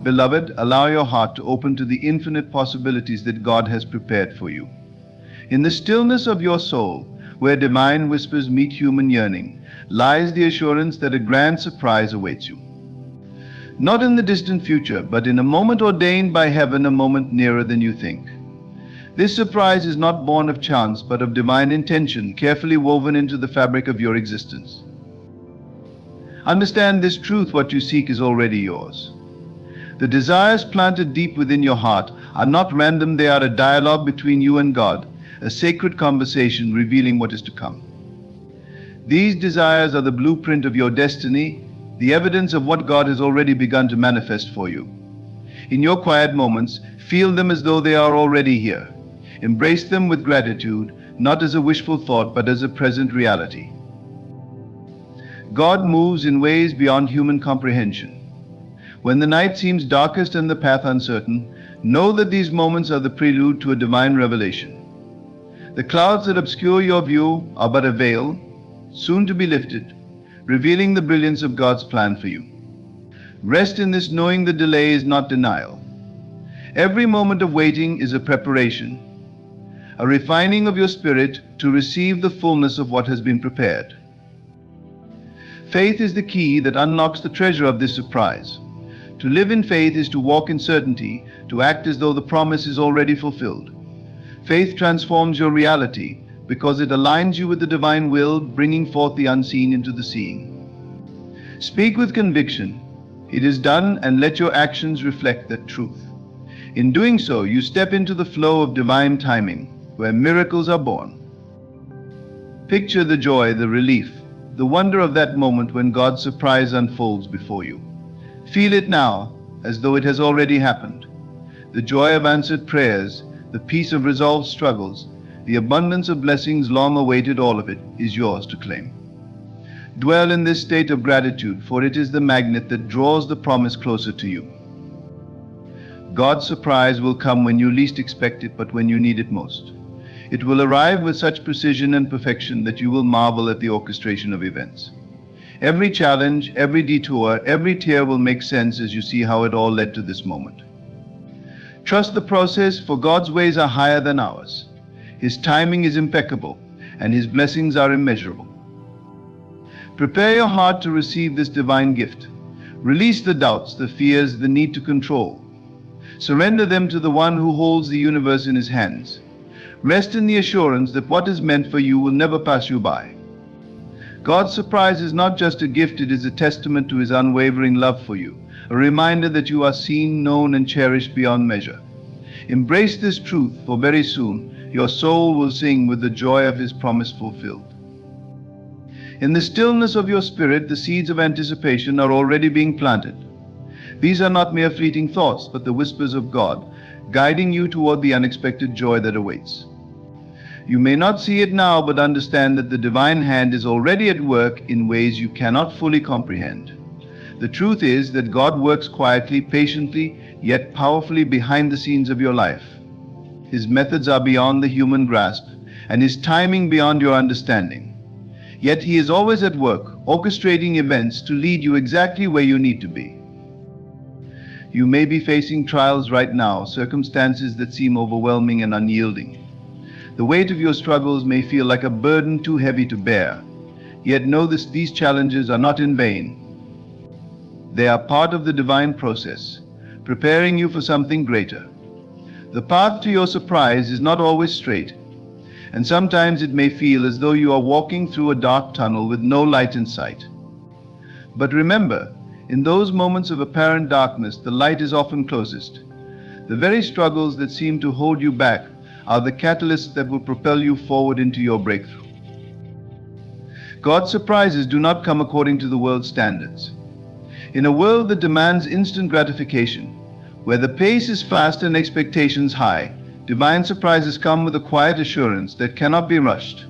Beloved, allow your heart to open to the infinite possibilities that God has prepared for you. In the stillness of your soul, where divine whispers meet human yearning, lies the assurance that a grand surprise awaits you. Not in the distant future, but in a moment ordained by heaven, a moment nearer than you think. This surprise is not born of chance, but of divine intention, carefully woven into the fabric of your existence. Understand this truth: what you seek is already yours. The desires planted deep within your heart are not random, they are a dialogue between you and God, a sacred conversation revealing what is to come. These desires are the blueprint of your destiny, the evidence of what God has already begun to manifest for you. In your quiet moments, feel them as though they are already here. Embrace them with gratitude, not as a wishful thought, but as a present reality. God moves in ways beyond human comprehension. When the night seems darkest and the path uncertain, know that these moments are the prelude to a divine revelation. The clouds that obscure your view are but a veil, soon to be lifted, revealing the brilliance of God's plan for you. Rest in this, knowing the delay is not denial. Every moment of waiting is a preparation, a refining of your spirit to receive the fullness of what has been prepared. Faith is the key that unlocks the treasure of this surprise. To live in faith is to walk in certainty, to act as though the promise is already fulfilled. Faith transforms your reality because it aligns you with the divine will, bringing forth the unseen into the seeing. Speak with conviction, "It is done," and let your actions reflect that truth. In doing so, you step into the flow of divine timing, where miracles are born. Picture the joy, the relief, the wonder of that moment when God's surprise unfolds before you. Feel it now, as though it has already happened. The joy of answered prayers, the peace of resolved struggles, the abundance of blessings long awaited, all of it is yours to claim. Dwell in this state of gratitude, for it is the magnet that draws the promise closer to you. God's surprise will come when you least expect it, but when you need it most. It will arrive with such precision and perfection that you will marvel at the orchestration of events. Every challenge, every detour, every tear will make sense as you see how it all led to this moment. Trust the process, for God's ways are higher than ours. His timing is impeccable, and His blessings are immeasurable. Prepare your heart to receive this divine gift. Release the doubts, the fears, the need to control. Surrender them to the one who holds the universe in His hands. Rest in the assurance that what is meant for you will never pass you by. God's surprise is not just a gift, it is a testament to His unwavering love for you, a reminder that you are seen, known, and cherished beyond measure. Embrace this truth, for very soon your soul will sing with the joy of His promise fulfilled. In the stillness of your spirit, the seeds of anticipation are already being planted. These are not mere fleeting thoughts, but the whispers of God, guiding you toward the unexpected joy that awaits. You may not see it now, but understand that the divine hand is already at work in ways you cannot fully comprehend. The truth is that God works quietly, patiently, yet powerfully behind the scenes of your life. His methods are beyond the human grasp, and His timing beyond your understanding. Yet He is always at work, orchestrating events to lead you exactly where you need to be. You may be facing trials right now, circumstances that seem overwhelming and unyielding. The weight of your struggles may feel like a burden too heavy to bear. Yet know this: these challenges are not in vain. They are part of the divine process, preparing you for something greater. The path to your surprise is not always straight, and sometimes it may feel as though you are walking through a dark tunnel with no light in sight. But remember, in those moments of apparent darkness, the light is often closest. The very struggles that seem to hold you back are the catalysts that will propel you forward into your breakthrough. God's surprises do not come according to the world's standards. In a world that demands instant gratification, where the pace is fast and expectations high, divine surprises come with a quiet assurance that cannot be rushed.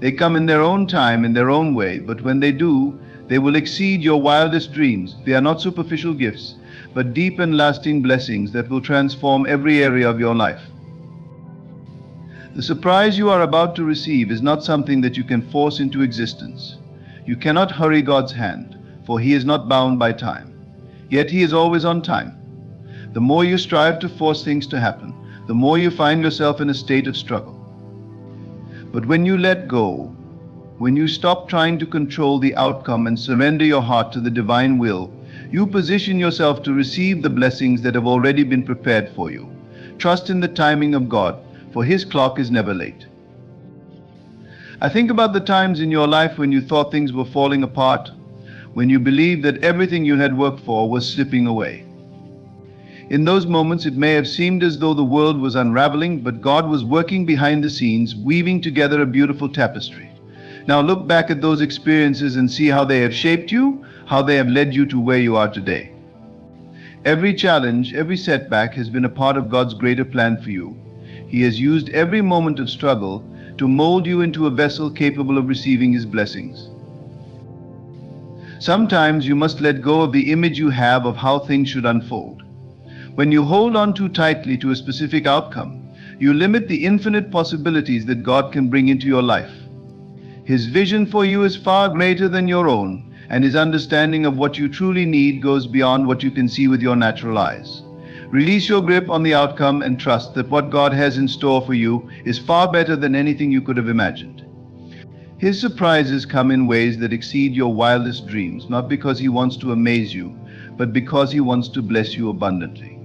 They come in their own time, in their own way, but when they do, they will exceed your wildest dreams. They are not superficial gifts, but deep and lasting blessings that will transform every area of your life. The surprise you are about to receive is not something that you can force into existence. You cannot hurry God's hand, for He is not bound by time. Yet He is always on time. The more you strive to force things to happen, the more you find yourself in a state of struggle. But when you let go, when you stop trying to control the outcome and surrender your heart to the divine will, you position yourself to receive the blessings that have already been prepared for you. Trust in the timing of God, for His clock is never late. I think about the times in your life when you thought things were falling apart, when you believed that everything you had worked for was slipping away. In those moments, it may have seemed as though the world was unraveling, but God was working behind the scenes, weaving together a beautiful tapestry. Now look back at those experiences and see how they have shaped you, how they have led you to where you are today. Every challenge, every setback has been a part of God's greater plan for you. He has used every moment of struggle to mold you into a vessel capable of receiving His blessings. Sometimes you must let go of the image you have of how things should unfold. When you hold on too tightly to a specific outcome, you limit the infinite possibilities that God can bring into your life. His vision for you is far greater than your own, and His understanding of what you truly need goes beyond what you can see with your natural eyes. Release your grip on the outcome and trust that what God has in store for you is far better than anything you could have imagined. His surprises come in ways that exceed your wildest dreams, not because He wants to amaze you, but because He wants to bless you abundantly.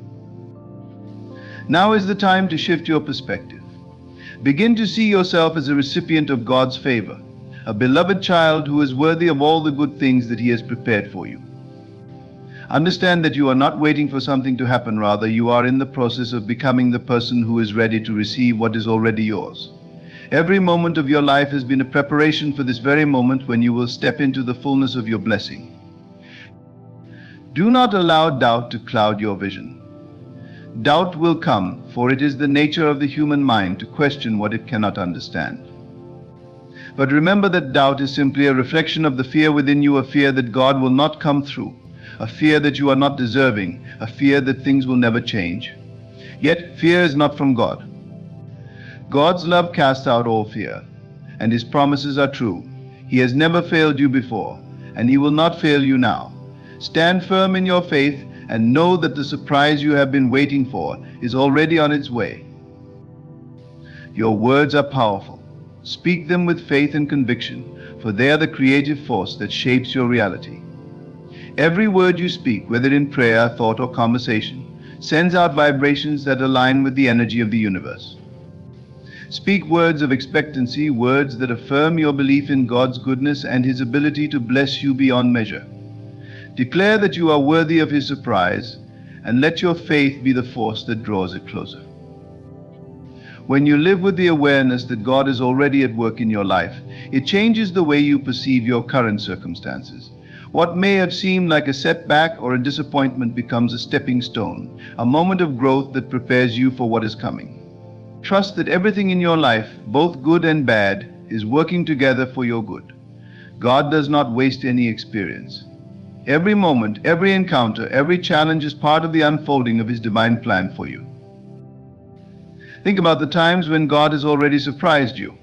Now is the time to shift your perspective. Begin to see yourself as a recipient of God's favor, a beloved child who is worthy of all the good things that He has prepared for you. Understand that you are not waiting for something to happen, rather you are in the process of becoming the person who is ready to receive what is already yours. Every moment of your life has been a preparation for this very moment when you will step into the fullness of your blessing. Do not allow doubt to cloud your vision. Doubt will come, for it is the nature of the human mind to question what it cannot understand. But remember that doubt is simply a reflection of the fear within you, a fear that God will not come through, a fear that you are not deserving, a fear that things will never change. Yet fear is not from God. God's love casts out all fear, and His promises are true. He has never failed you before, and He will not fail you now. Stand firm in your faith and know that the surprise you have been waiting for is already on its way. Your words are powerful. Speak them with faith and conviction, for they are the creative force that shapes your reality. Every word you speak, whether in prayer, thought, or conversation, sends out vibrations that align with the energy of the universe. Speak words of expectancy, words that affirm your belief in God's goodness and His ability to bless you beyond measure. Declare that you are worthy of His surprise, and let your faith be the force that draws it closer. When you live with the awareness that God is already at work in your life, it changes the way you perceive your current circumstances. What may have seemed like a setback or a disappointment becomes a stepping stone, a moment of growth that prepares you for what is coming. Trust that everything in your life, both good and bad, is working together for your good. God does not waste any experience. Every moment, every encounter, every challenge is part of the unfolding of His divine plan for you. Think about the times when God has already surprised you.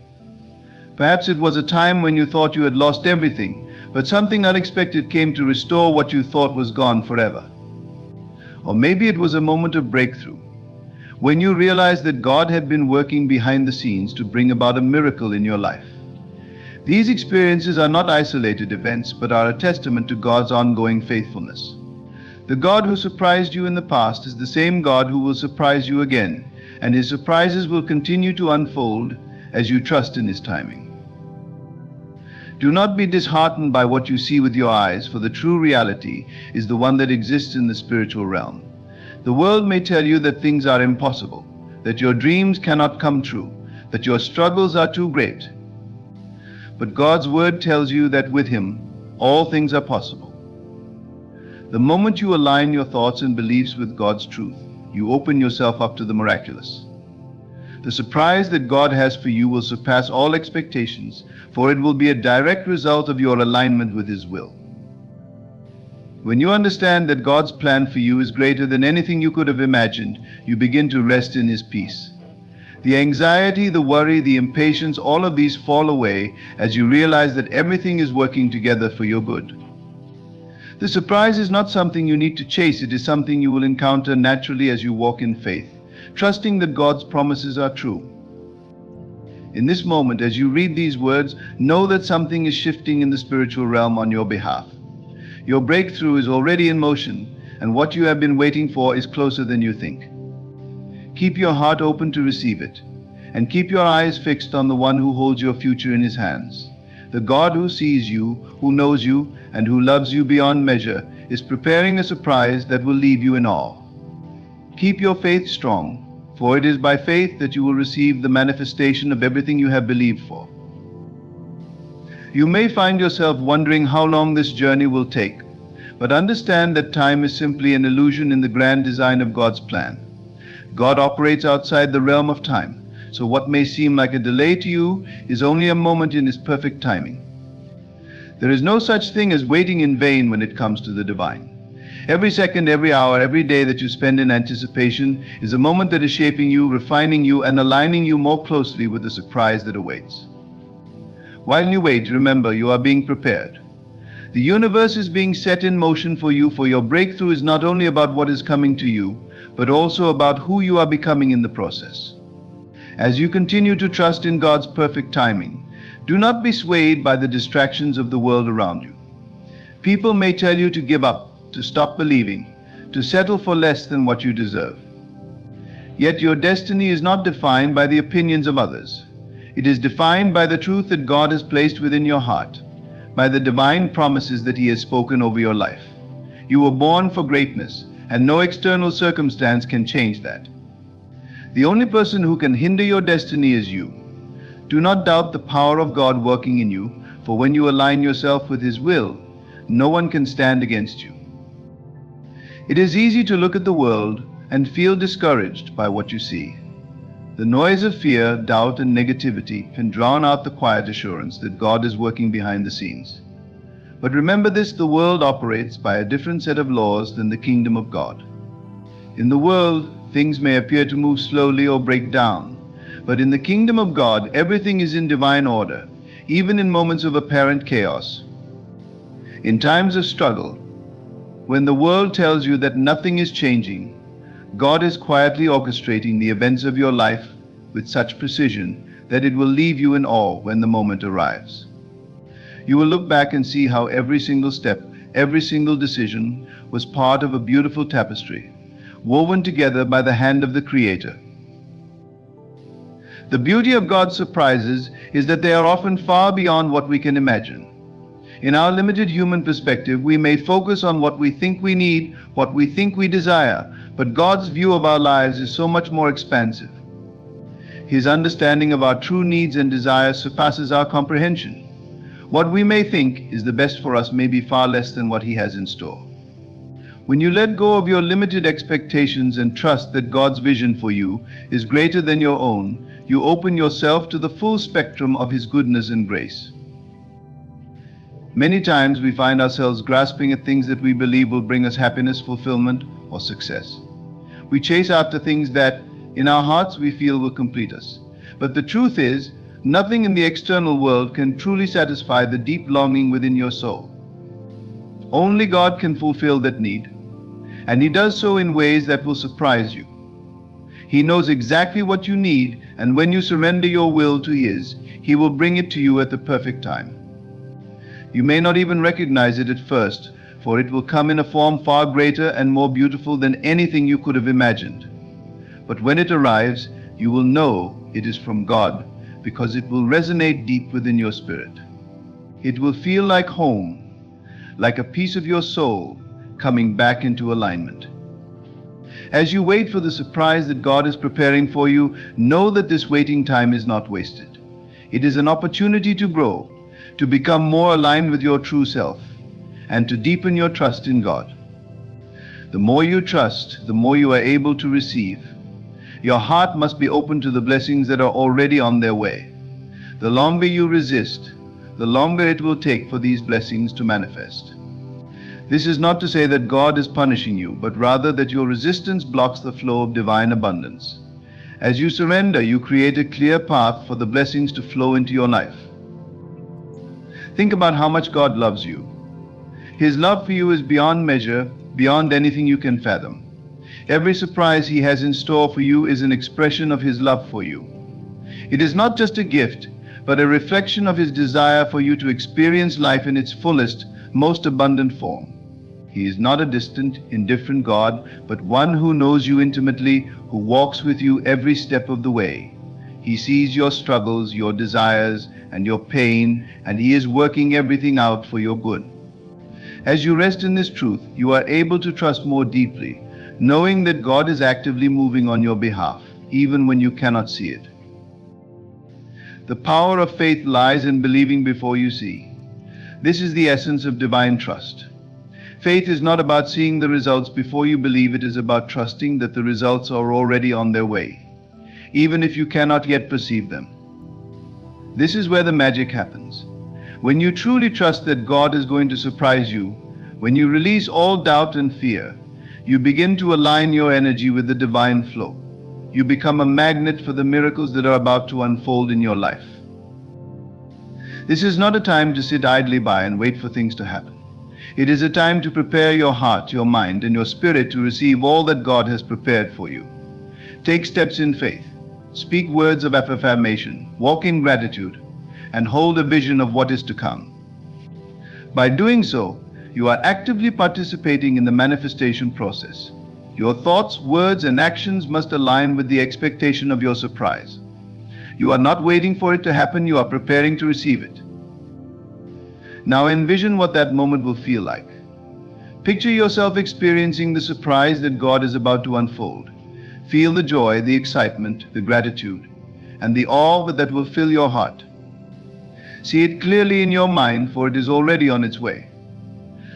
Perhaps it was a time when you thought you had lost everything, but something unexpected came to restore what you thought was gone forever. Or maybe it was a moment of breakthrough, when you realized that God had been working behind the scenes to bring about a miracle in your life. These experiences are not isolated events, but are a testament to God's ongoing faithfulness. The God who surprised you in the past is the same God who will surprise you again, and His surprises will continue to unfold as you trust in His timing. Do not be disheartened by what you see with your eyes, for the true reality is the one that exists in the spiritual realm. The world may tell you that things are impossible, that your dreams cannot come true, that your struggles are too great. But God's word tells you that with Him, all things are possible. The moment you align your thoughts and beliefs with God's truth, you open yourself up to the miraculous. The surprise that God has for you will surpass all expectations, for it will be a direct result of your alignment with His will. When you understand that God's plan for you is greater than anything you could have imagined, you begin to rest in His peace. The anxiety, the worry, the impatience, all of these fall away as you realize that everything is working together for your good. The surprise is not something you need to chase, it is something you will encounter naturally as you walk in faith, trusting that God's promises are true. In this moment, as you read these words, know that something is shifting in the spiritual realm on your behalf. Your breakthrough is already in motion, and what you have been waiting for is closer than you think. Keep your heart open to receive it, and keep your eyes fixed on the one who holds your future in his hands. The God who sees you, who knows you, and who loves you beyond measure is preparing a surprise that will leave you in awe. Keep your faith strong, for it is by faith that you will receive the manifestation of everything you have believed for. You may find yourself wondering how long this journey will take, but understand that time is simply an illusion in the grand design of God's plan. God operates outside the realm of time, so what may seem like a delay to you is only a moment in His perfect timing. There is no such thing as waiting in vain when it comes to the divine. Every second, every hour, every day that you spend in anticipation is a moment that is shaping you, refining you, and aligning you more closely with the surprise that awaits. While you wait, remember you are being prepared. The universe is being set in motion for you, for your breakthrough is not only about what is coming to you, but also about who you are becoming in the process. As you continue to trust in God's perfect timing, do not be swayed by the distractions of the world around you. People may tell you to give up, to stop believing, to settle for less than what you deserve. Yet your destiny is not defined by the opinions of others. It is defined by the truth that God has placed within your heart, by the divine promises that He has spoken over your life. You were born for greatness, and no external circumstance can change that. The only person who can hinder your destiny is you. Do not doubt the power of God working in you, for when you align yourself with His will, no one can stand against you. It is easy to look at the world and feel discouraged by what you see. The noise of fear, doubt, and negativity can drown out the quiet assurance that God is working behind the scenes. But remember this, the world operates by a different set of laws than the kingdom of God. In the world, things may appear to move slowly or break down, but in the kingdom of God, everything is in divine order, even in moments of apparent chaos. In times of struggle, when the world tells you that nothing is changing, God is quietly orchestrating the events of your life with such precision that it will leave you in awe when the moment arrives. You will look back and see how every single step, every single decision was part of a beautiful tapestry, woven together by the hand of the Creator. The beauty of God's surprises is that they are often far beyond what we can imagine. In our limited human perspective, we may focus on what we think we need, what we think we desire, but God's view of our lives is so much more expansive. His understanding of our true needs and desires surpasses our comprehension. What we may think is the best for us may be far less than what He has in store. When you let go of your limited expectations and trust that God's vision for you is greater than your own, you open yourself to the full spectrum of His goodness and grace. Many times we find ourselves grasping at things that we believe will bring us happiness, fulfillment, or success. We chase after things that, in our hearts, we feel will complete us. But the truth is, nothing in the external world can truly satisfy the deep longing within your soul. Only God can fulfill that need, and He does so in ways that will surprise you. He knows exactly what you need, and when you surrender your will to His, He will bring it to you at the perfect time. You may not even recognize it at first, for it will come in a form far greater and more beautiful than anything you could have imagined. But when it arrives, you will know it is from God, because it will resonate deep within your spirit. It will feel like home, like a piece of your soul coming back into alignment. As you wait for the surprise that God is preparing for you, know that this waiting time is not wasted. It is an opportunity to grow, to become more aligned with your true self, and to deepen your trust in God. The more you trust, the more you are able to receive. Your heart must be open to the blessings that are already on their way. The longer you resist, the longer it will take for these blessings to manifest. This is not to say that God is punishing you, but rather that your resistance blocks the flow of divine abundance. As you surrender, you create a clear path for the blessings to flow into your life. Think about how much God loves you. His love for you is beyond measure, beyond anything you can fathom. Every surprise He has in store for you is an expression of His love for you. It is not just a gift, but a reflection of His desire for you to experience life in its fullest, most abundant form. He is not a distant, indifferent God, but one who knows you intimately, who walks with you every step of the way. He sees your struggles, your desires, and your pain, and He is working everything out for your good. As you rest in this truth, you are able to trust more deeply, knowing that God is actively moving on your behalf, even when you cannot see it. The power of faith lies in believing before you see. This is the essence of divine trust. Faith is not about seeing the results before you believe. It is about trusting that the results are already on their way, even if you cannot yet perceive them. This is where the magic happens. When you truly trust that God is going to surprise you, when you release all doubt and fear, you begin to align your energy with the divine flow. You become a magnet for the miracles that are about to unfold in your life. This is not a time to sit idly by and wait for things to happen. It is a time to prepare your heart, your mind, and your spirit to receive all that God has prepared for you. Take steps in faith. Speak words of affirmation. Walk in gratitude, and hold a vision of what is to come. By doing so, you are actively participating in the manifestation process. Your thoughts, words, and actions must align with the expectation of your surprise. You are not waiting for it to happen, you are preparing to receive it. Now envision what that moment will feel like. Picture yourself experiencing the surprise that God is about to unfold. Feel the joy, the excitement, the gratitude, and the awe that will fill your heart. See it clearly in your mind, for it is already on its way.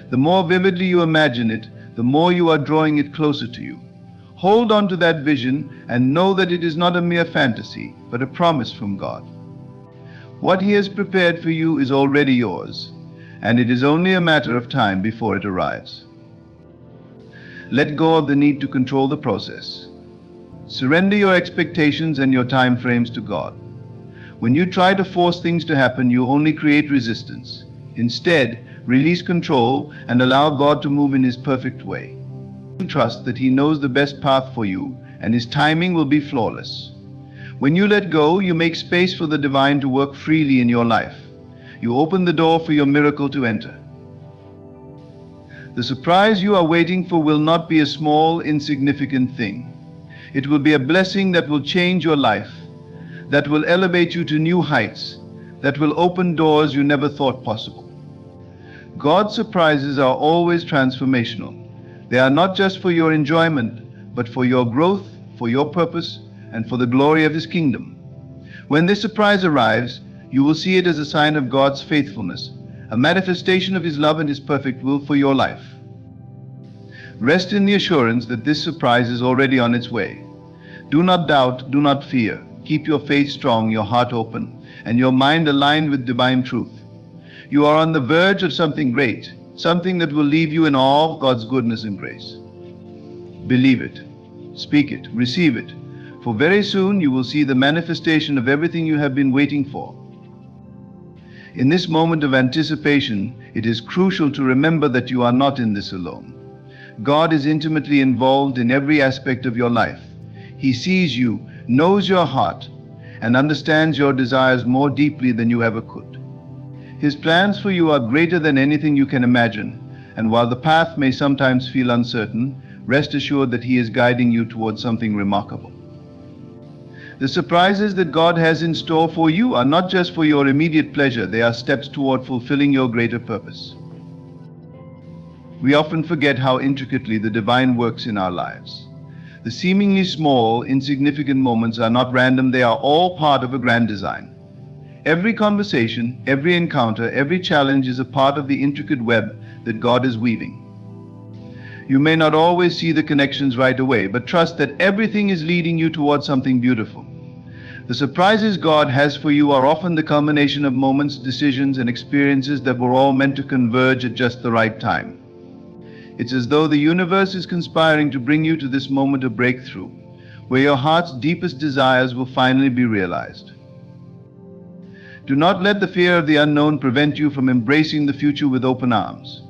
The more vividly you imagine it, the more you are drawing it closer to you. Hold on to that vision and know that it is not a mere fantasy, but a promise from God. What He has prepared for you is already yours, and it is only a matter of time before it arrives. Let go of the need to control the process. Surrender your expectations and your time frames to God. When you try to force things to happen, you only create resistance. Instead, release control and allow God to move in His perfect way. Trust that He knows the best path for you, and His timing will be flawless. When you let go, you make space for the divine to work freely in your life. You open the door for your miracle to enter. The surprise you are waiting for will not be a small, insignificant thing. It will be a blessing that will change your life, that will elevate you to new heights, that will open doors you never thought possible. God's surprises are always transformational. They are not just for your enjoyment, but for your growth, for your purpose, and for the glory of His kingdom. When this surprise arrives, you will see it as a sign of God's faithfulness, a manifestation of His love and His perfect will for your life. Rest in the assurance that this surprise is already on its way. Do not doubt, do not fear. Keep your faith strong, your heart open, and your mind aligned with divine truth. You are on the verge of something great, something that will leave you in awe of God's goodness and grace. Believe it, speak it, receive it, for very soon you will see the manifestation of everything you have been waiting for. In this moment of anticipation, it is crucial to remember that you are not in this alone. God is intimately involved in every aspect of your life. He sees you, knows your heart, and understands your desires more deeply than you ever could. His plans for you are greater than anything you can imagine, and while the path may sometimes feel uncertain, rest assured that He is guiding you towards something remarkable. The surprises that God has in store for you are not just for your immediate pleasure, they are steps toward fulfilling your greater purpose. We often forget how intricately the divine works in our lives. The seemingly small, insignificant moments are not random, they are all part of a grand design. Every conversation, every encounter, every challenge is a part of the intricate web that God is weaving. You may not always see the connections right away, but trust that everything is leading you towards something beautiful. The surprises God has for you are often the culmination of moments, decisions, and experiences that were all meant to converge at just the right time. It's as though the universe is conspiring to bring you to this moment of breakthrough, where your heart's deepest desires will finally be realized. Do not let the fear of the unknown prevent you from embracing the future with open arms.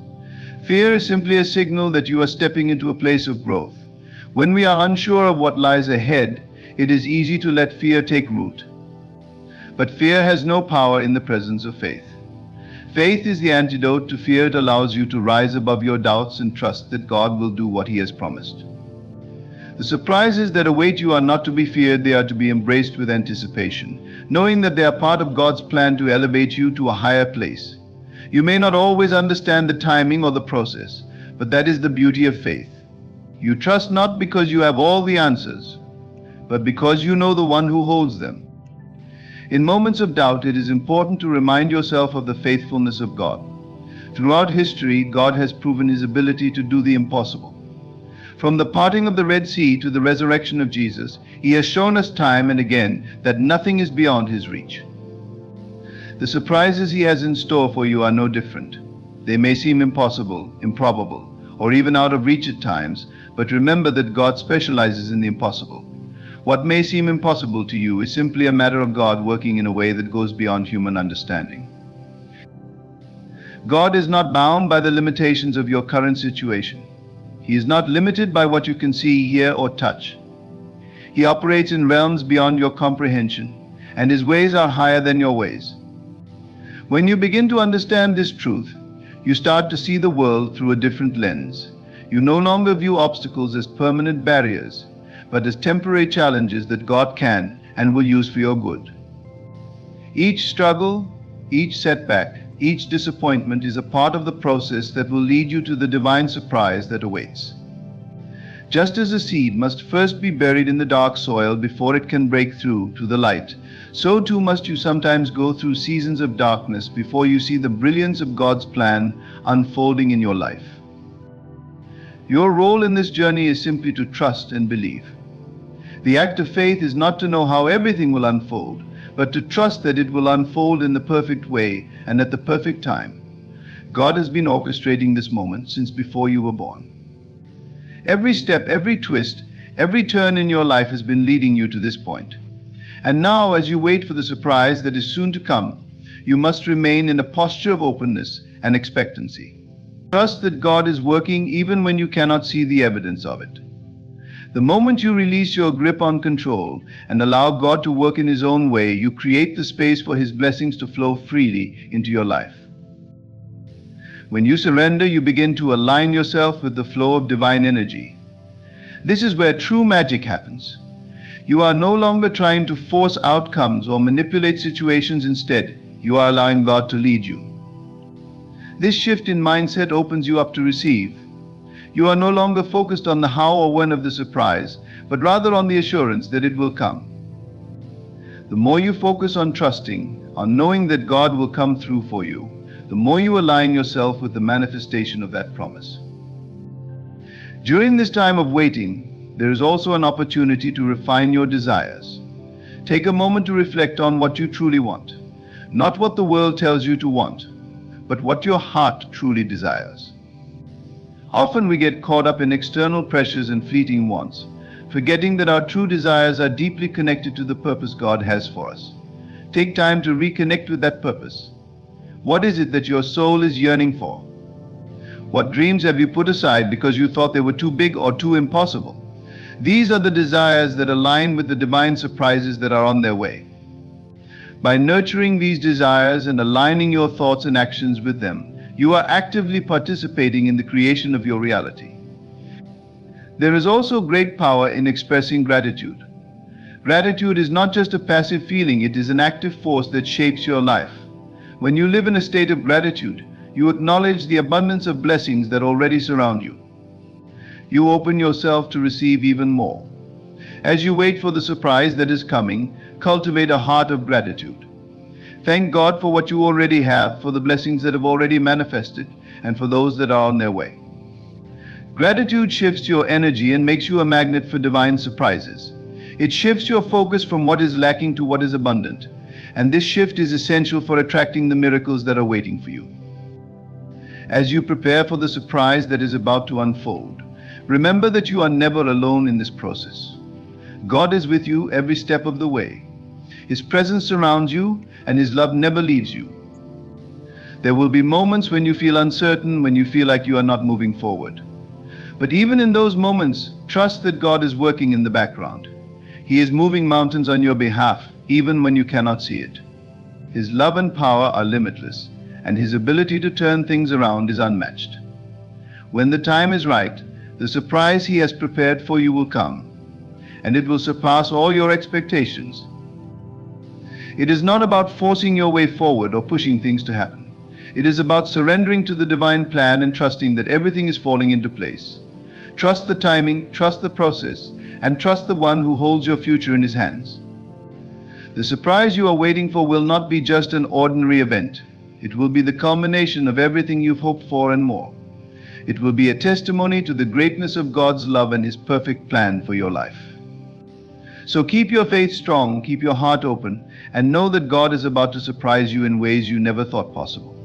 Fear is simply a signal that you are stepping into a place of growth. When we are unsure of what lies ahead, it is easy to let fear take root. But fear has no power in the presence of faith. Faith is the antidote to fear. It allows you to rise above your doubts and trust that God will do what He has promised. The surprises that await you are not to be feared, they are to be embraced with anticipation, knowing that they are part of God's plan to elevate you to a higher place. You may not always understand the timing or the process, but that is the beauty of faith. You trust not because you have all the answers, but because you know the one who holds them. In moments of doubt, it is important to remind yourself of the faithfulness of God. Throughout history, God has proven His ability to do the impossible. From the parting of the Red Sea to the resurrection of Jesus, He has shown us time and again that nothing is beyond His reach. The surprises He has in store for you are no different. They may seem impossible, improbable, or even out of reach at times, but remember that God specializes in the impossible. What may seem impossible to you is simply a matter of God working in a way that goes beyond human understanding. God is not bound by the limitations of your current situation. He is not limited by what you can see, hear, or touch. He operates in realms beyond your comprehension, and His ways are higher than your ways. When you begin to understand this truth, you start to see the world through a different lens. You no longer view obstacles as permanent barriers, but as temporary challenges that God can and will use for your good. Each struggle, each setback, each disappointment is a part of the process that will lead you to the divine surprise that awaits. Just as a seed must first be buried in the dark soil before it can break through to the light, so too must you sometimes go through seasons of darkness before you see the brilliance of God's plan unfolding in your life. Your role in this journey is simply to trust and believe. The act of faith is not to know how everything will unfold, but to trust that it will unfold in the perfect way and at the perfect time. God has been orchestrating this moment since before you were born. Every step, every twist, every turn in your life has been leading you to this point. And now, as you wait for the surprise that is soon to come, you must remain in a posture of openness and expectancy. Trust that God is working even when you cannot see the evidence of it. The moment you release your grip on control and allow God to work in His own way, you create the space for His blessings to flow freely into your life. When you surrender, you begin to align yourself with the flow of divine energy. This is where true magic happens. You are no longer trying to force outcomes or manipulate situations. Instead, you are allowing God to lead you. This shift in mindset opens you up to receive. You are no longer focused on the how or when of the surprise, but rather on the assurance that it will come. The more you focus on trusting, on knowing that God will come through for you, the more you align yourself with the manifestation of that promise. During this time of waiting, there is also an opportunity to refine your desires. Take a moment to reflect on what you truly want, not what the world tells you to want, but what your heart truly desires. Often we get caught up in external pressures and fleeting wants, forgetting that our true desires are deeply connected to the purpose God has for us. Take time to reconnect with that purpose. What is it that your soul is yearning for? What dreams have you put aside because you thought they were too big or too impossible? These are the desires that align with the divine surprises that are on their way. By nurturing these desires and aligning your thoughts and actions with them, you are actively participating in the creation of your reality. There is also great power in expressing gratitude. Gratitude is not just a passive feeling, it is an active force that shapes your life. When you live in a state of gratitude, you acknowledge the abundance of blessings that already surround you. You open yourself to receive even more. As you wait for the surprise that is coming, cultivate a heart of gratitude. Thank God for what you already have, for the blessings that have already manifested, and for those that are on their way. Gratitude shifts your energy and makes you a magnet for divine surprises. It shifts your focus from what is lacking to what is abundant, and this shift is essential for attracting the miracles that are waiting for you. As you prepare for the surprise that is about to unfold, remember that you are never alone in this process. God is with you every step of the way. His presence surrounds you, and His love never leaves you. There will be moments when you feel uncertain, when you feel like you are not moving forward. But even in those moments, trust that God is working in the background. He is moving mountains on your behalf, even when you cannot see it. His love and power are limitless, and His ability to turn things around is unmatched. When the time is right, the surprise He has prepared for you will come, and it will surpass all your expectations. It is not about forcing your way forward or pushing things to happen. It is about surrendering to the divine plan and trusting that everything is falling into place. Trust the timing, trust the process, and trust the one who holds your future in His hands. The surprise you are waiting for will not be just an ordinary event. It will be the culmination of everything you've hoped for and more. It will be a testimony to the greatness of God's love and His perfect plan for your life. So keep your faith strong, keep your heart open, and know that God is about to surprise you in ways you never thought possible.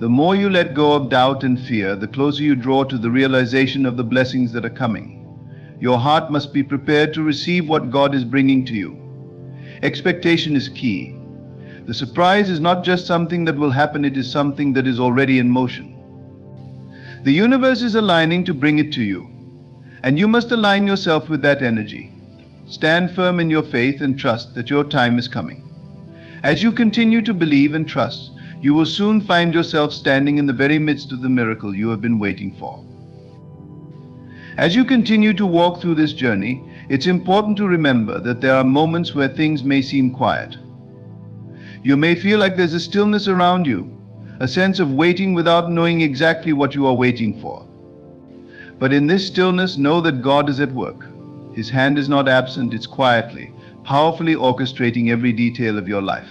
The more you let go of doubt and fear, the closer you draw to the realization of the blessings that are coming. Your heart must be prepared to receive what God is bringing to you. Expectation is key. The surprise is not just something that will happen, it is something that is already in motion. The universe is aligning to bring it to you, and you must align yourself with that energy. Stand firm in your faith and trust that your time is coming. As you continue to believe and trust, you will soon find yourself standing in the very midst of the miracle you have been waiting for. As you continue to walk through this journey, it's important to remember that there are moments where things may seem quiet. You may feel like there's a stillness around you, a sense of waiting without knowing exactly what you are waiting for. But in this stillness, know that God is at work. His hand is not absent, it's quietly, powerfully orchestrating every detail of your life.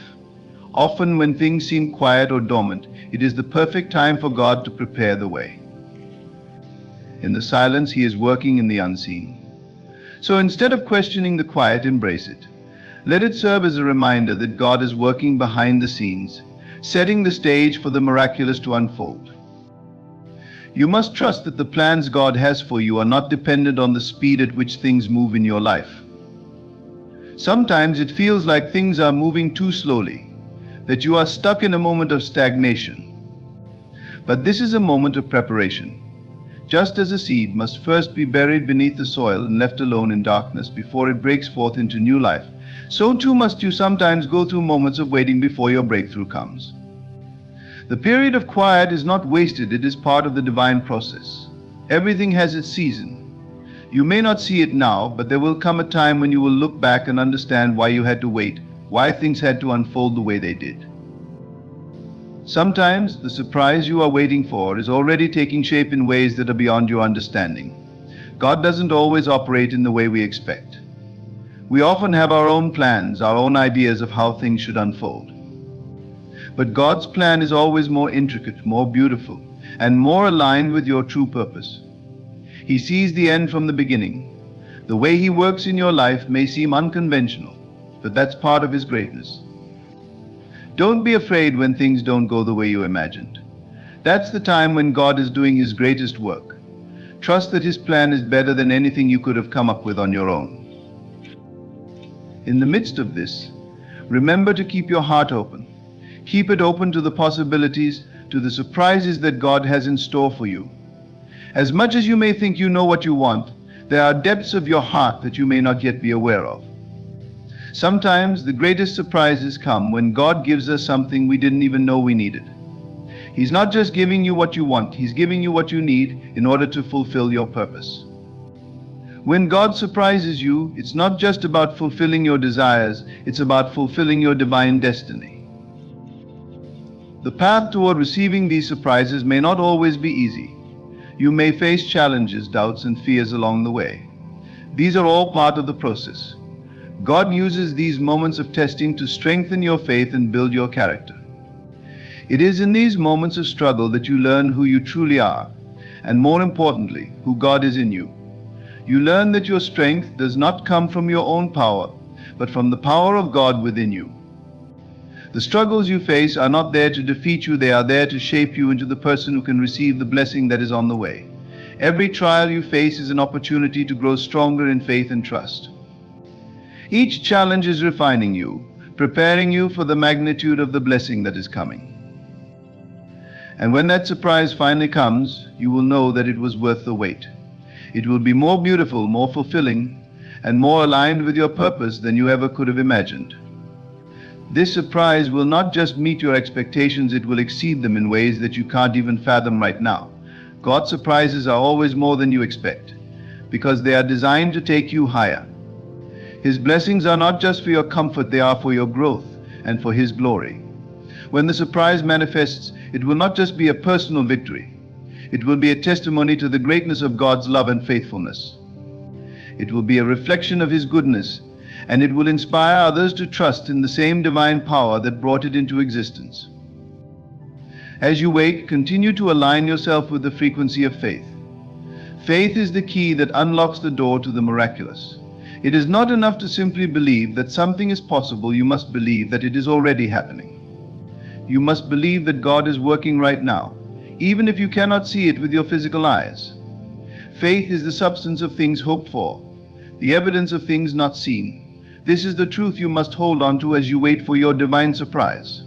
Often when things seem quiet or dormant, it is the perfect time for God to prepare the way. In the silence, He is working in the unseen. So instead of questioning the quiet, embrace it. Let it serve as a reminder that God is working behind the scenes, setting the stage for the miraculous to unfold. You must trust that the plans God has for you are not dependent on the speed at which things move in your life. Sometimes it feels like things are moving too slowly, that you are stuck in a moment of stagnation. But this is a moment of preparation. Just as a seed must first be buried beneath the soil and left alone in darkness before it breaks forth into new life, so too must you sometimes go through moments of waiting before your breakthrough comes. The period of quiet is not wasted, it is part of the divine process. Everything has its season. You may not see it now, but there will come a time when you will look back and understand why you had to wait, why things had to unfold the way they did. Sometimes the surprise you are waiting for is already taking shape in ways that are beyond your understanding. God doesn't always operate in the way we expect. We often have our own plans, our own ideas of how things should unfold. But God's plan is always more intricate, more beautiful, and more aligned with your true purpose. He sees the end from the beginning. The way He works in your life may seem unconventional, but that's part of His greatness. Don't be afraid when things don't go the way you imagined. That's the time when God is doing His greatest work. Trust that His plan is better than anything you could have come up with on your own. In the midst of this, remember to keep your heart open. Keep it open to the possibilities, to the surprises that God has in store for you. As much as you may think you know what you want, there are depths of your heart that you may not yet be aware of. Sometimes the greatest surprises come when God gives us something we didn't even know we needed. He's not just giving you what you want, He's giving you what you need in order to fulfill your purpose. When God surprises you, it's not just about fulfilling your desires, it's about fulfilling your divine destiny. The path toward receiving these surprises may not always be easy. You may face challenges, doubts, and fears along the way. These are all part of the process. God uses these moments of testing to strengthen your faith and build your character. It is in these moments of struggle that you learn who you truly are, and more importantly, who God is in you. You learn that your strength does not come from your own power, but from the power of God within you. The struggles you face are not there to defeat you, they are there to shape you into the person who can receive the blessing that is on the way. Every trial you face is an opportunity to grow stronger in faith and trust. Each challenge is refining you, preparing you for the magnitude of the blessing that is coming. And when that surprise finally comes, you will know that it was worth the wait. It will be more beautiful, more fulfilling, and more aligned with your purpose than you ever could have imagined. This surprise will not just meet your expectations, it will exceed them in ways that you can't even fathom right now. God's surprises are always more than you expect, because they are designed to take you higher. His blessings are not just for your comfort, they are for your growth and for His glory. When the surprise manifests, it will not just be a personal victory. It will be a testimony to the greatness of God's love and faithfulness. It will be a reflection of His goodness, and it will inspire others to trust in the same divine power that brought it into existence. As you wait, continue to align yourself with the frequency of faith. Faith is the key that unlocks the door to the miraculous. It is not enough to simply believe that something is possible, you must believe that it is already happening. You must believe that God is working right now, even if you cannot see it with your physical eyes. Faith is the substance of things hoped for, the evidence of things not seen. This is the truth you must hold on to as you wait for your divine surprise.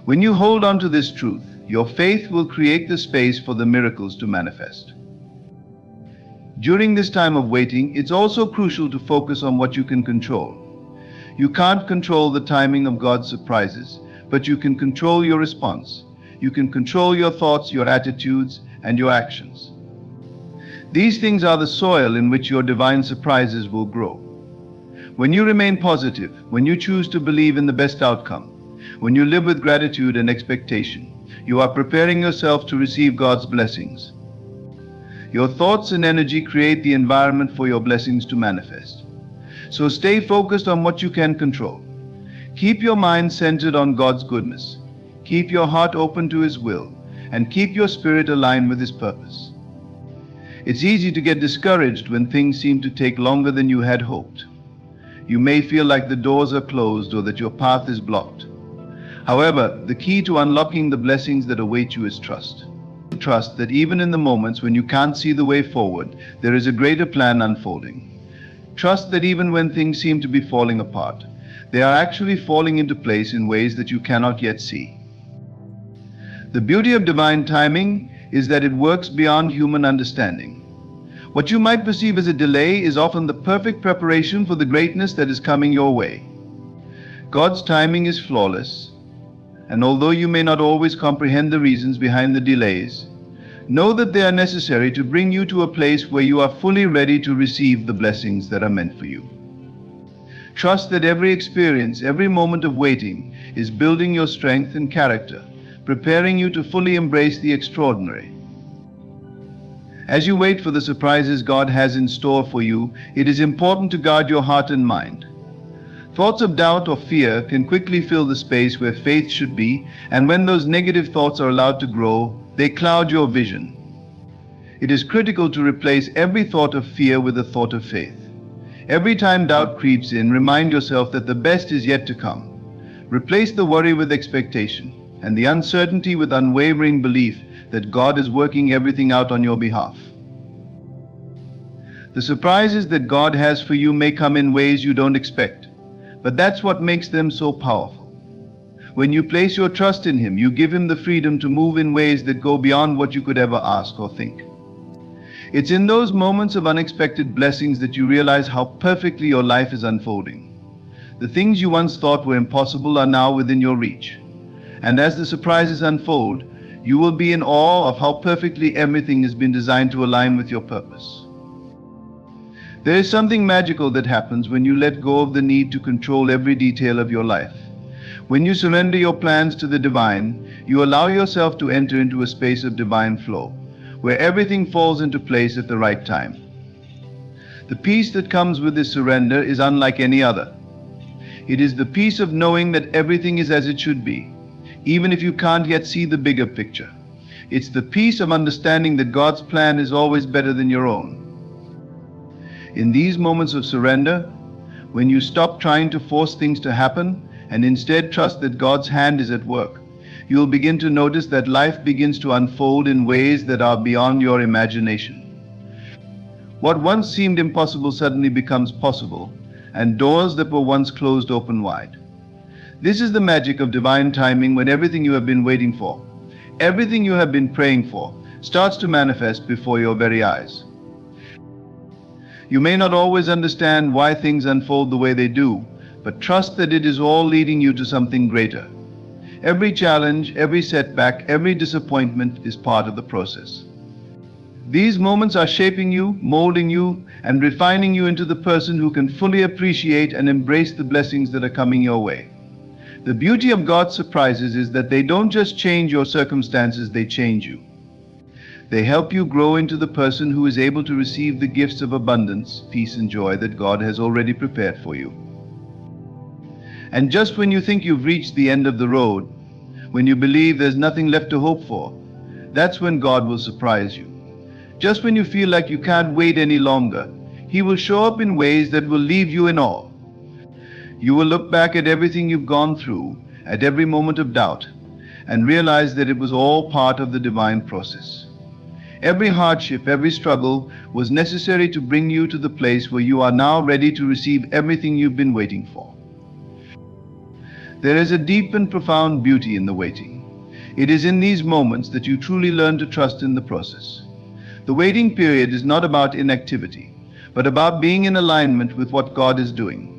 When you hold on to this truth, your faith will create the space for the miracles to manifest. During this time of waiting, it's also crucial to focus on what you can control. You can't control the timing of God's surprises, but you can control your response. You can control your thoughts, your attitudes, and your actions. These things are the soil in which your divine surprises will grow. When you remain positive, when you choose to believe in the best outcome, when you live with gratitude and expectation, you are preparing yourself to receive God's blessings. Your thoughts and energy create the environment for your blessings to manifest. So stay focused on what you can control. Keep your mind centered on God's goodness. Keep your heart open to His will, and keep your spirit aligned with His purpose. It's easy to get discouraged when things seem to take longer than you had hoped. You may feel like the doors are closed or that your path is blocked. However, the key to unlocking the blessings that await you is trust. Trust that even in the moments when you can't see the way forward, there is a greater plan unfolding. Trust that even when things seem to be falling apart, they are actually falling into place in ways that you cannot yet see. The beauty of divine timing is that it works beyond human understanding. What you might perceive as a delay is often the perfect preparation for the greatness that is coming your way. God's timing is flawless, and although you may not always comprehend the reasons behind the delays, know that they are necessary to bring you to a place where you are fully ready to receive the blessings that are meant for you. Trust that every experience, every moment of waiting is building your strength and character, preparing you to fully embrace the extraordinary. As you wait for the surprises God has in store for you, it is important to guard your heart and mind. Thoughts of doubt or fear can quickly fill the space where faith should be, and when those negative thoughts are allowed to grow, they cloud your vision. It is critical to replace every thought of fear with a thought of faith. Every time doubt creeps in, remind yourself that the best is yet to come. Replace the worry with expectation, and the uncertainty with unwavering belief that God is working everything out on your behalf. The surprises that God has for you may come in ways you don't expect, but that's what makes them so powerful. When you place your trust in Him, you give Him the freedom to move in ways that go beyond what you could ever ask or think. It's in those moments of unexpected blessings that you realize how perfectly your life is unfolding. The things you once thought were impossible are now within your reach. And as the surprises unfold, you will be in awe of how perfectly everything has been designed to align with your purpose. There is something magical that happens when you let go of the need to control every detail of your life. When you surrender your plans to the divine, you allow yourself to enter into a space of divine flow, where everything falls into place at the right time. The peace that comes with this surrender is unlike any other. It is the peace of knowing that everything is as it should be, even if you can't yet see the bigger picture. It's the peace of understanding that God's plan is always better than your own. In these moments of surrender, when you stop trying to force things to happen and instead trust that God's hand is at work, you will begin to notice that life begins to unfold in ways that are beyond your imagination. What once seemed impossible suddenly becomes possible, and doors that were once closed open wide. This is the magic of divine timing, when everything you have been waiting for Everything you have been praying for starts to manifest before your very eyes. You may not always understand why things unfold the way they do, but trust that it is all leading you to something greater. Every challenge, every setback, every disappointment is part of the process. These moments are shaping you, molding you, and refining you into the person who can fully appreciate and embrace the blessings that are coming your way. The beauty of God's surprises is that they don't just change your circumstances, they change you. They help you grow into the person who is able to receive the gifts of abundance, peace, and joy that God has already prepared for you. And just when you think you've reached the end of the road, when you believe there's nothing left to hope for, that's when God will surprise you. Just when you feel like you can't wait any longer, He will show up in ways that will leave you in awe. You will look back at everything you've gone through, at every moment of doubt, and realize that it was all part of the divine process. Every hardship, every struggle was necessary to bring you to the place where you are now ready to receive everything you've been waiting for. There is a deep and profound beauty in the waiting. It is in these moments that you truly learn to trust in the process. The waiting period is not about inactivity, but about being in alignment with what God is doing.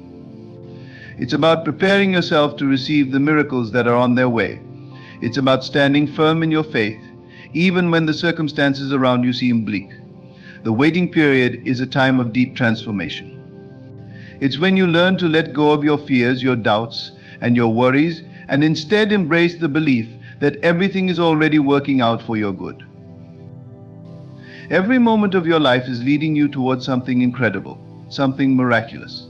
It's about preparing yourself to receive the miracles that are on their way. It's about standing firm in your faith, even when the circumstances around you seem bleak. The waiting period is a time of deep transformation. It's when you learn to let go of your fears, your doubts, and your worries, and instead embrace the belief that everything is already working out for your good. Every moment of your life is leading you towards something incredible, something miraculous.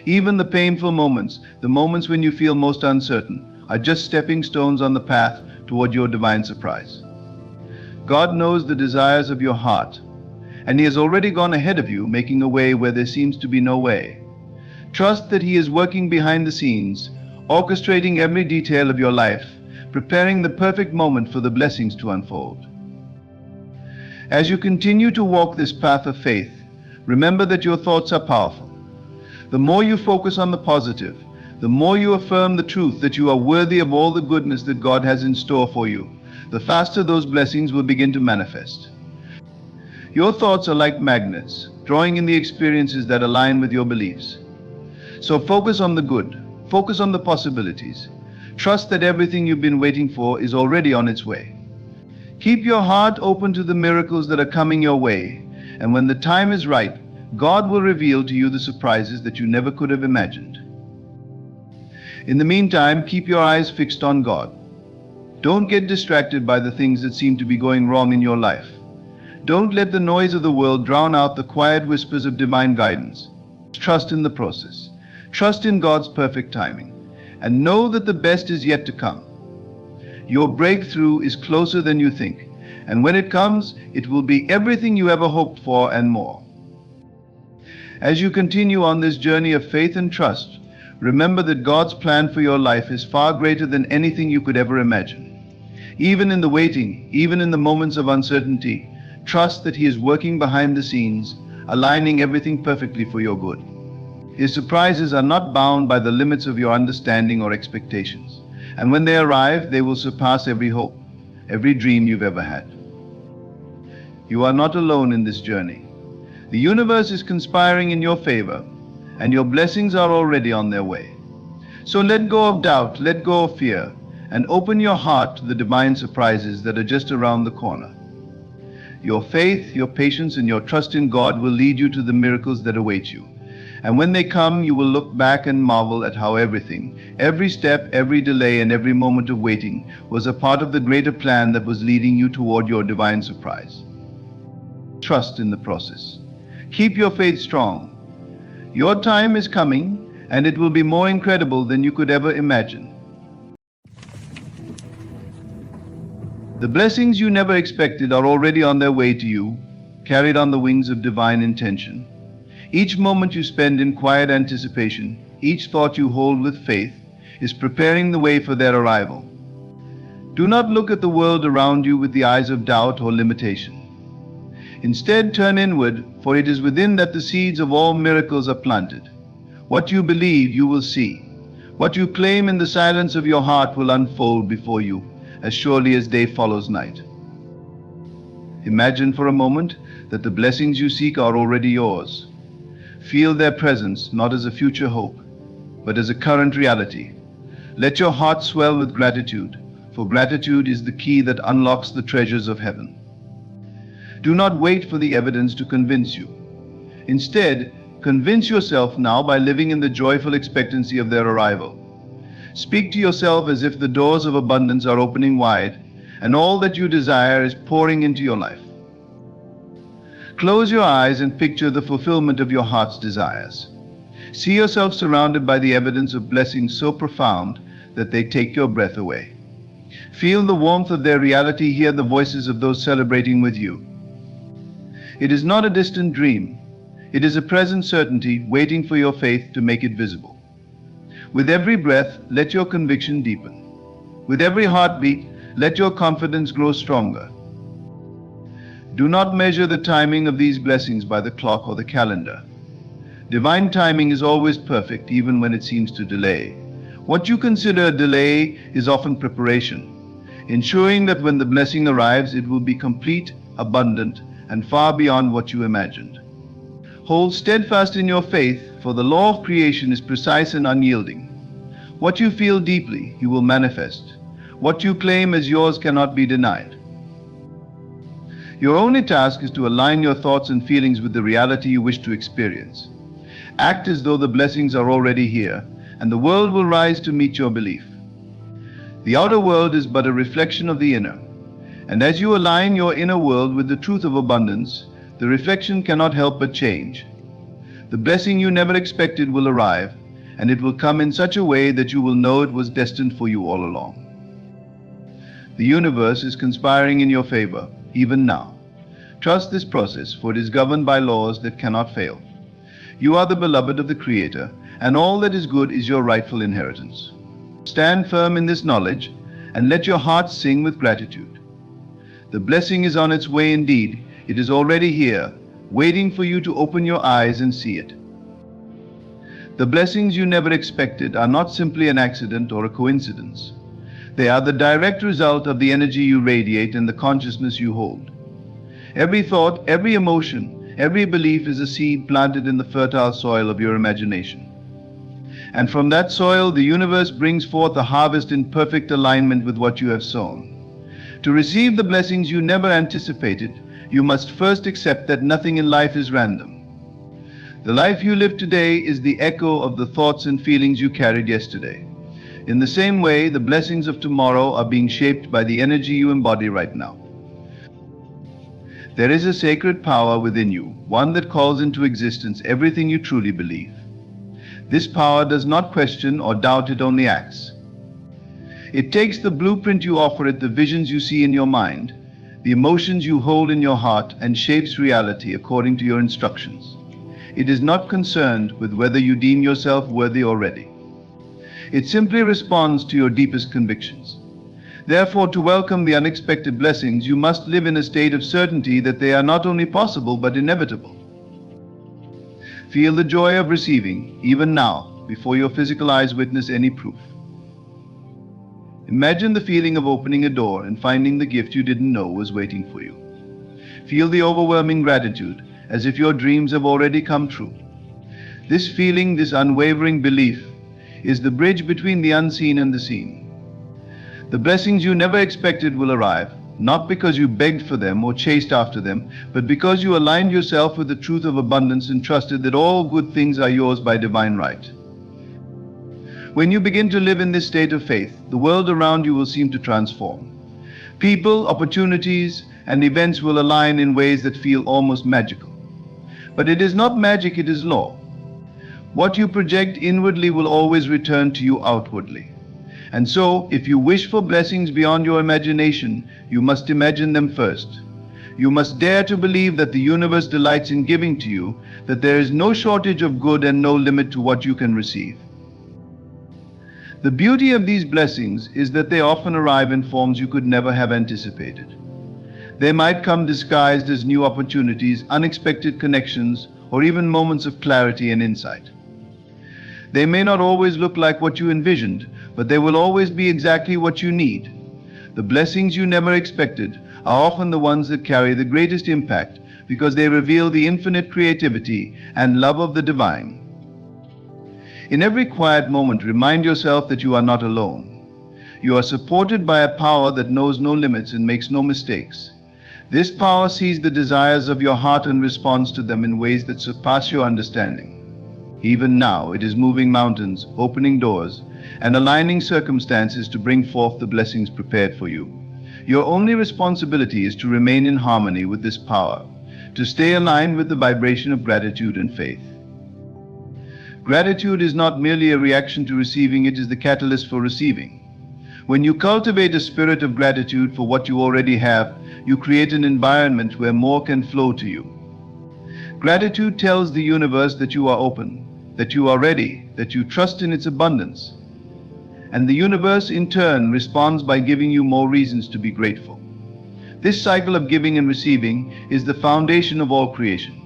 Even the painful moments, the moments when you feel most uncertain, are just stepping stones on the path toward your divine surprise. God knows the desires of your heart, and He has already gone ahead of you, making a way where there seems to be no way. Trust that He is working behind the scenes, orchestrating every detail of your life, preparing the perfect moment for the blessings to unfold. As you continue to walk this path of faith, remember that your thoughts are powerful. The more you focus on the positive, the more you affirm the truth that you are worthy of all the goodness that God has in store for you, the faster those blessings will begin to manifest. Your thoughts are like magnets, drawing in the experiences that align with your beliefs. So focus on the good, focus on the possibilities. Trust that everything you've been waiting for is already on its way. Keep your heart open to the miracles that are coming your way, and when the time is right, God will reveal to you the surprises that you never could have imagined. In the meantime, keep your eyes fixed on God. Don't get distracted by the things that seem to be going wrong in your life. Don't let the noise of the world drown out the quiet whispers of divine guidance. Trust in the process. Trust in God's perfect timing. And know that the best is yet to come. Your breakthrough is closer than you think. And when it comes, it will be everything you ever hoped for and more. As you continue on this journey of faith and trust, remember that God's plan for your life is far greater than anything you could ever imagine. Even in the waiting, even in the moments of uncertainty, trust that He is working behind the scenes, aligning everything perfectly for your good. His surprises are not bound by the limits of your understanding or expectations, and when they arrive, they will surpass every hope, every dream you've ever had. You are not alone in this journey. The universe is conspiring in your favor, and your blessings are already on their way. So let go of doubt, let go of fear, and open your heart to the divine surprises that are just around the corner. Your faith, your patience, and your trust in God will lead you to the miracles that await you. And when they come, you will look back and marvel at how everything, every step, every delay, and every moment of waiting was a part of the greater plan that was leading you toward your divine surprise. Trust in the process. Keep your faith strong. Your time is coming, and it will be more incredible than you could ever imagine. The blessings you never expected are already on their way to you, carried on the wings of divine intention. Each moment you spend in quiet anticipation, each thought you hold with faith, is preparing the way for their arrival. Do not look at the world around you with the eyes of doubt or limitation. Instead, turn inward, for it is within that the seeds of all miracles are planted. What you believe, you will see. What you claim in the silence of your heart will unfold before you, as surely as day follows night. Imagine for a moment that the blessings you seek are already yours. Feel their presence not as a future hope, but as a current reality. Let your heart swell with gratitude, for gratitude is the key that unlocks the treasures of heaven. Do not wait for the evidence to convince you. Instead, convince yourself now by living in the joyful expectancy of their arrival. Speak to yourself as if the doors of abundance are opening wide, and all that you desire is pouring into your life. Close your eyes and picture the fulfillment of your heart's desires. See yourself surrounded by the evidence of blessings so profound that they take your breath away. Feel the warmth of their reality, hear the voices of those celebrating with you. It is not a distant dream. It is a present certainty waiting for your faith to make it visible. With every breath, let your conviction deepen. With every heartbeat, let your confidence grow stronger. Do not measure the timing of these blessings by the clock or the calendar. Divine timing is always perfect, even when it seems to delay. What you consider a delay is often preparation, ensuring that when the blessing arrives, it will be complete, abundant, and far beyond what you imagined. Hold steadfast in your faith, for the law of creation is precise and unyielding. What you feel deeply, you will manifest. What you claim as yours cannot be denied. Your only task is to align your thoughts and feelings with the reality you wish to experience. Act as though the blessings are already here, and the world will rise to meet your belief. The outer world is but a reflection of the inner, and as you align your inner world with the truth of abundance, the reflection cannot help but change. The blessing you never expected will arrive, and it will come in such a way that you will know it was destined for you all along. The universe is conspiring in your favor, even now. Trust this process, for it is governed by laws that cannot fail. You are the beloved of the Creator, and all that is good is your rightful inheritance. Stand firm in this knowledge, and let your heart sing with gratitude. The blessing is on its way indeed. It is already here, waiting for you to open your eyes and see it. The blessings you never expected are not simply an accident or a coincidence. They are the direct result of the energy you radiate and the consciousness you hold. Every thought, every emotion, every belief is a seed planted in the fertile soil of your imagination. And from that soil, the universe brings forth a harvest in perfect alignment with what you have sown. To receive the blessings you never anticipated, you must first accept that nothing in life is random. The life you live today is the echo of the thoughts and feelings you carried yesterday. In the same way, the blessings of tomorrow are being shaped by the energy you embody right now. There is a sacred power within you, one that calls into existence everything you truly believe. This power does not question or doubt, it only acts. It takes the blueprint you offer it, the visions you see in your mind, the emotions you hold in your heart, and shapes reality according to your instructions. It is not concerned with whether you deem yourself worthy or ready. It simply responds to your deepest convictions. Therefore, to welcome the unexpected blessings, you must live in a state of certainty that they are not only possible but inevitable. Feel the joy of receiving, even now, before your physical eyes witness any proof. Imagine the feeling of opening a door and finding the gift you didn't know was waiting for you. Feel the overwhelming gratitude, as if your dreams have already come true. This feeling, this unwavering belief, is the bridge between the unseen and the seen. The blessings you never expected will arrive, not because you begged for them or chased after them, but because you aligned yourself with the truth of abundance and trusted that all good things are yours by divine right. When you begin to live in this state of faith, the world around you will seem to transform. People, opportunities, and events will align in ways that feel almost magical. But it is not magic, it is law. What you project inwardly will always return to you outwardly. And so, if you wish for blessings beyond your imagination, you must imagine them first. You must dare to believe that the universe delights in giving to you, that there is no shortage of good and no limit to what you can receive. The beauty of these blessings is that they often arrive in forms you could never have anticipated. They might come disguised as new opportunities, unexpected connections, or even moments of clarity and insight. They may not always look like what you envisioned, but they will always be exactly what you need. The blessings you never expected are often the ones that carry the greatest impact because they reveal the infinite creativity and love of the divine. In every quiet moment, remind yourself that you are not alone. You are supported by a power that knows no limits and makes no mistakes. This power sees the desires of your heart and responds to them in ways that surpass your understanding. Even now, it is moving mountains, opening doors, and aligning circumstances to bring forth the blessings prepared for you. Your only responsibility is to remain in harmony with this power, to stay aligned with the vibration of gratitude and faith. Gratitude is not merely a reaction to receiving, it is the catalyst for receiving. When you cultivate a spirit of gratitude for what you already have, you create an environment where more can flow to you. Gratitude tells the universe that you are open, that you are ready, that you trust in its abundance. And the universe in turn responds by giving you more reasons to be grateful. This cycle of giving and receiving is the foundation of all creation.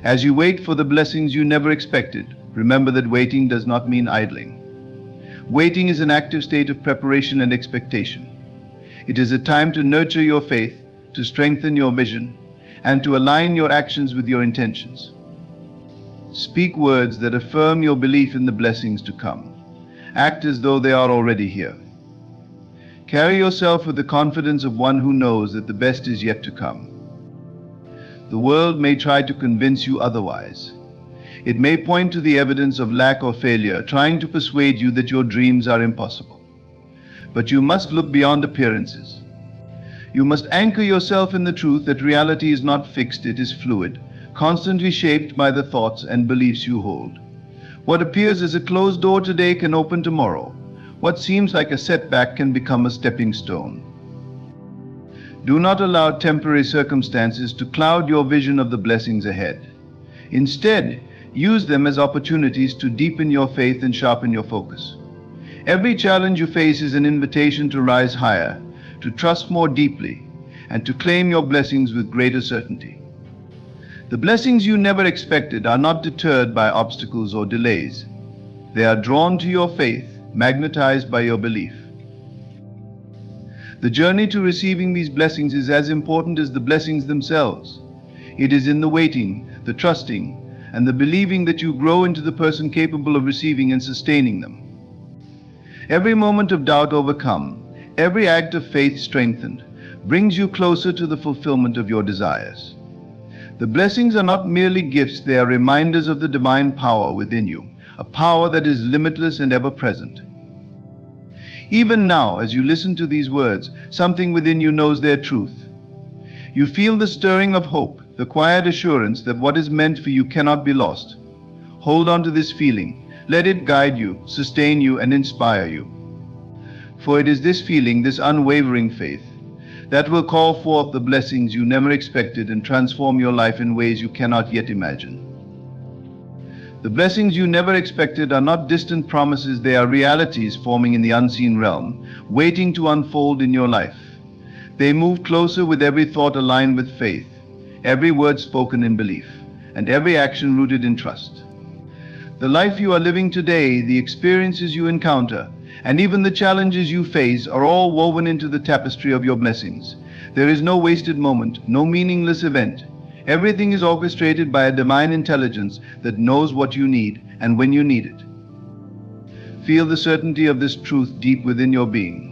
As you wait for the blessings you never expected, remember that waiting does not mean idling. Waiting is an active state of preparation and expectation. It is a time to nurture your faith, to strengthen your vision, and to align your actions with your intentions. Speak words that affirm your belief in the blessings to come. Act as though they are already here. Carry yourself with the confidence of one who knows that the best is yet to come. The world may try to convince you otherwise. It may point to the evidence of lack or failure, trying to persuade you that your dreams are impossible. But you must look beyond appearances. You must anchor yourself in the truth that reality is not fixed, it is fluid, constantly shaped by the thoughts and beliefs you hold. What appears as a closed door today can open tomorrow. What seems like a setback can become a stepping stone. Do not allow temporary circumstances to cloud your vision of the blessings ahead. Instead, use them as opportunities to deepen your faith and sharpen your focus. Every challenge you face is an invitation to rise higher, to trust more deeply, and to claim your blessings with greater certainty. The blessings you never expected are not deterred by obstacles or delays. They are drawn to your faith, magnetized by your belief. The journey to receiving these blessings is as important as the blessings themselves. It is in the waiting, the trusting, and the believing that you grow into the person capable of receiving and sustaining them. Every moment of doubt overcome, every act of faith strengthened, brings you closer to the fulfillment of your desires. The blessings are not merely gifts, they are reminders of the divine power within you, a power that is limitless and ever present. Even now, as you listen to these words, something within you knows their truth. You feel the stirring of hope, the quiet assurance that what is meant for you cannot be lost. Hold on to this feeling. Let it guide you, sustain you, and inspire you. For it is this feeling, this unwavering faith, that will call forth the blessings you never expected and transform your life in ways you cannot yet imagine. The blessings you never expected are not distant promises, they are realities forming in the unseen realm, waiting to unfold in your life. They move closer with every thought aligned with faith, every word spoken in belief, and every action rooted in trust. The life you are living today, the experiences you encounter, and even the challenges you face are all woven into the tapestry of your blessings. There is no wasted moment, no meaningless event. Everything is orchestrated by a divine intelligence that knows what you need and when you need it. Feel the certainty of this truth deep within your being.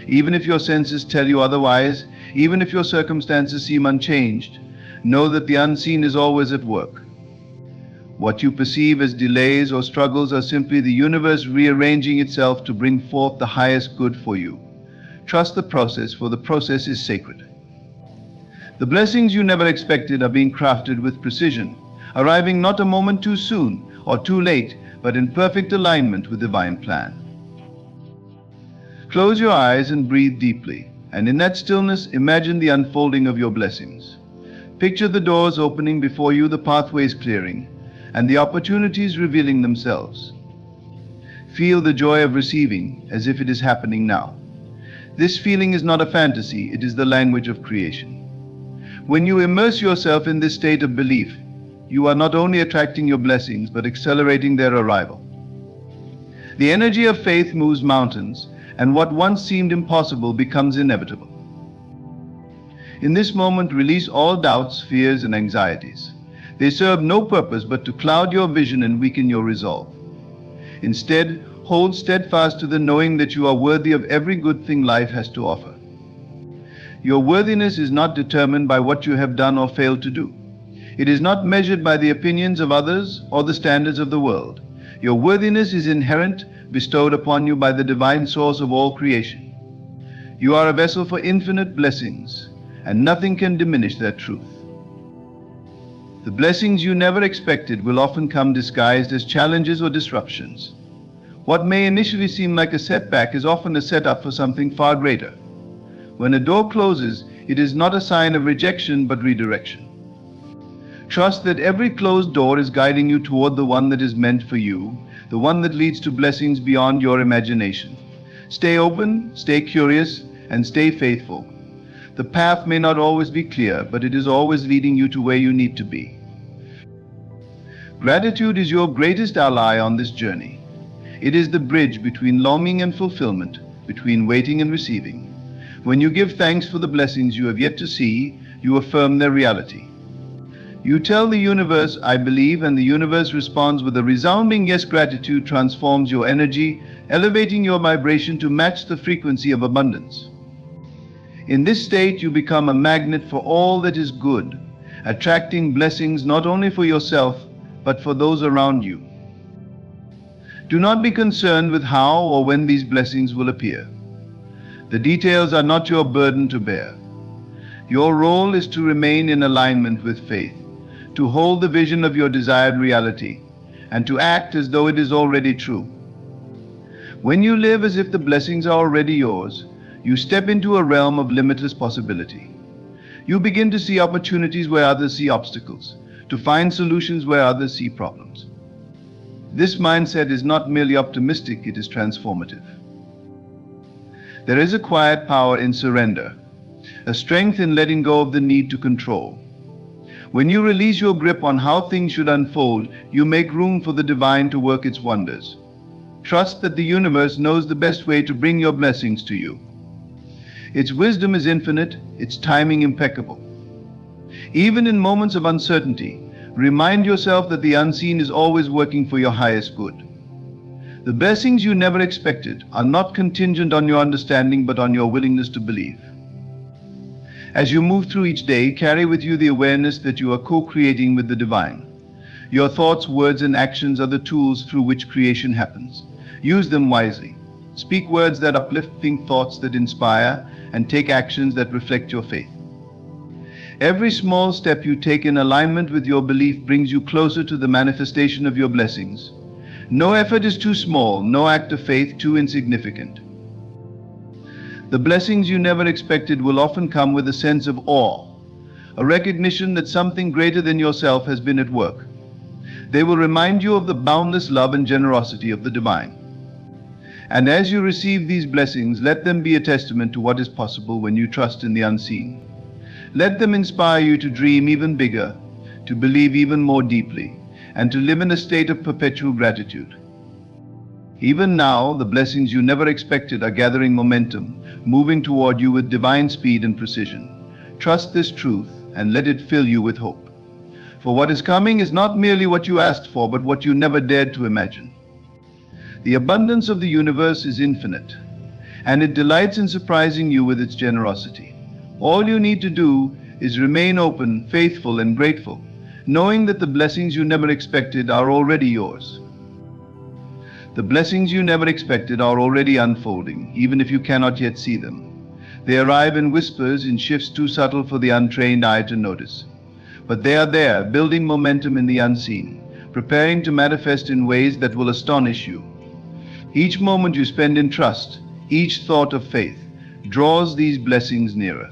Even if your senses tell you otherwise, even if your circumstances seem unchanged, know that the unseen is always at work. What you perceive as delays or struggles are simply the universe rearranging itself to bring forth the highest good for you. Trust the process, for the process is sacred. The blessings you never expected are being crafted with precision, arriving not a moment too soon or too late, but in perfect alignment with divine plan. Close your eyes and breathe deeply, and in that stillness, imagine the unfolding of your blessings. Picture the doors opening before you, the pathways clearing, and the opportunities revealing themselves. Feel the joy of receiving as if it is happening now. This feeling is not a fantasy, it is the language of creation. When you immerse yourself in this state of belief, you are not only attracting your blessings, but accelerating their arrival. The energy of faith moves mountains, and what once seemed impossible becomes inevitable. In this moment, release all doubts, fears, and anxieties. They serve no purpose but to cloud your vision and weaken your resolve. Instead, hold steadfast to the knowing that you are worthy of every good thing life has to offer. Your worthiness is not determined by what you have done or failed to do. It is not measured by the opinions of others or the standards of the world. Your worthiness is inherent, bestowed upon you by the divine source of all creation. You are a vessel for infinite blessings, and nothing can diminish that truth. The blessings you never expected will often come disguised as challenges or disruptions. What may initially seem like a setback is often a setup for something far greater. When a door closes, it is not a sign of rejection but redirection. Trust that every closed door is guiding you toward the one that is meant for you, the one that leads to blessings beyond your imagination. Stay open, stay curious, and stay faithful. The path may not always be clear, but it is always leading you to where you need to be. Gratitude is your greatest ally on this journey. It is the bridge between longing and fulfillment, between waiting and receiving. When you give thanks for the blessings you have yet to see, you affirm their reality. You tell the universe, "I believe," and the universe responds with a resounding yes. Gratitude transforms your energy, elevating your vibration to match the frequency of abundance. In this state, you become a magnet for all that is good, attracting blessings not only for yourself, but for those around you. Do not be concerned with how or when these blessings will appear. The details are not your burden to bear. Your role is to remain in alignment with faith, to hold the vision of your desired reality, and to act as though it is already true. When you live as if the blessings are already yours, you step into a realm of limitless possibility. You begin to see opportunities where others see obstacles, to find solutions where others see problems. This mindset is not merely optimistic, it is transformative. There is a quiet power in surrender, a strength in letting go of the need to control. When you release your grip on how things should unfold, you make room for the divine to work its wonders. Trust that the universe knows the best way to bring your blessings to you. Its wisdom is infinite, its timing impeccable. Even in moments of uncertainty, remind yourself that the unseen is always working for your highest good. The blessings you never expected are not contingent on your understanding but on your willingness to believe. As you move through each day, carry with you the awareness that you are co-creating with the divine. Your thoughts, words, and actions are the tools through which creation happens. Use them wisely. Speak words that uplift, think thoughts that inspire, and take actions that reflect your faith. Every small step you take in alignment with your belief brings you closer to the manifestation of your blessings. No effort is too small, no act of faith too insignificant. The blessings you never expected will often come with a sense of awe, a recognition that something greater than yourself has been at work. They will remind you of the boundless love and generosity of the divine. And as you receive these blessings, let them be a testament to what is possible when you trust in the unseen. Let them inspire you to dream even bigger, to believe even more deeply, and to live in a state of perpetual gratitude. Even now, the blessings you never expected are gathering momentum, moving toward you with divine speed and precision. Trust this truth and let it fill you with hope. For what is coming is not merely what you asked for, but what you never dared to imagine. The abundance of the universe is infinite, and it delights in surprising you with its generosity. All you need to do is remain open, faithful, and grateful, knowing that the blessings you never expected are already yours. The blessings you never expected are already unfolding, even if you cannot yet see them. They arrive in whispers, in shifts too subtle for the untrained eye to notice. But they are there, building momentum in the unseen, preparing to manifest in ways that will astonish you. Each moment you spend in trust, each thought of faith, draws these blessings nearer.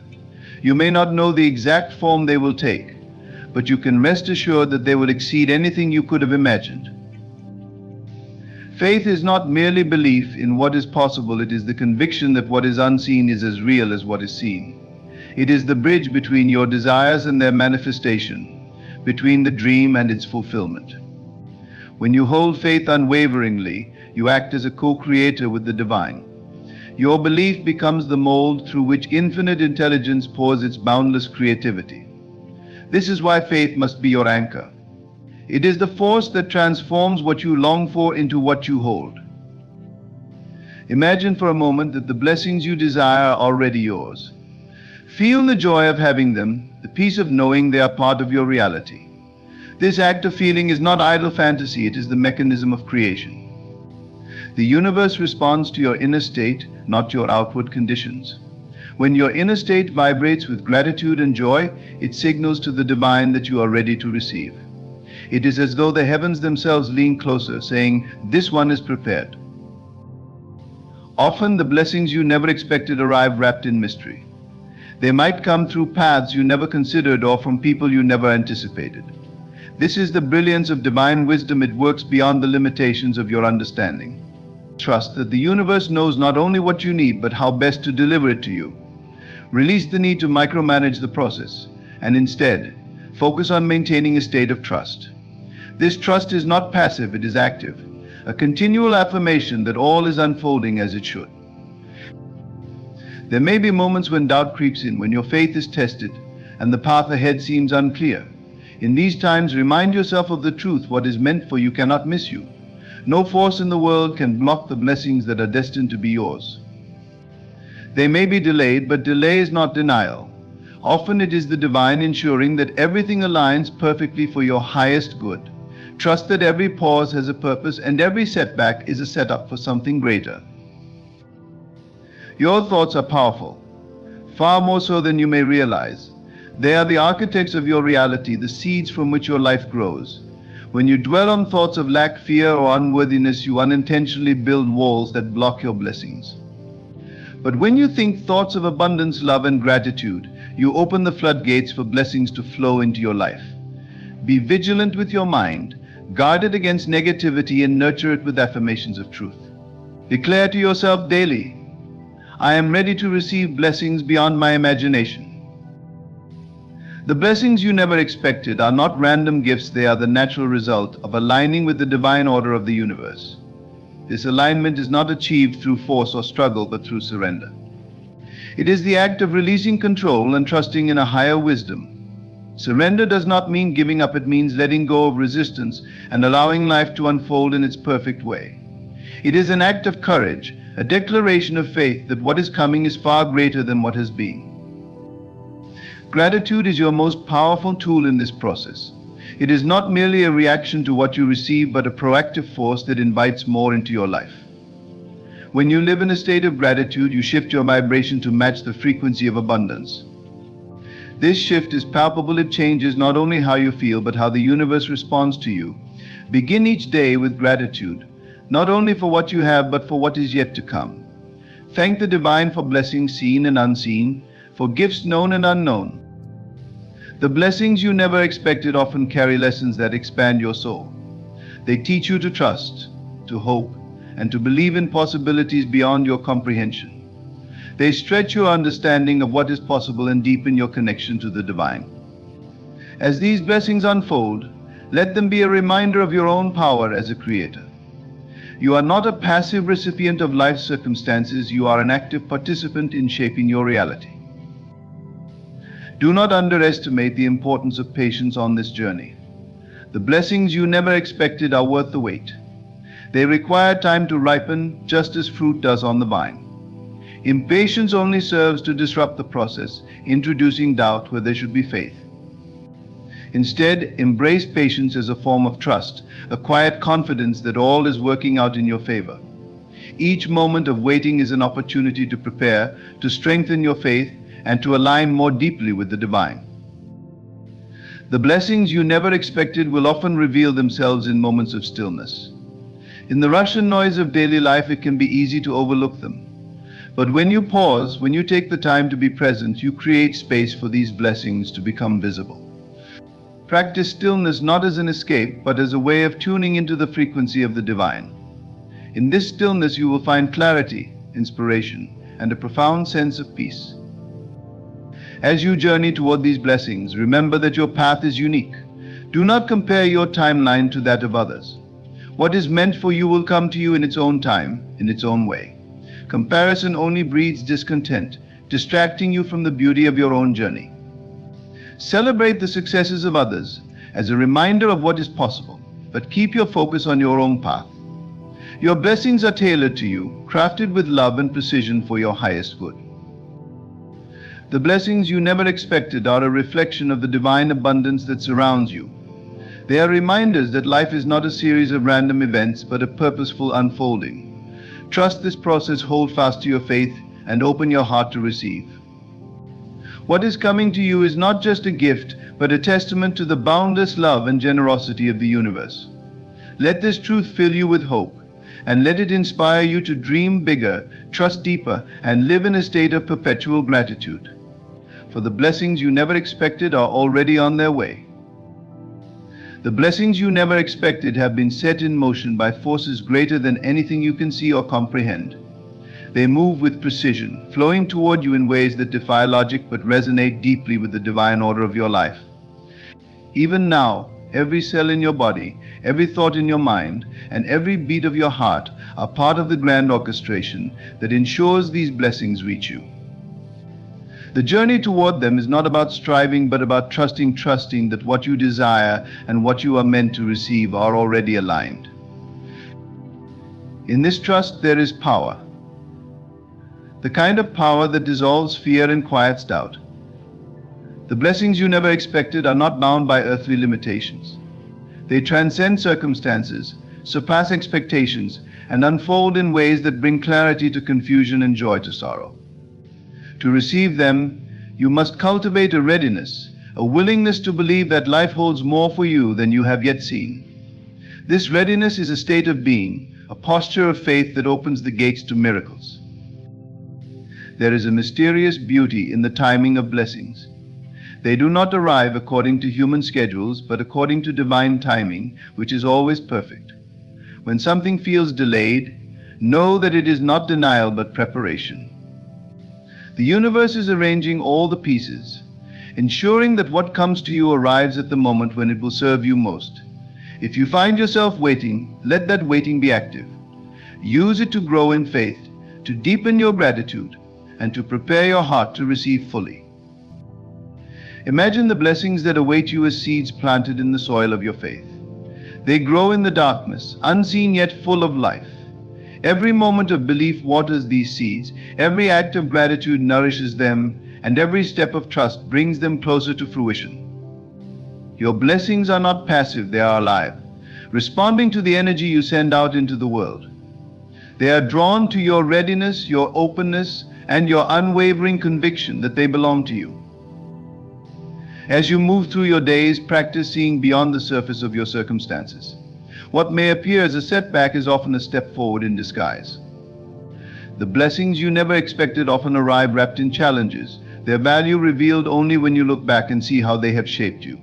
You may not know the exact form they will take, but you can rest assured that they will exceed anything you could have imagined. Faith is not merely belief in what is possible, it is the conviction that what is unseen is as real as what is seen. It is the bridge between your desires and their manifestation, between the dream and its fulfillment. When you hold faith unwaveringly, you act as a co-creator with the divine. Your belief becomes the mold through which infinite intelligence pours its boundless creativity. This is why faith must be your anchor. It is the force that transforms what you long for into what you hold. Imagine for a moment that the blessings you desire are already yours. Feel the joy of having them, the peace of knowing they are part of your reality. This act of feeling is not idle fantasy, it is the mechanism of creation. The universe responds to your inner state, not your outward conditions. When your inner state vibrates with gratitude and joy, it signals to the divine that you are ready to receive. It is as though the heavens themselves lean closer, saying, "This one is prepared." Often the blessings you never expected arrive wrapped in mystery. They might come through paths you never considered or from people you never anticipated. This is the brilliance of divine wisdom. It works beyond the limitations of your understanding. Trust that the universe knows not only what you need, but how best to deliver it to you. Release the need to micromanage the process, and instead, focus on maintaining a state of trust. This trust is not passive, it is active, a continual affirmation that all is unfolding as it should. There may be moments when doubt creeps in, when your faith is tested, and the path ahead seems unclear. In these times, remind yourself of the truth: what is meant for you cannot miss you. No force in the world can block the blessings that are destined to be yours. They may be delayed, but delay is not denial. Often it is the divine ensuring that everything aligns perfectly for your highest good. Trust that every pause has a purpose, and every setback is a setup for something greater. Your thoughts are powerful, far more so than you may realize. They are the architects of your reality, the seeds from which your life grows. When you dwell on thoughts of lack, fear, or unworthiness, you unintentionally build walls that block your blessings. But when you think thoughts of abundance, love, and gratitude, you open the floodgates for blessings to flow into your life. Be vigilant with your mind, guard it against negativity, and nurture it with affirmations of truth. Declare to yourself daily, "I am ready to receive blessings beyond my imagination." The blessings you never expected are not random gifts, they are the natural result of aligning with the divine order of the universe. This alignment is not achieved through force or struggle, but through surrender. It is the act of releasing control and trusting in a higher wisdom. Surrender does not mean giving up, it means letting go of resistance and allowing life to unfold in its perfect way. It is an act of courage, a declaration of faith that what is coming is far greater than what has been. Gratitude is your most powerful tool in this process. It is not merely a reaction to what you receive, but a proactive force that invites more into your life. When you live in a state of gratitude, you shift your vibration to match the frequency of abundance. This shift is palpable. It changes not only how you feel, but how the universe responds to you. Begin each day with gratitude, not only for what you have, but for what is yet to come. Thank the divine for blessings seen and unseen, for gifts known and unknown. The blessings you never expected often carry lessons that expand your soul. They teach you to trust, to hope, and to believe in possibilities beyond your comprehension. They stretch your understanding of what is possible and deepen your connection to the divine. As these blessings unfold, let them be a reminder of your own power as a creator. You are not a passive recipient of life's circumstances, you are an active participant in shaping your reality. Do not underestimate the importance of patience on this journey. The blessings you never expected are worth the wait. They require time to ripen, just as fruit does on the vine. Impatience only serves to disrupt the process, introducing doubt where there should be faith. Instead, embrace patience as a form of trust, a quiet confidence that all is working out in your favor. Each moment of waiting is an opportunity to prepare, to strengthen your faith, and to align more deeply with the divine. The blessings you never expected will often reveal themselves in moments of stillness. In the rush and noise of daily life, it can be easy to overlook them. But when you pause, when you take the time to be present, you create space for these blessings to become visible. Practice stillness not as an escape, but as a way of tuning into the frequency of the divine. In this stillness, you will find clarity, inspiration, and a profound sense of peace. As you journey toward these blessings, remember that your path is unique. Do not compare your timeline to that of others. What is meant for you will come to you in its own time, in its own way. Comparison only breeds discontent, distracting you from the beauty of your own journey. Celebrate the successes of others as a reminder of what is possible, but keep your focus on your own path. Your blessings are tailored to you, crafted with love and precision for your highest good. The blessings you never expected are a reflection of the divine abundance that surrounds you. They are reminders that life is not a series of random events, but a purposeful unfolding. Trust this process, hold fast to your faith, and open your heart to receive. What is coming to you is not just a gift, but a testament to the boundless love and generosity of the universe. Let this truth fill you with hope, and let it inspire you to dream bigger, trust deeper, and live in a state of perpetual gratitude. For the blessings you never expected are already on their way. The blessings you never expected have been set in motion by forces greater than anything you can see or comprehend. They move with precision, flowing toward you in ways that defy logic but resonate deeply with the divine order of your life. Even now, every cell in your body, every thought in your mind, and every beat of your heart are part of the grand orchestration that ensures these blessings reach you. The journey toward them is not about striving, but about trusting that what you desire and what you are meant to receive are already aligned. In this trust, there is power. The kind of power that dissolves fear and quiets doubt. The blessings you never expected are not bound by earthly limitations. They transcend circumstances, surpass expectations, and unfold in ways that bring clarity to confusion and joy to sorrow. To receive them, you must cultivate a readiness, a willingness to believe that life holds more for you than you have yet seen. This readiness is a state of being, a posture of faith that opens the gates to miracles. There is a mysterious beauty in the timing of blessings. They do not arrive according to human schedules, but according to divine timing, which is always perfect. When something feels delayed, know that it is not denial but preparation. The universe is arranging all the pieces, ensuring that what comes to you arrives at the moment when it will serve you most. If you find yourself waiting, let that waiting be active. Use it to grow in faith, to deepen your gratitude, and to prepare your heart to receive fully. Imagine the blessings that await you as seeds planted in the soil of your faith. They grow in the darkness, unseen yet full of life. Every moment of belief waters these seeds, every act of gratitude nourishes them, and every step of trust brings them closer to fruition. Your blessings are not passive, they are alive, responding to the energy you send out into the world. They are drawn to your readiness, your openness, and your unwavering conviction that they belong to you. As you move through your days, practice seeing beyond the surface of your circumstances. What may appear as a setback is often a step forward in disguise. The blessings you never expected often arrive wrapped in challenges, their value revealed only when you look back and see how they have shaped you.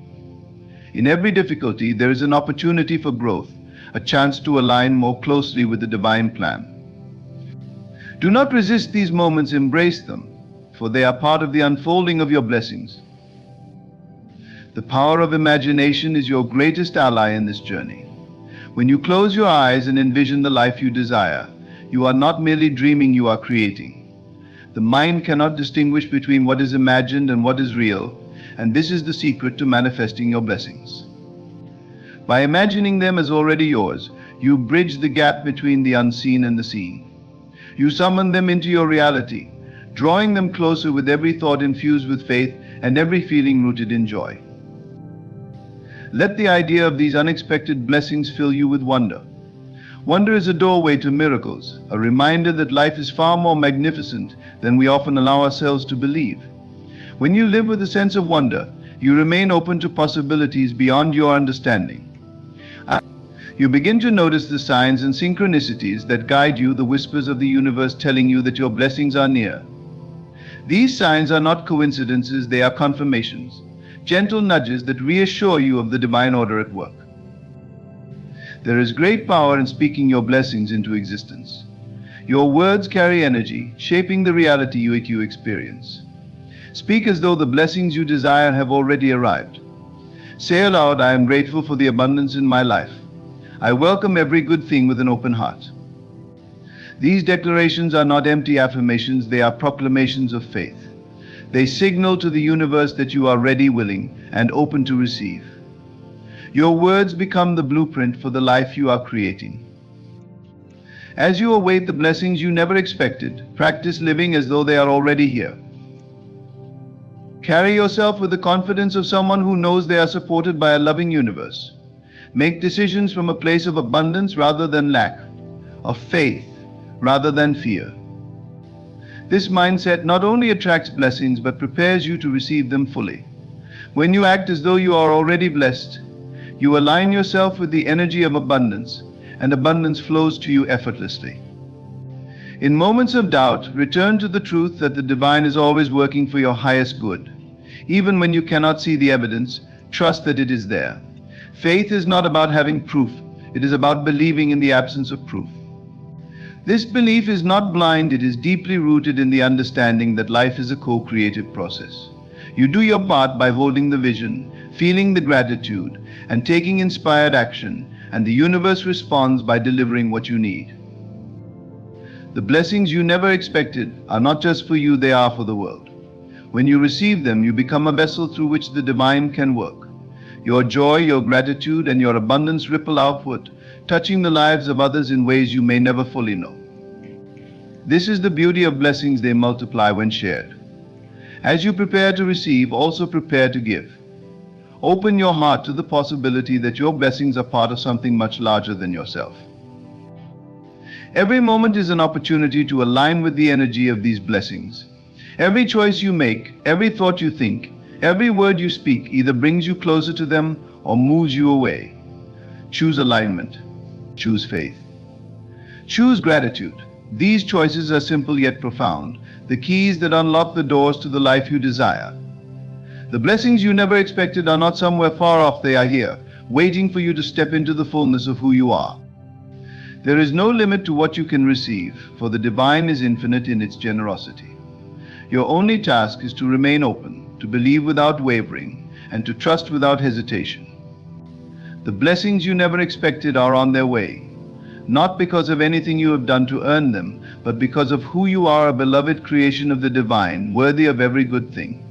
In every difficulty, there is an opportunity for growth, a chance to align more closely with the divine plan. Do not resist these moments, embrace them, for they are part of the unfolding of your blessings. The power of imagination is your greatest ally in this journey. When you close your eyes and envision the life you desire, you are not merely dreaming, you are creating. The mind cannot distinguish between what is imagined and what is real, and this is the secret to manifesting your blessings. By imagining them as already yours, you bridge the gap between the unseen and the seen. You summon them into your reality, drawing them closer with every thought infused with faith and every feeling rooted in joy. Let the idea of these unexpected blessings fill you with wonder. Wonder is a doorway to miracles, a reminder that life is far more magnificent than we often allow ourselves to believe. When you live with a sense of wonder, you remain open to possibilities beyond your understanding. You begin to notice the signs and synchronicities that guide you, the whispers of the universe telling you that your blessings are near. These signs are not coincidences, they are confirmations, gentle nudges that reassure you of the divine order at work. There is great power in speaking your blessings into existence. Your words carry energy, shaping the reality you experience. Speak as though the blessings you desire have already arrived. Say aloud, I am grateful for the abundance in my life. I welcome every good thing with an open heart. These declarations are not empty affirmations, they are proclamations of faith. They signal to the universe that you are ready, willing, and open to receive. Your words become the blueprint for the life you are creating. As you await the blessings you never expected, practice living as though they are already here. Carry yourself with the confidence of someone who knows they are supported by a loving universe. Make decisions from a place of abundance rather than lack, of faith rather than fear. This mindset not only attracts blessings but prepares you to receive them fully. When you act as though you are already blessed, you align yourself with the energy of abundance, and abundance flows to you effortlessly. In moments of doubt, return to the truth that the divine is always working for your highest good. Even when you cannot see the evidence, trust that it is there. Faith is not about having proof, it is about believing in the absence of proof. This belief is not blind, it is deeply rooted in the understanding that life is a co-creative process. You do your part by holding the vision, feeling the gratitude, and taking inspired action, and the universe responds by delivering what you need. The blessings you never expected are not just for you, they are for the world. When you receive them, you become a vessel through which the divine can work. Your joy, your gratitude, and your abundance ripple outward, touching the lives of others in ways you may never fully know. This is the beauty of blessings, they multiply when shared. As you prepare to receive, also prepare to give. Open your heart to the possibility that your blessings are part of something much larger than yourself. Every moment is an opportunity to align with the energy of these blessings. Every choice you make, every thought you think, every word you speak either brings you closer to them or moves you away. Choose alignment. Choose faith. Choose gratitude. These choices are simple yet profound, the keys that unlock the doors to the life you desire. The blessings you never expected are not somewhere far off, they are here, waiting for you to step into the fullness of who you are. There is no limit to what you can receive, for the divine is infinite in its generosity. Your only task is to remain open, to believe without wavering, and to trust without hesitation. The blessings you never expected are on their way, not because of anything you have done to earn them, but because of who you are, a beloved creation of the divine, worthy of every good thing.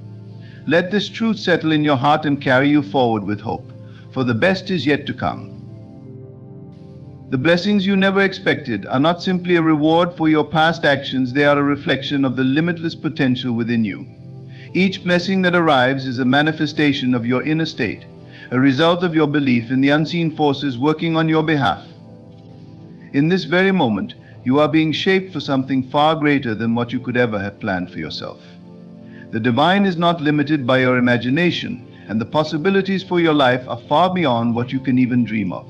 Let this truth settle in your heart and carry you forward with hope, for the best is yet to come. The blessings you never expected are not simply a reward for your past actions, they are a reflection of the limitless potential within you. Each blessing that arrives is a manifestation of your inner state, a result of your belief in the unseen forces working on your behalf. In this very moment, you are being shaped for something far greater than what you could ever have planned for yourself. The divine is not limited by your imagination, and the possibilities for your life are far beyond what you can even dream of.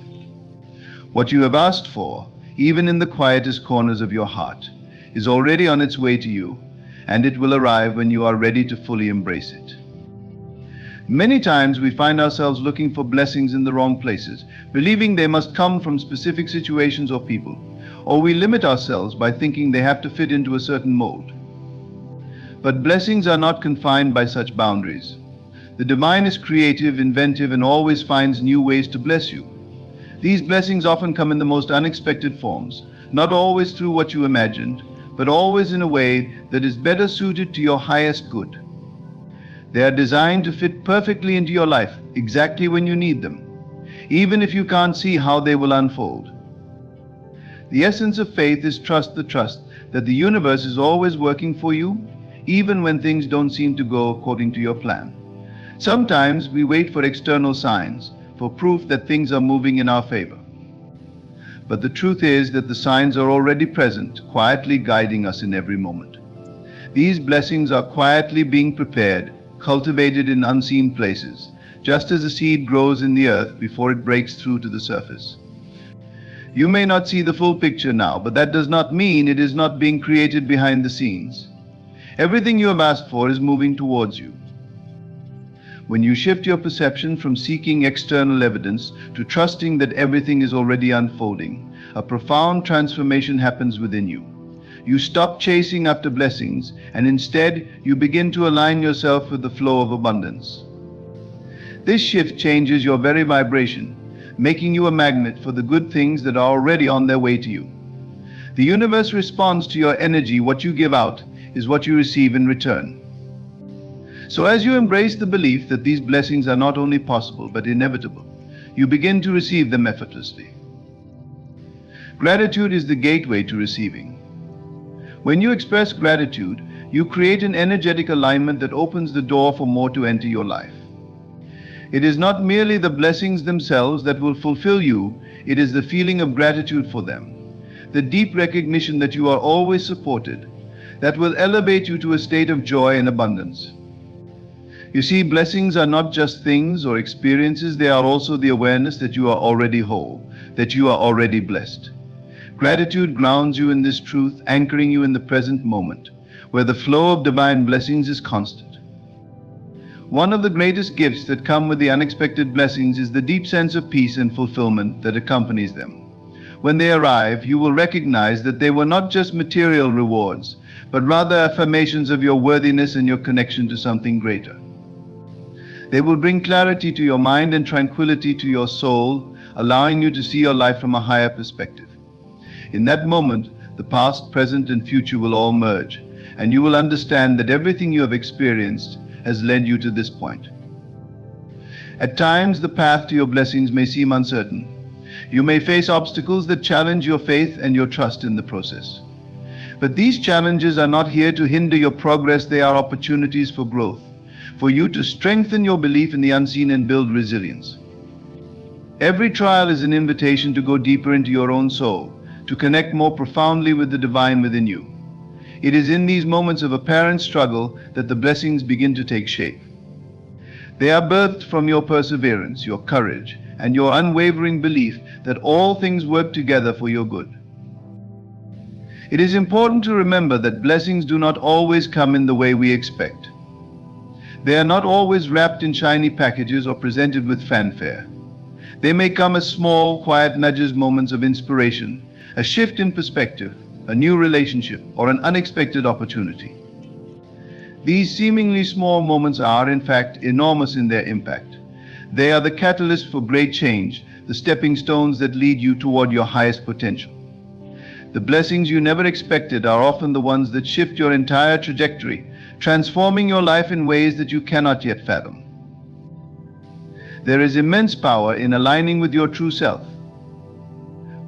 What you have asked for, even in the quietest corners of your heart, is already on its way to you, and it will arrive when you are ready to fully embrace it. Many times we find ourselves looking for blessings in the wrong places, believing they must come from specific situations or people, or we limit ourselves by thinking they have to fit into a certain mold. But blessings are not confined by such boundaries. The divine is creative, inventive, and always finds new ways to bless you. These blessings often come in the most unexpected forms, not always through what you imagined, but always in a way that is better suited to your highest good. They are designed to fit perfectly into your life, exactly when you need them, even if you can't see how they will unfold. The essence of faith is the trust that the universe is always working for you, even when things don't seem to go according to your plan. Sometimes we wait for external signs, for proof that things are moving in our favor. But the truth is that the signs are already present, quietly guiding us in every moment. These blessings are quietly being prepared, cultivated in unseen places, just as a seed grows in the earth before it breaks through to the surface. You may not see the full picture now, but that does not mean it is not being created behind the scenes. Everything you have asked for is moving towards you. When you shift your perception from seeking external evidence to trusting that everything is already unfolding, a profound transformation happens within you. You stop chasing after blessings, and instead you begin to align yourself with the flow of abundance. This shift changes your very vibration, making you a magnet for the good things that are already on their way to you. The universe responds to your energy. What you give out is what you receive in return. So as you embrace the belief that these blessings are not only possible but inevitable, you begin to receive them effortlessly. Gratitude is the gateway to receiving. When you express gratitude, you create an energetic alignment that opens the door for more to enter your life. It is not merely the blessings themselves that will fulfill you, it is the feeling of gratitude for them, the deep recognition that you are always supported, that will elevate you to a state of joy and abundance. You see, blessings are not just things or experiences, they are also the awareness that you are already whole, that you are already blessed. Gratitude grounds you in this truth, anchoring you in the present moment, where the flow of divine blessings is constant. One of the greatest gifts that come with the unexpected blessings is the deep sense of peace and fulfillment that accompanies them. When they arrive, you will recognize that they were not just material rewards, but rather affirmations of your worthiness and your connection to something greater. They will bring clarity to your mind and tranquility to your soul, allowing you to see your life from a higher perspective. In that moment, the past, present, and future will all merge, and you will understand that everything you have experienced has led you to this point. At times, the path to your blessings may seem uncertain. You may face obstacles that challenge your faith and your trust in the process. But these challenges are not here to hinder your progress, they are opportunities for growth, for you to strengthen your belief in the unseen and build resilience. Every trial is an invitation to go deeper into your own soul, to connect more profoundly with the divine within you. It is in these moments of apparent struggle that the blessings begin to take shape. They are birthed from your perseverance, your courage, and your unwavering belief that all things work together for your good. It is important to remember that blessings do not always come in the way we expect. They are not always wrapped in shiny packages or presented with fanfare. They may come as small, quiet nudges, moments of inspiration, a shift in perspective, a new relationship, or an unexpected opportunity. These seemingly small moments are, in fact, enormous in their impact. They are the catalyst for great change, the stepping stones that lead you toward your highest potential. The blessings you never expected are often the ones that shift your entire trajectory, transforming your life in ways that you cannot yet fathom. There is immense power in aligning with your true self.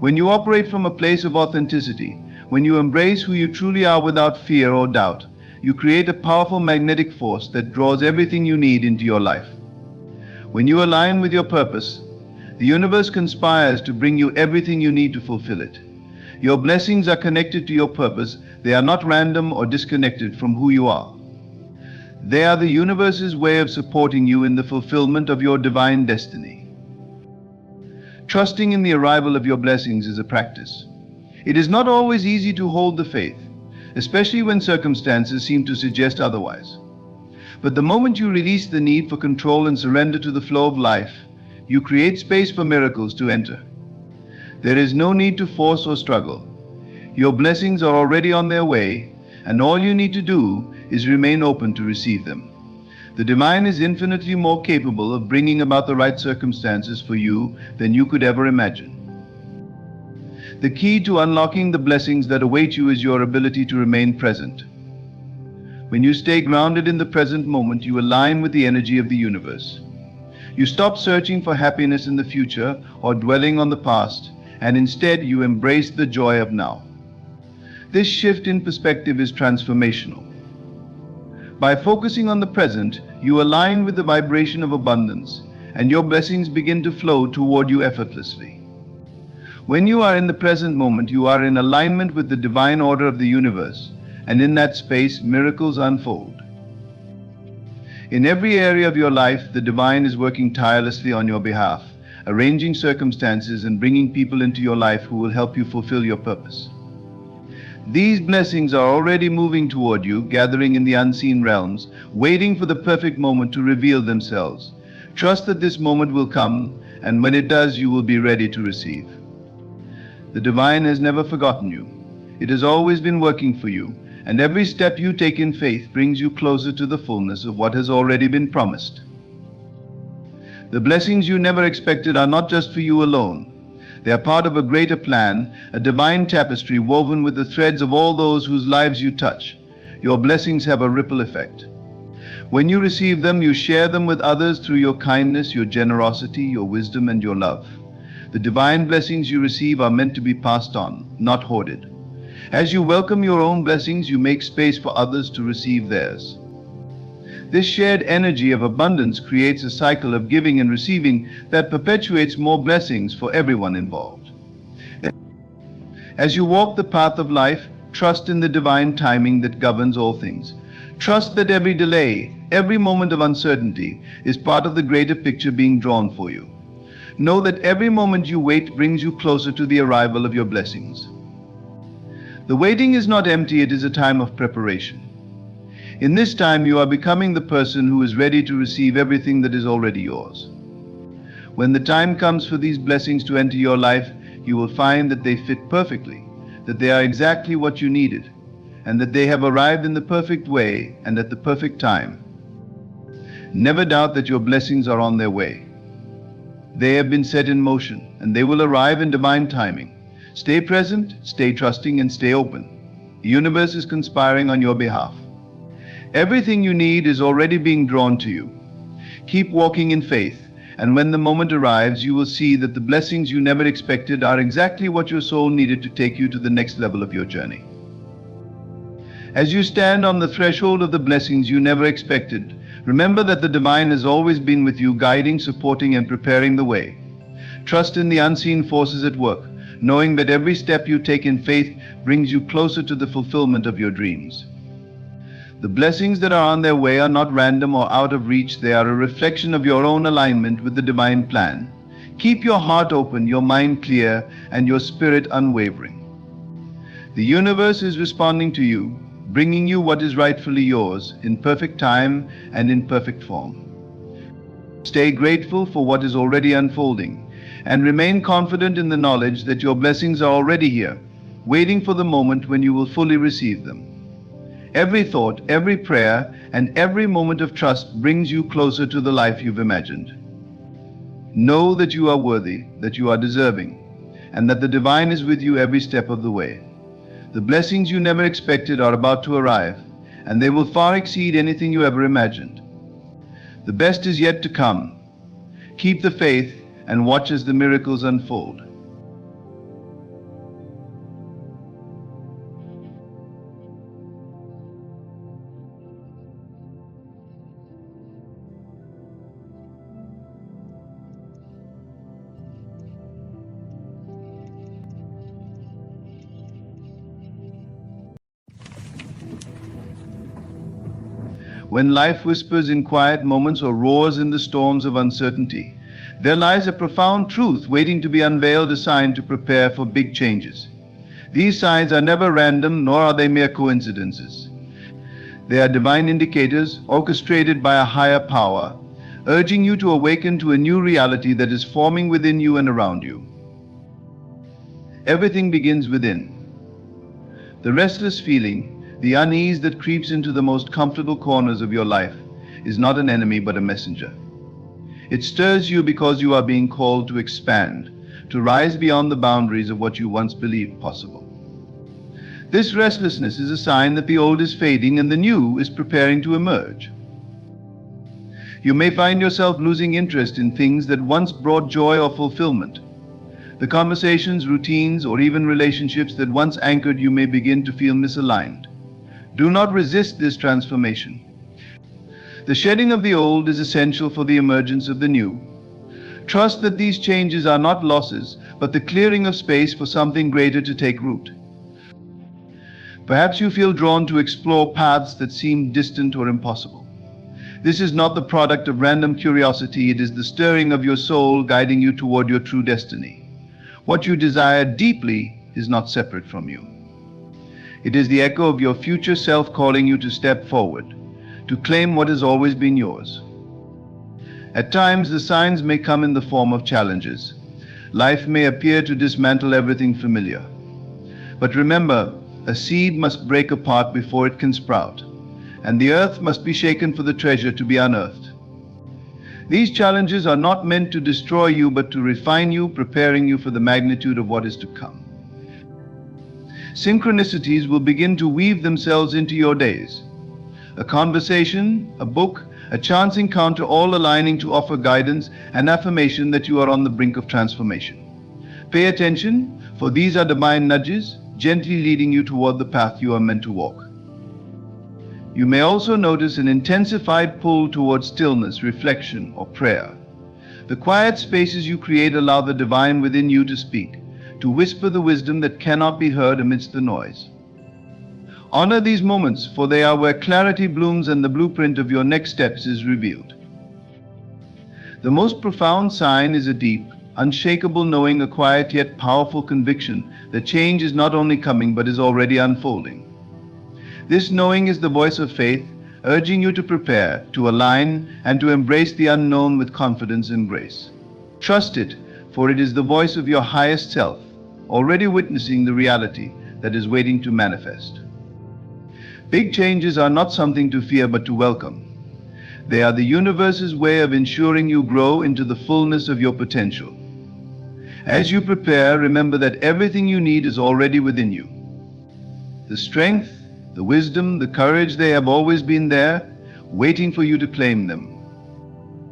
When you operate from a place of authenticity, when you embrace who you truly are without fear or doubt, you create a powerful magnetic force that draws everything you need into your life. When you align with your purpose, the universe conspires to bring you everything you need to fulfill it. Your blessings are connected to your purpose. They are not random or disconnected from who you are. They are the universe's way of supporting you in the fulfillment of your divine destiny. Trusting in the arrival of your blessings is a practice. It is not always easy to hold the faith, especially when circumstances seem to suggest otherwise. But the moment you release the need for control and surrender to the flow of life, you create space for miracles to enter. There is no need to force or struggle. Your blessings are already on their way, and all you need to do is remain open to receive them. The divine is infinitely more capable of bringing about the right circumstances for you than you could ever imagine. The key to unlocking the blessings that await you is your ability to remain present. When you stay grounded in the present moment, you align with the energy of the universe. You stop searching for happiness in the future or dwelling on the past, and instead you embrace the joy of now. This shift in perspective is transformational. By focusing on the present, you align with the vibration of abundance, and your blessings begin to flow toward you effortlessly. When you are in the present moment, you are in alignment with the divine order of the universe, and in that space, miracles unfold. In every area of your life, the divine is working tirelessly on your behalf, arranging circumstances and bringing people into your life who will help you fulfill your purpose. These blessings are already moving toward you, gathering in the unseen realms, waiting for the perfect moment to reveal themselves. Trust that this moment will come, and when it does, you will be ready to receive. The divine has never forgotten you. It has always been working for you, and every step you take in faith brings you closer to the fullness of what has already been promised. The blessings you never expected are not just for you alone. They are part of a greater plan, a divine tapestry woven with the threads of all those whose lives you touch. Your blessings have a ripple effect. When you receive them, you share them with others through your kindness, your generosity, your wisdom, and your love. The divine blessings you receive are meant to be passed on, not hoarded. As you welcome your own blessings, you make space for others to receive theirs. This shared energy of abundance creates a cycle of giving and receiving that perpetuates more blessings for everyone involved. As you walk the path of life, trust in the divine timing that governs all things. Trust that every delay, every moment of uncertainty is part of the greater picture being drawn for you. Know that every moment you wait brings you closer to the arrival of your blessings. The waiting is not empty, it is a time of preparation. In this time, you are becoming the person who is ready to receive everything that is already yours. When the time comes for these blessings to enter your life, you will find that they fit perfectly, that they are exactly what you needed, and that they have arrived in the perfect way and at the perfect time. Never doubt that your blessings are on their way. They have been set in motion, and they will arrive in divine timing. Stay present, stay trusting, and stay open. The universe is conspiring on your behalf. Everything you need is already being drawn to you. Keep walking in faith, and when the moment arrives, you will see that the blessings you never expected are exactly what your soul needed to take you to the next level of your journey. As you stand on the threshold of the blessings you never expected, remember that the divine has always been with you, guiding, supporting, and preparing the way. Trust in the unseen forces at work, knowing that every step you take in faith brings you closer to the fulfillment of your dreams. The blessings that are on their way are not random or out of reach. They are a reflection of your own alignment with the divine plan. Keep your heart open, your mind clear, and your spirit unwavering. The universe is responding to you, bringing you what is rightfully yours in perfect time and in perfect form. Stay grateful for what is already unfolding, and remain confident in the knowledge that your blessings are already here, waiting for the moment when you will fully receive them. Every thought, every prayer, and every moment of trust brings you closer to the life you've imagined. Know that you are worthy, that you are deserving, and that the divine is with you every step of the way. The blessings you never expected are about to arrive, and they will far exceed anything you ever imagined. The best is yet to come. Keep the faith and watch as the miracles unfold. When life whispers in quiet moments or roars in the storms of uncertainty, there lies a profound truth waiting to be unveiled, a sign to prepare for big changes. These signs are never random, nor are they mere coincidences. They are divine indicators orchestrated by a higher power, urging you to awaken to a new reality that is forming within you and around you. Everything begins within. The restless feeling, the unease that creeps into the most comfortable corners of your life, is not an enemy but a messenger. It stirs you because you are being called to expand, to rise beyond the boundaries of what you once believed possible. This restlessness is a sign that the old is fading and the new is preparing to emerge. You may find yourself losing interest in things that once brought joy or fulfillment. The conversations, routines, or even relationships that once anchored you may begin to feel misaligned. Do not resist this transformation. The shedding of the old is essential for the emergence of the new. Trust that these changes are not losses, but the clearing of space for something greater to take root. Perhaps you feel drawn to explore paths that seem distant or impossible. This is not the product of random curiosity, it is the stirring of your soul guiding you toward your true destiny. What you desire deeply is not separate from you. It is the echo of your future self calling you to step forward, to claim what has always been yours. At times, the signs may come in the form of challenges. Life may appear to dismantle everything familiar. But remember, a seed must break apart before it can sprout, and the earth must be shaken for the treasure to be unearthed. These challenges are not meant to destroy you, but to refine you, preparing you for the magnitude of what is to come. Synchronicities will begin to weave themselves into your days. A conversation, a book, a chance encounter, all aligning to offer guidance and affirmation that you are on the brink of transformation. Pay attention, for these are divine nudges, gently leading you toward the path you are meant to walk. You may also notice an intensified pull towards stillness, reflection, or prayer. The quiet spaces you create allow the divine within you to speak, to whisper the wisdom that cannot be heard amidst the noise. Honor these moments, for they are where clarity blooms and the blueprint of your next steps is revealed. The most profound sign is a deep, unshakable knowing, a quiet yet powerful conviction that change is not only coming but is already unfolding. This knowing is the voice of faith, urging you to prepare, to align, and to embrace the unknown with confidence and grace. Trust it, for it is the voice of your highest self, already witnessing the reality that is waiting to manifest. Big changes are not something to fear but to welcome. They are the universe's way of ensuring you grow into the fullness of your potential. As you prepare, remember that everything you need is already within you. The strength, the wisdom, the courage, they have always been there, waiting for you to claim them.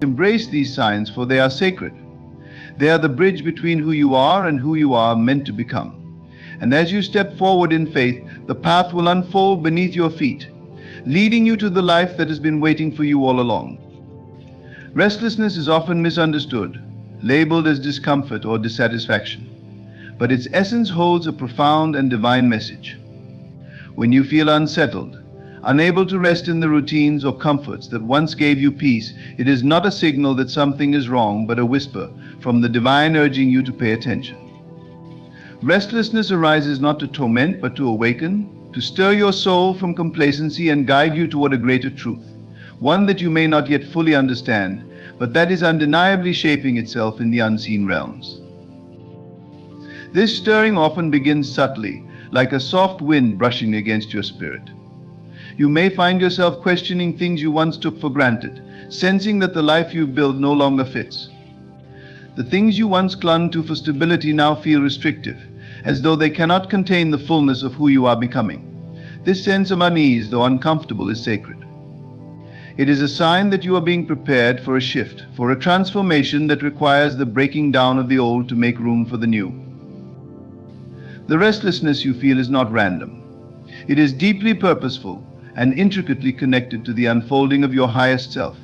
Embrace these signs, for they are sacred. They are the bridge between who you are and who you are meant to become. And as you step forward in faith, the path will unfold beneath your feet, leading you to the life that has been waiting for you all along. Restlessness is often misunderstood, labeled as discomfort or dissatisfaction, but its essence holds a profound and divine message. When you feel unsettled, unable to rest in the routines or comforts that once gave you peace, it is not a signal that something is wrong, but a whisper from the divine urging you to pay attention. Restlessness arises not to torment, but to awaken, to stir your soul from complacency and guide you toward a greater truth, one that you may not yet fully understand, but that is undeniably shaping itself in the unseen realms. This stirring often begins subtly, like a soft wind brushing against your spirit. You may find yourself questioning things you once took for granted, sensing that the life you've built no longer fits. The things you once clung to for stability now feel restrictive, as though they cannot contain the fullness of who you are becoming. This sense of unease, though uncomfortable, is sacred. It is a sign that you are being prepared for a shift, for a transformation that requires the breaking down of the old to make room for the new. The restlessness you feel is not random. It is deeply purposeful and intricately connected to the unfolding of your highest self.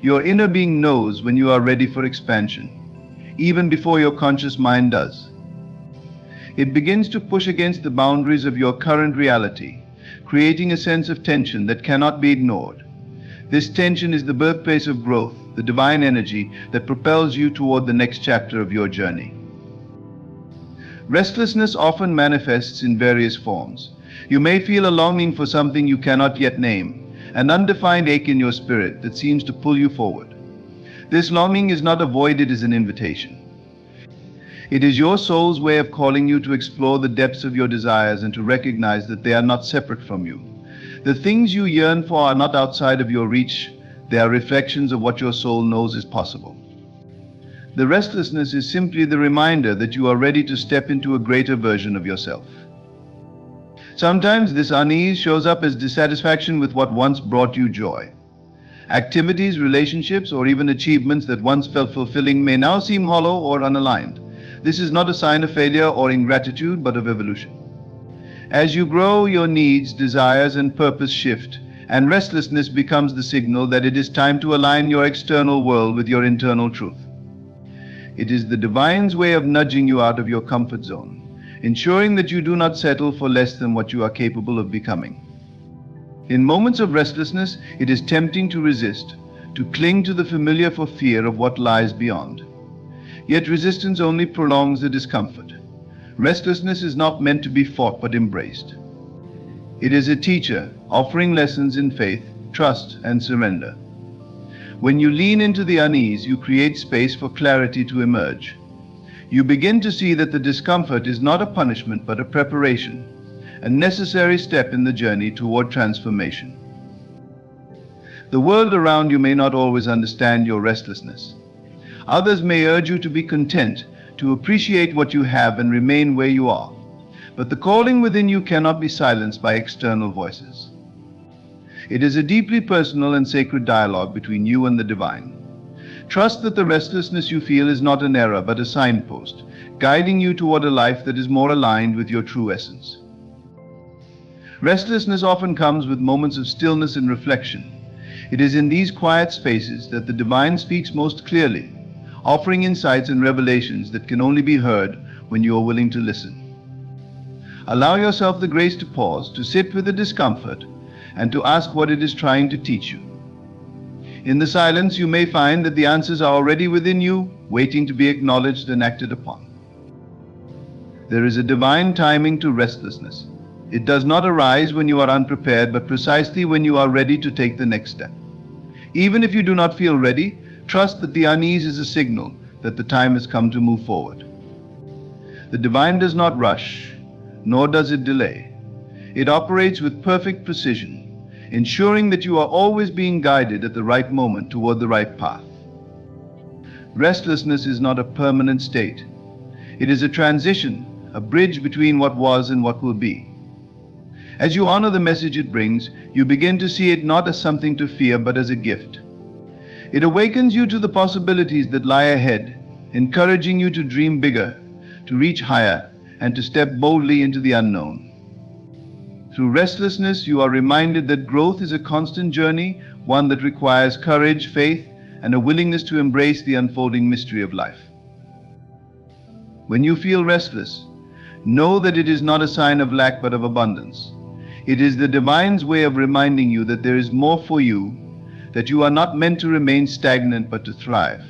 Your inner being knows when you are ready for expansion, even before your conscious mind does. It begins to push against the boundaries of your current reality, creating a sense of tension that cannot be ignored. This tension is the birthplace of growth, the divine energy that propels you toward the next chapter of your journey. Restlessness often manifests in various forms. You may feel a longing for something you cannot yet name, an undefined ache in your spirit that seems to pull you forward. This longing is not a void, it is an invitation. It is your soul's way of calling you to explore the depths of your desires and to recognize that they are not separate from you. The things you yearn for are not outside of your reach, they are reflections of what your soul knows is possible. The restlessness is simply the reminder that you are ready to step into a greater version of yourself. Sometimes this unease shows up as dissatisfaction with what once brought you joy. Activities, relationships, or even achievements that once felt fulfilling may now seem hollow or unaligned. This is not a sign of failure or ingratitude, but of evolution. As you grow, your needs, desires, and purpose shift, and restlessness becomes the signal that it is time to align your external world with your internal truth. It is the divine's way of nudging you out of your comfort zone, ensuring that you do not settle for less than what you are capable of becoming. In moments of restlessness, it is tempting to resist, to cling to the familiar for fear of what lies beyond. Yet resistance only prolongs the discomfort. Restlessness is not meant to be fought but embraced. It is a teacher offering lessons in faith, trust, and surrender. When you lean into the unease, you create space for clarity to emerge. You begin to see that the discomfort is not a punishment but a preparation, a necessary step in the journey toward transformation. The world around you may not always understand your restlessness. Others may urge you to be content, to appreciate what you have and remain where you are. But the calling within you cannot be silenced by external voices. It is a deeply personal and sacred dialogue between you and the divine. Trust that the restlessness you feel is not an error but a signpost, guiding you toward a life that is more aligned with your true essence. Restlessness often comes with moments of stillness and reflection. It is in these quiet spaces that the divine speaks most clearly, offering insights and revelations that can only be heard when you are willing to listen. Allow yourself the grace to pause, to sit with the discomfort, and to ask what it is trying to teach you. In the silence, you may find that the answers are already within you, waiting to be acknowledged and acted upon. There is a divine timing to restlessness. It does not arise when you are unprepared, but precisely when you are ready to take the next step. Even if you do not feel ready, trust that the unease is a signal that the time has come to move forward. The divine does not rush, nor does it delay. It operates with perfect precision, ensuring that you are always being guided at the right moment toward the right path. Restlessness is not a permanent state. It is a transition, a bridge between what was and what will be. As you honor the message it brings, you begin to see it not as something to fear, but as a gift. It awakens you to the possibilities that lie ahead, encouraging you to dream bigger, to reach higher, and to step boldly into the unknown. Through restlessness, you are reminded that growth is a constant journey, one that requires courage, faith, and a willingness to embrace the unfolding mystery of life. When you feel restless, know that it is not a sign of lack but of abundance. It is the divine's way of reminding you that there is more for you, that you are not meant to remain stagnant but to thrive.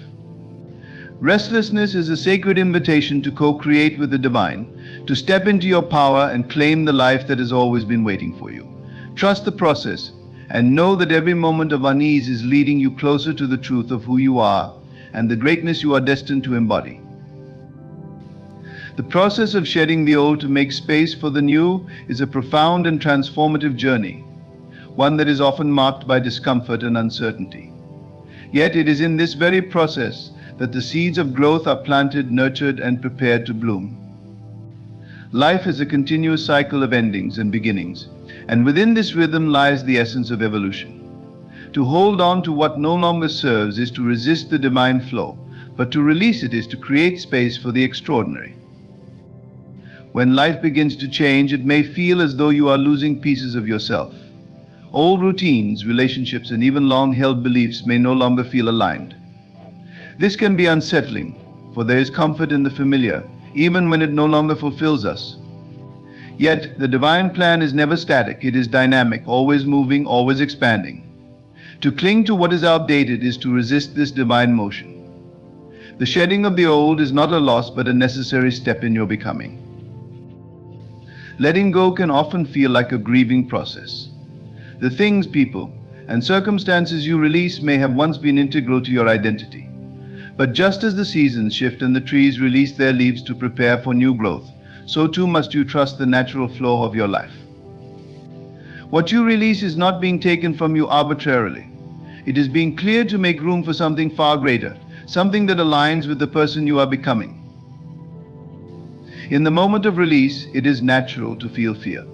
Restlessness is a sacred invitation to co-create with the divine, to step into your power and claim the life that has always been waiting for you. Trust the process and know that every moment of unease is leading you closer to the truth of who you are and the greatness you are destined to embody. The process of shedding the old to make space for the new is a profound and transformative journey, one that is often marked by discomfort and uncertainty. Yet it is in this very process that the seeds of growth are planted, nurtured, and prepared to bloom. Life is a continuous cycle of endings and beginnings, and within this rhythm lies the essence of evolution. To hold on to what no longer serves is to resist the divine flow, but to release it is to create space for the extraordinary. When life begins to change, it may feel as though you are losing pieces of yourself. Old routines, relationships, and even long-held beliefs may no longer feel aligned. This can be unsettling, for there is comfort in the familiar, even when it no longer fulfills us. Yet, the divine plan is never static. It is dynamic, always moving, always expanding. To cling to what is outdated is to resist this divine motion. The shedding of the old is not a loss, but a necessary step in your becoming. Letting go can often feel like a grieving process. The things, people, and circumstances you release may have once been integral to your identity. But just as the seasons shift and the trees release their leaves to prepare for new growth, so too must you trust the natural flow of your life. What you release is not being taken from you arbitrarily. It is being cleared to make room for something far greater, something that aligns with the person you are becoming. In the moment of release, it is natural to feel fear.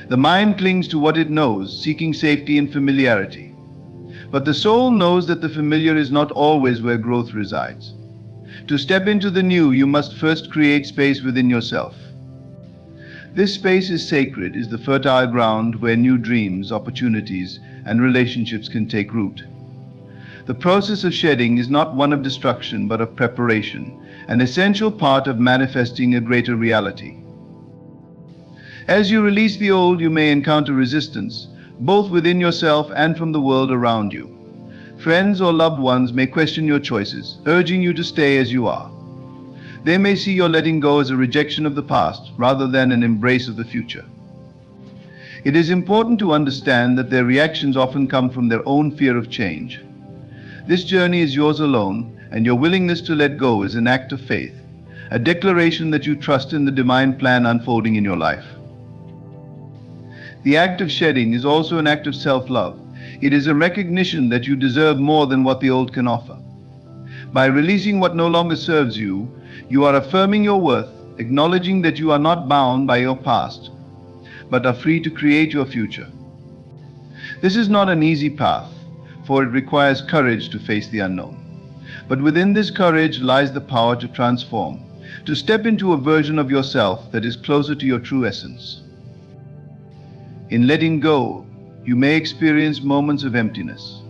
The mind clings to what it knows, seeking safety and familiarity. But the soul knows that the familiar is not always where growth resides. To step into the new, you must first create space within yourself. This space is sacred, is the fertile ground where new dreams, opportunities, and relationships can take root. The process of shedding is not one of destruction, but of preparation, an essential part of manifesting a greater reality. As you release the old, you may encounter resistance, both within yourself and from the world around you. Friends or loved ones may question your choices, urging you to stay as you are. They may see your letting go as a rejection of the past rather than an embrace of the future. It is important to understand that their reactions often come from their own fear of change. This journey is yours alone, and your willingness to let go is an act of faith, a declaration that you trust in the divine plan unfolding in your life. The act of shedding is also an act of self-love. It is a recognition that you deserve more than what the old can offer. By releasing what no longer serves you, you are affirming your worth, acknowledging that you are not bound by your past, but are free to create your future. This is not an easy path, for it requires courage to face the unknown. But within this courage lies the power to transform, to step into a version of yourself that is closer to your true essence. In letting go, you may experience moments of emptiness.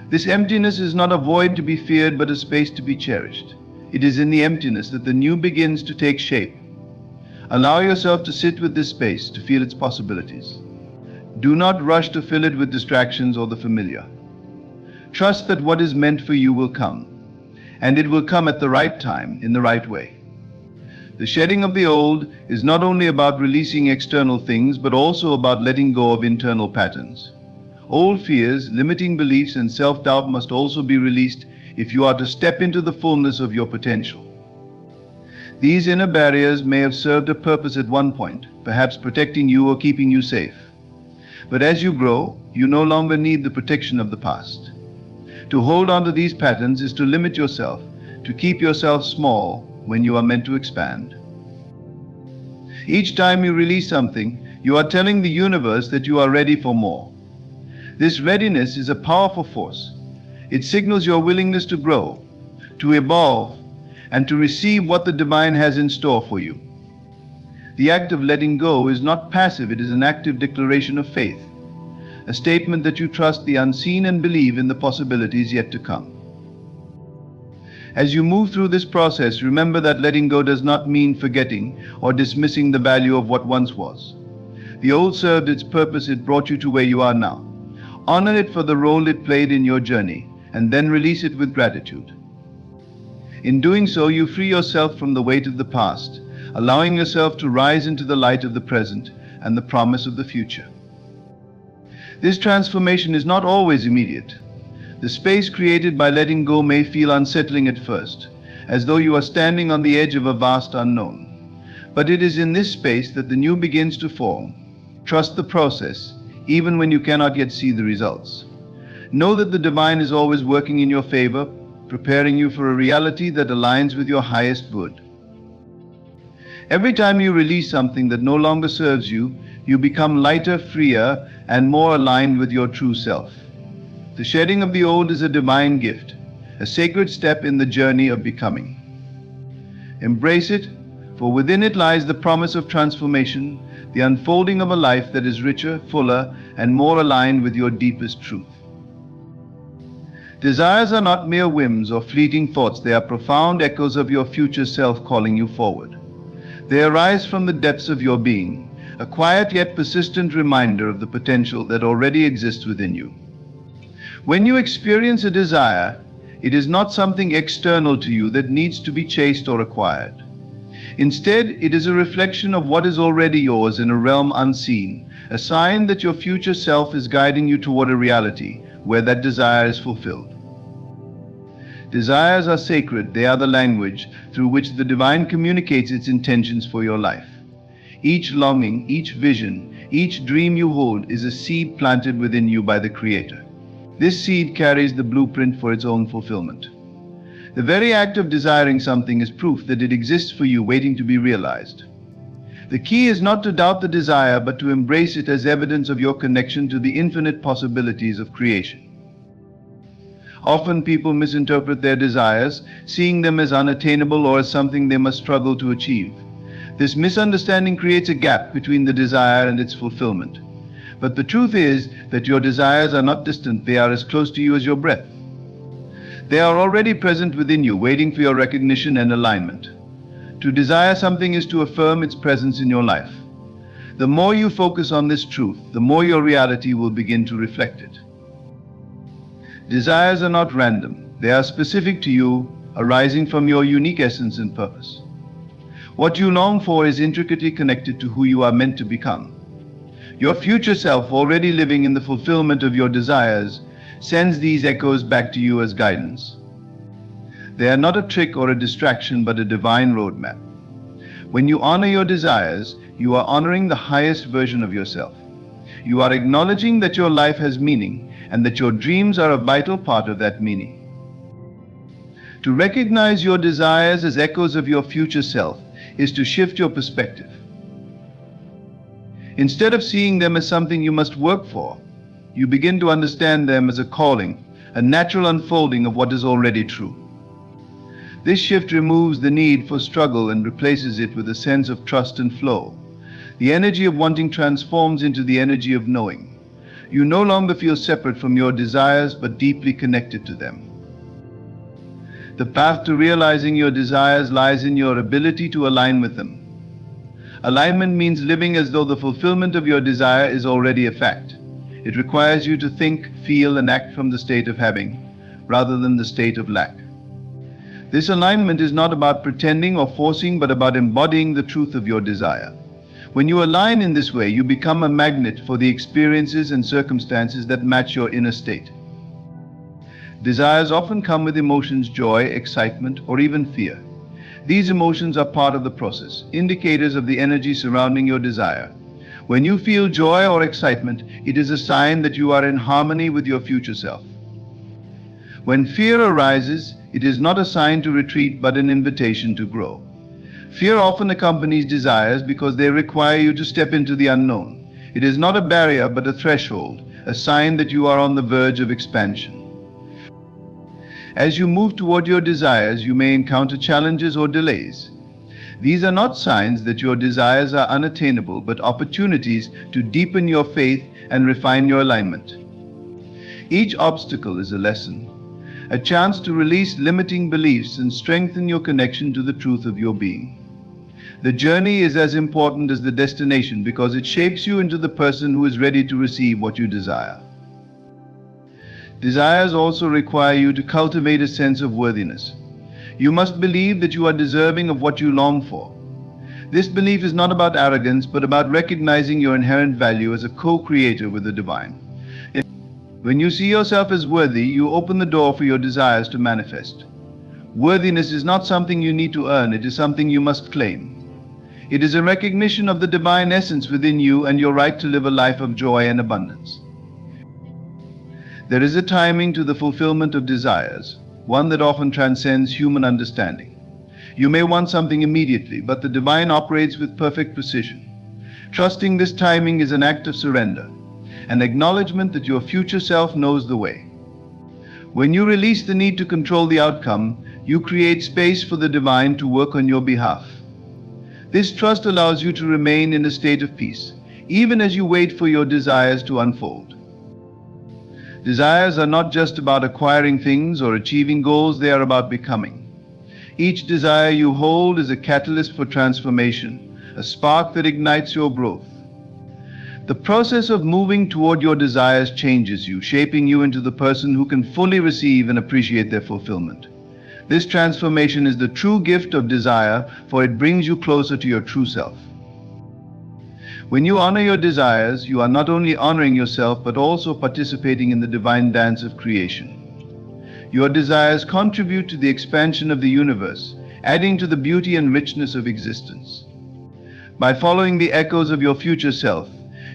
This emptiness is not a void to be feared, but a space to be cherished. It is in the emptiness that the new begins to take shape. Allow yourself to sit with this space, to feel its possibilities. Do not rush to fill it with distractions or the familiar. Trust that what is meant for you will come, and it will come at the right time, in the right way. The shedding of the old is not only about releasing external things, but also about letting go of internal patterns. Old fears, limiting beliefs, and self-doubt must also be released if you are to step into the fullness of your potential. These inner barriers may have served a purpose at one point, perhaps protecting you or keeping you safe. But as you grow, you no longer need the protection of the past. To hold on to these patterns is to limit yourself, to keep yourself small when you are meant to expand. Each time you release something, you are telling the universe that you are ready for more. This readiness is a powerful force. It signals your willingness to grow, to evolve, and to receive what the divine has in store for you. The act of letting go is not passive, it is an active declaration of faith, a statement that you trust the unseen and believe in the possibilities yet to come. As you move through this process, remember that letting go does not mean forgetting or dismissing the value of what once was. The old served its purpose, it brought you to where you are now. Honor it for the role it played in your journey, and then release it with gratitude. In doing so, you free yourself from the weight of the past, allowing yourself to rise into the light of the present and the promise of the future. This transformation is not always immediate. The space created by letting go may feel unsettling at first, as though you are standing on the edge of a vast unknown. But it is in this space that the new begins to form. Trust the process, even when you cannot yet see the results. Know that the divine is always working in your favor, preparing you for a reality that aligns with your highest good. Every time you release something that no longer serves you, you become lighter, freer, and more aligned with your true self. The shedding of the old is a divine gift, a sacred step in the journey of becoming. Embrace it, for within it lies the promise of transformation, the unfolding of a life that is richer, fuller, and more aligned with your deepest truth. Desires are not mere whims or fleeting thoughts, they are profound echoes of your future self calling you forward. They arise from the depths of your being, a quiet yet persistent reminder of the potential that already exists within you. When you experience a desire, it is not something external to you that needs to be chased or acquired. Instead, it is a reflection of what is already yours in a realm unseen, a sign that your future self is guiding you toward a reality where that desire is fulfilled. Desires are sacred, they are the language through which the divine communicates its intentions for your life. Each longing, each vision, each dream you hold is a seed planted within you by the Creator. This seed carries the blueprint for its own fulfillment. The very act of desiring something is proof that it exists for you, waiting to be realized. The key is not to doubt the desire, but to embrace it as evidence of your connection to the infinite possibilities of creation. Often people misinterpret their desires, seeing them as unattainable or as something they must struggle to achieve. This misunderstanding creates a gap between the desire and its fulfillment. But the truth is that your desires are not distant, they are as close to you as your breath. They are already present within you, waiting for your recognition and alignment. To desire something is to affirm its presence in your life. The more you focus on this truth, the more your reality will begin to reflect it. Desires are not random. They are specific to you, arising from your unique essence and purpose. What you long for is intricately connected to who you are meant to become. Your future self, already living in the fulfillment of your desires, sends these echoes back to you as guidance. They are not a trick or a distraction, but a divine roadmap. When you honor your desires, you are honoring the highest version of yourself. You are acknowledging that your life has meaning and that your dreams are a vital part of that meaning. To recognize your desires as echoes of your future self is to shift your perspective. Instead of seeing them as something you must work for, you begin to understand them as a calling, a natural unfolding of what is already true. This shift removes the need for struggle and replaces it with a sense of trust and flow. The energy of wanting transforms into the energy of knowing. You no longer feel separate from your desires, but deeply connected to them. The path to realizing your desires lies in your ability to align with them. Alignment means living as though the fulfillment of your desire is already a fact. It requires you to think, feel, and act from the state of having, rather than the state of lack. This alignment is not about pretending or forcing, but about embodying the truth of your desire. When you align in this way, you become a magnet for the experiences and circumstances that match your inner state. Desires often come with emotions, joy, excitement, or even fear. These emotions are part of the process, indicators of the energy surrounding your desire. When you feel joy or excitement, it is a sign that you are in harmony with your future self. When fear arises, it is not a sign to retreat, but an invitation to grow. Fear often accompanies desires because they require you to step into the unknown. It is not a barrier, but a threshold, a sign that you are on the verge of expansion. As you move toward your desires, you may encounter challenges or delays. These are not signs that your desires are unattainable, but opportunities to deepen your faith and refine your alignment. Each obstacle is a lesson, a chance to release limiting beliefs and strengthen your connection to the truth of your being. The journey is as important as the destination because it shapes you into the person who is ready to receive what you desire. Desires also require you to cultivate a sense of worthiness. You must believe that you are deserving of what you long for. This belief is not about arrogance, but about recognizing your inherent value as a co-creator with the divine. When you see yourself as worthy, you open the door for your desires to manifest. Worthiness is not something you need to earn, it is something you must claim. It is a recognition of the divine essence within you and your right to live a life of joy and abundance. There is a timing to the fulfillment of desires, one that often transcends human understanding. You may want something immediately, but the divine operates with perfect precision. Trusting this timing is an act of surrender, an acknowledgement that your future self knows the way. When you release the need to control the outcome, you create space for the divine to work on your behalf. This trust allows you to remain in a state of peace, even as you wait for your desires to unfold. Desires are not just about acquiring things or achieving goals, they are about becoming. Each desire you hold is a catalyst for transformation, a spark that ignites your growth. The process of moving toward your desires changes you, shaping you into the person who can fully receive and appreciate their fulfillment. This transformation is the true gift of desire, for it brings you closer to your true self. When you honor your desires, you are not only honoring yourself, but also participating in the divine dance of creation. Your desires contribute to the expansion of the universe, adding to the beauty and richness of existence. By following the echoes of your future self,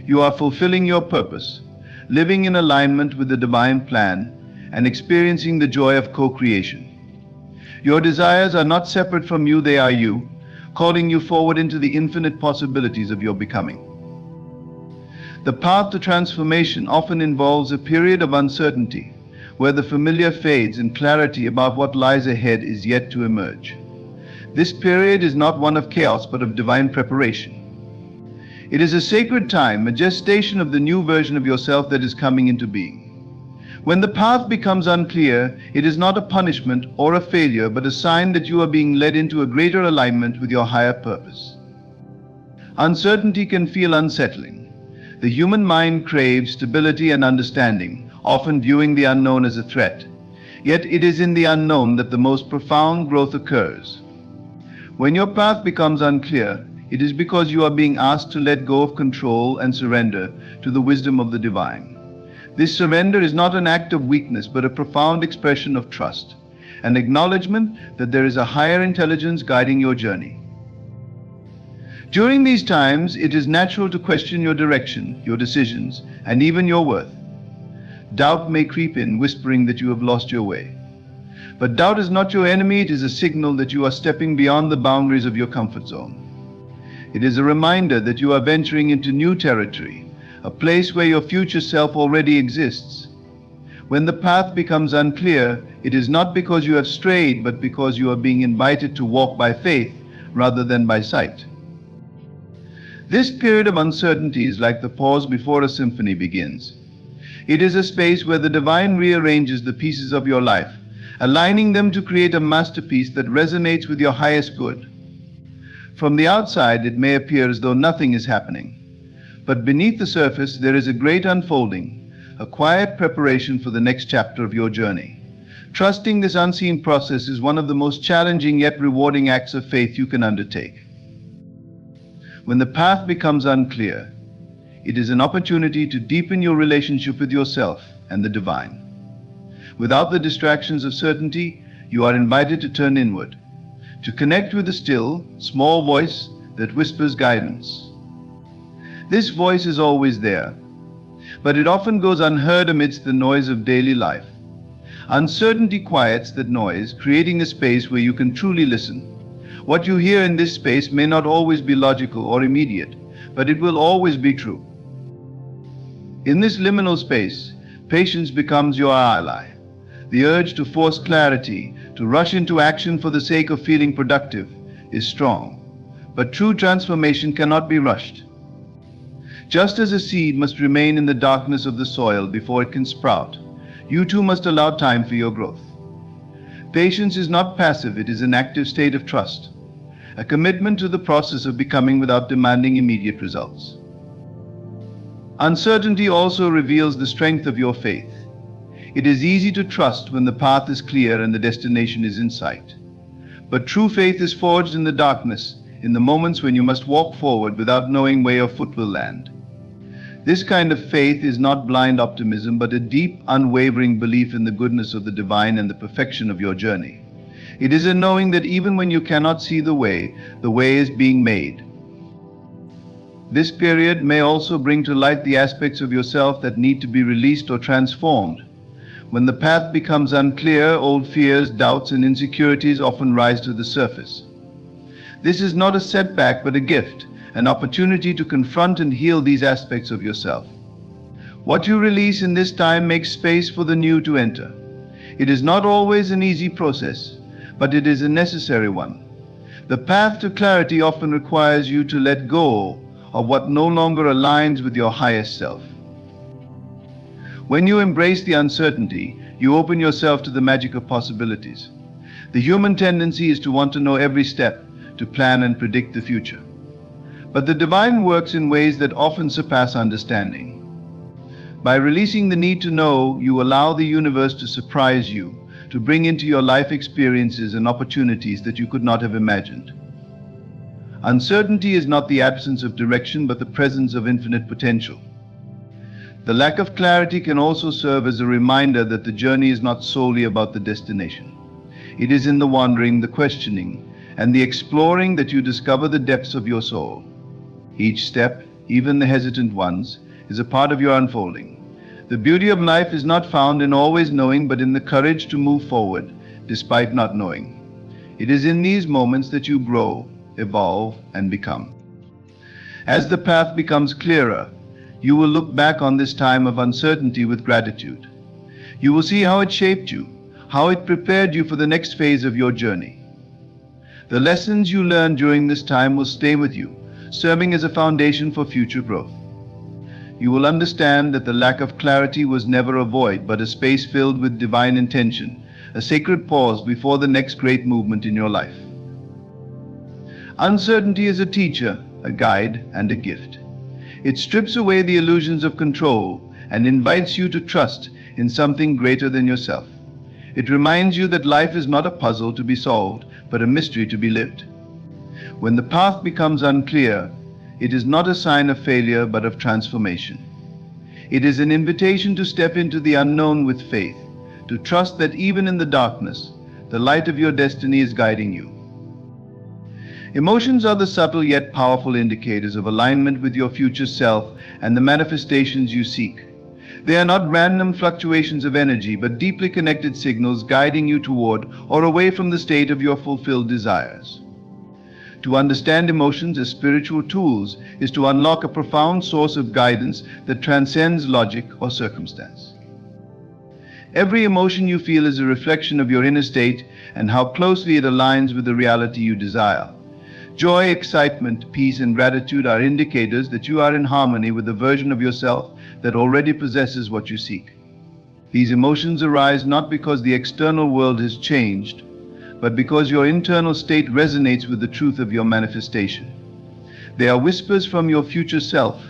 you are fulfilling your purpose, living in alignment with the divine plan, and experiencing the joy of co-creation. Your desires are not separate from you, they are you, calling you forward into the infinite possibilities of your becoming. The path to transformation often involves a period of uncertainty, where the familiar fades and clarity about what lies ahead is yet to emerge. This period is not one of chaos, but of divine preparation. It is a sacred time, a gestation of the new version of yourself that is coming into being. When the path becomes unclear, it is not a punishment or a failure, but a sign that you are being led into a greater alignment with your higher purpose. Uncertainty can feel unsettling. The human mind craves stability and understanding, often viewing the unknown as a threat. Yet it is in the unknown that the most profound growth occurs. When your path becomes unclear, it is because you are being asked to let go of control and surrender to the wisdom of the divine. This surrender is not an act of weakness, but a profound expression of trust, an acknowledgement that there is a higher intelligence guiding your journey. During these times, it is natural to question your direction, your decisions, and even your worth. doubt may creep in, whispering that you have lost your way. But doubt is not your enemy. It is a signal that you are stepping beyond the boundaries of your comfort zone. It is a reminder that you are venturing into new territory, a place where your future self already exists. When the path becomes unclear, it is not because you have strayed, but because you are being invited to walk by faith rather than by sight. This period of uncertainty is like the pause before a symphony begins. It is a space where the divine rearranges the pieces of your life, aligning them to create a masterpiece that resonates with your highest good. From the outside, it may appear as though nothing is happening, but beneath the surface there is a great unfolding, a quiet preparation for the next chapter of your journey. Trusting this unseen process is one of the most challenging yet rewarding acts of faith you can undertake. When the path becomes unclear, it is an opportunity to deepen your relationship with yourself and the divine. Without the distractions of certainty, you are invited to turn inward, to connect with the still, small voice that whispers guidance. This voice is always there, but it often goes unheard amidst the noise of daily life. Uncertainty quiets that noise, creating a space where you can truly listen. What you hear in this space may not always be logical or immediate, but it will always be true. In this liminal space, patience becomes your ally. The urge to force clarity, to rush into action for the sake of feeling productive, is strong. But true transformation cannot be rushed. Just as a seed must remain in the darkness of the soil before it can sprout, you too must allow time for your growth. Patience is not passive, it is an active state of trust, a commitment to the process of becoming without demanding immediate results. Uncertainty also reveals the strength of your faith. It is easy to trust when the path is clear and the destination is in sight. But true faith is forged in the darkness, in the moments when you must walk forward without knowing where your foot will land. This kind of faith is not blind optimism, but a deep, unwavering belief in the goodness of the divine and the perfection of your journey. It is a knowing that even when you cannot see the way is being made. This period may also bring to light the aspects of yourself that need to be released or transformed. When the path becomes unclear, old fears, doubts, and insecurities often rise to the surface. This is not a setback, but a gift, an opportunity to confront and heal these aspects of yourself. What you release in this time makes space for the new to enter. It is not always an easy process, but it is a necessary one. The path to clarity often requires you to let go of what no longer aligns with your highest self. When you embrace the uncertainty, you open yourself to the magic of possibilities. The human tendency is to want to know every step, to plan and predict the future. But the divine works in ways that often surpass understanding. By releasing the need to know, you allow the universe to surprise you, to bring into your life experiences and opportunities that you could not have imagined. Uncertainty is not the absence of direction, but the presence of infinite potential. The lack of clarity can also serve as a reminder that the journey is not solely about the destination. It is in the wandering, the questioning, and the exploring that you discover the depths of your soul. Each step, even the hesitant ones, is a part of your unfolding. The beauty of life is not found in always knowing, but in the courage to move forward, despite not knowing. It is in these moments that you grow, evolve, and become. As the path becomes clearer, you will look back on this time of uncertainty with gratitude. You will see how it shaped you, how it prepared you for the next phase of your journey. The lessons you learned during this time will stay with you, serving as a foundation for future growth. You will understand that the lack of clarity was never a void, but a space filled with divine intention, a sacred pause before the next great movement in your life. Uncertainty is a teacher, a guide, and a gift. It strips away the illusions of control and invites you to trust in something greater than yourself. It reminds you that life is not a puzzle to be solved, but a mystery to be lived. When the path becomes unclear, it is not a sign of failure, but of transformation. It is an invitation to step into the unknown with faith, to trust that even in the darkness, the light of your destiny is guiding you. Emotions are the subtle yet powerful indicators of alignment with your future self and the manifestations you seek. They are not random fluctuations of energy, but deeply connected signals guiding you toward or away from the state of your fulfilled desires. To understand emotions as spiritual tools is to unlock a profound source of guidance that transcends logic or circumstance. Every emotion you feel is a reflection of your inner state and how closely it aligns with the reality you desire. Joy, excitement, peace, and gratitude are indicators that you are in harmony with the version of yourself that already possesses what you seek. These emotions arise not because the external world has changed, but because your internal state resonates with the truth of your manifestation. They are whispers from your future self,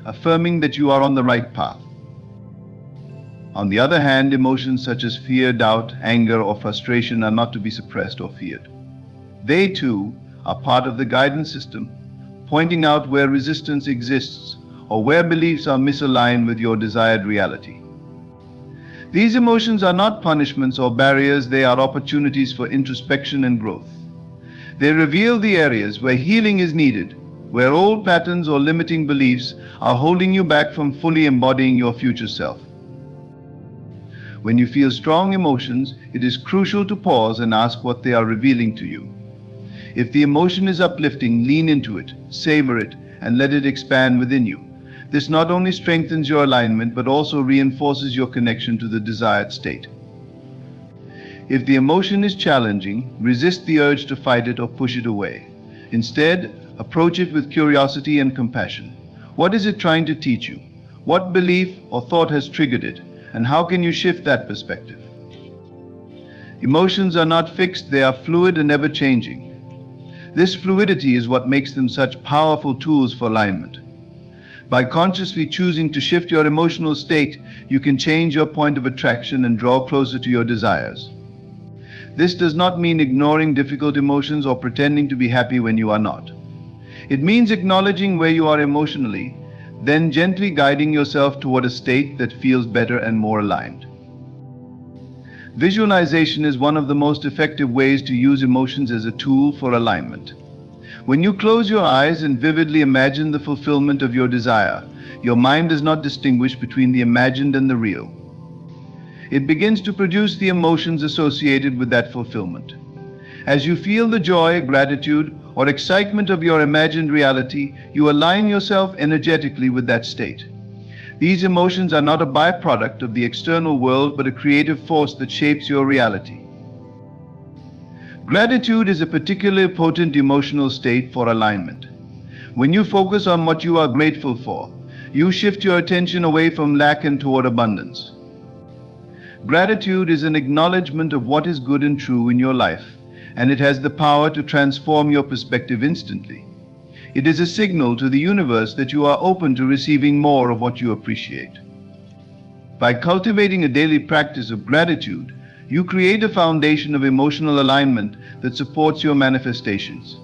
affirming that you are on the right path. On the other hand, emotions such as fear, doubt, anger, or frustration are not to be suppressed or feared. They, too, are part of the guidance system, pointing out where resistance exists or where beliefs are misaligned with your desired reality. These emotions are not punishments or barriers, they are opportunities for introspection and growth. They reveal the areas where healing is needed, where old patterns or limiting beliefs are holding you back from fully embodying your future self. When you feel strong emotions, it is crucial to pause and ask what they are revealing to you. If the emotion is uplifting, lean into it, savor it, and let it expand within you. This not only strengthens your alignment, but also reinforces your connection to the desired state. If the emotion is challenging, resist the urge to fight it or push it away. Instead, approach it with curiosity and compassion. What is it trying to teach you? What belief or thought has triggered it? And how can you shift that perspective? Emotions are not fixed, they are fluid and ever-changing. This fluidity is what makes them such powerful tools for alignment. By consciously choosing to shift your emotional state, you can change your point of attraction and draw closer to your desires. This does not mean ignoring difficult emotions or pretending to be happy when you are not. It means acknowledging where you are emotionally, then gently guiding yourself toward a state that feels better and more aligned. Visualization is one of the most effective ways to use emotions as a tool for alignment. When you close your eyes and vividly imagine the fulfillment of your desire, your mind does not distinguish between the imagined and the real. It begins to produce the emotions associated with that fulfillment. As you feel the joy, gratitude, or excitement of your imagined reality, you align yourself energetically with that state. These emotions are not a byproduct of the external world, but a creative force that shapes your reality. Gratitude is a particularly potent emotional state for alignment. When you focus on what you are grateful for, you shift your attention away from lack and toward abundance. Gratitude is an acknowledgement of what is good and true in your life, and it has the power to transform your perspective instantly. It is a signal to the universe that you are open to receiving more of what you appreciate. By cultivating a daily practice of gratitude, you create a foundation of emotional alignment that supports your manifestations.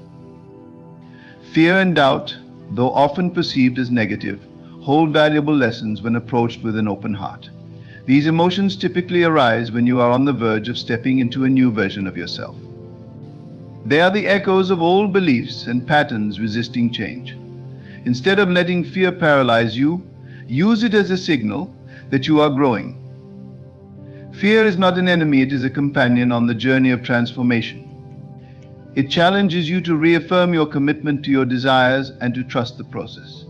Fear and doubt, though often perceived as negative, hold valuable lessons when approached with an open heart. These emotions typically arise when you are on the verge of stepping into a new version of yourself. They are the echoes of old beliefs and patterns resisting change. Instead of letting fear paralyze you, use it as a signal that you are growing. Fear is not an enemy, it is a companion on the journey of transformation. It challenges you to reaffirm your commitment to your desires and to trust the process.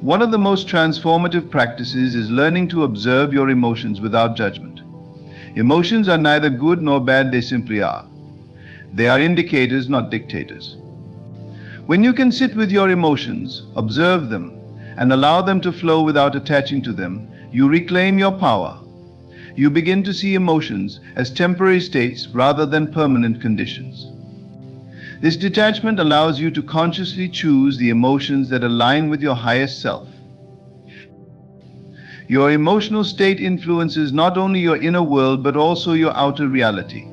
One of the most transformative practices is learning to observe your emotions without judgment. Emotions are neither good nor bad, they simply are. They are indicators, not dictators. When you can sit with your emotions, observe them, and allow them to flow without attaching to them, you reclaim your power. You begin to see emotions as temporary states rather than permanent conditions. This detachment allows you to consciously choose the emotions that align with your highest self. Your emotional state influences not only your inner world but also your outer reality.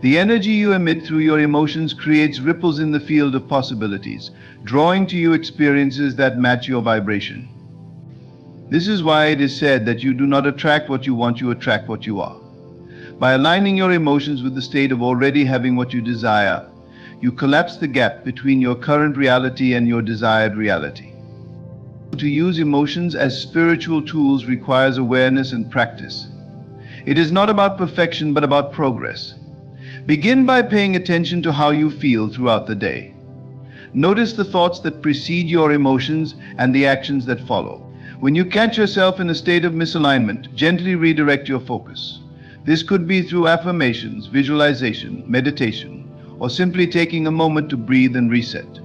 The energy you emit through your emotions creates ripples in the field of possibilities, drawing to you experiences that match your vibration. This is why it is said that you do not attract what you want, you attract what you are. By aligning your emotions with the state of already having what you desire, you collapse the gap between your current reality and your desired reality. To use emotions as spiritual tools requires awareness and practice. It is not about perfection, but about progress. Begin by paying attention to how you feel throughout the day. Notice the thoughts that precede your emotions and the actions that follow. When you catch yourself in a state of misalignment, gently redirect your focus. This could be through affirmations, visualization, meditation, or simply taking a moment to breathe and reset.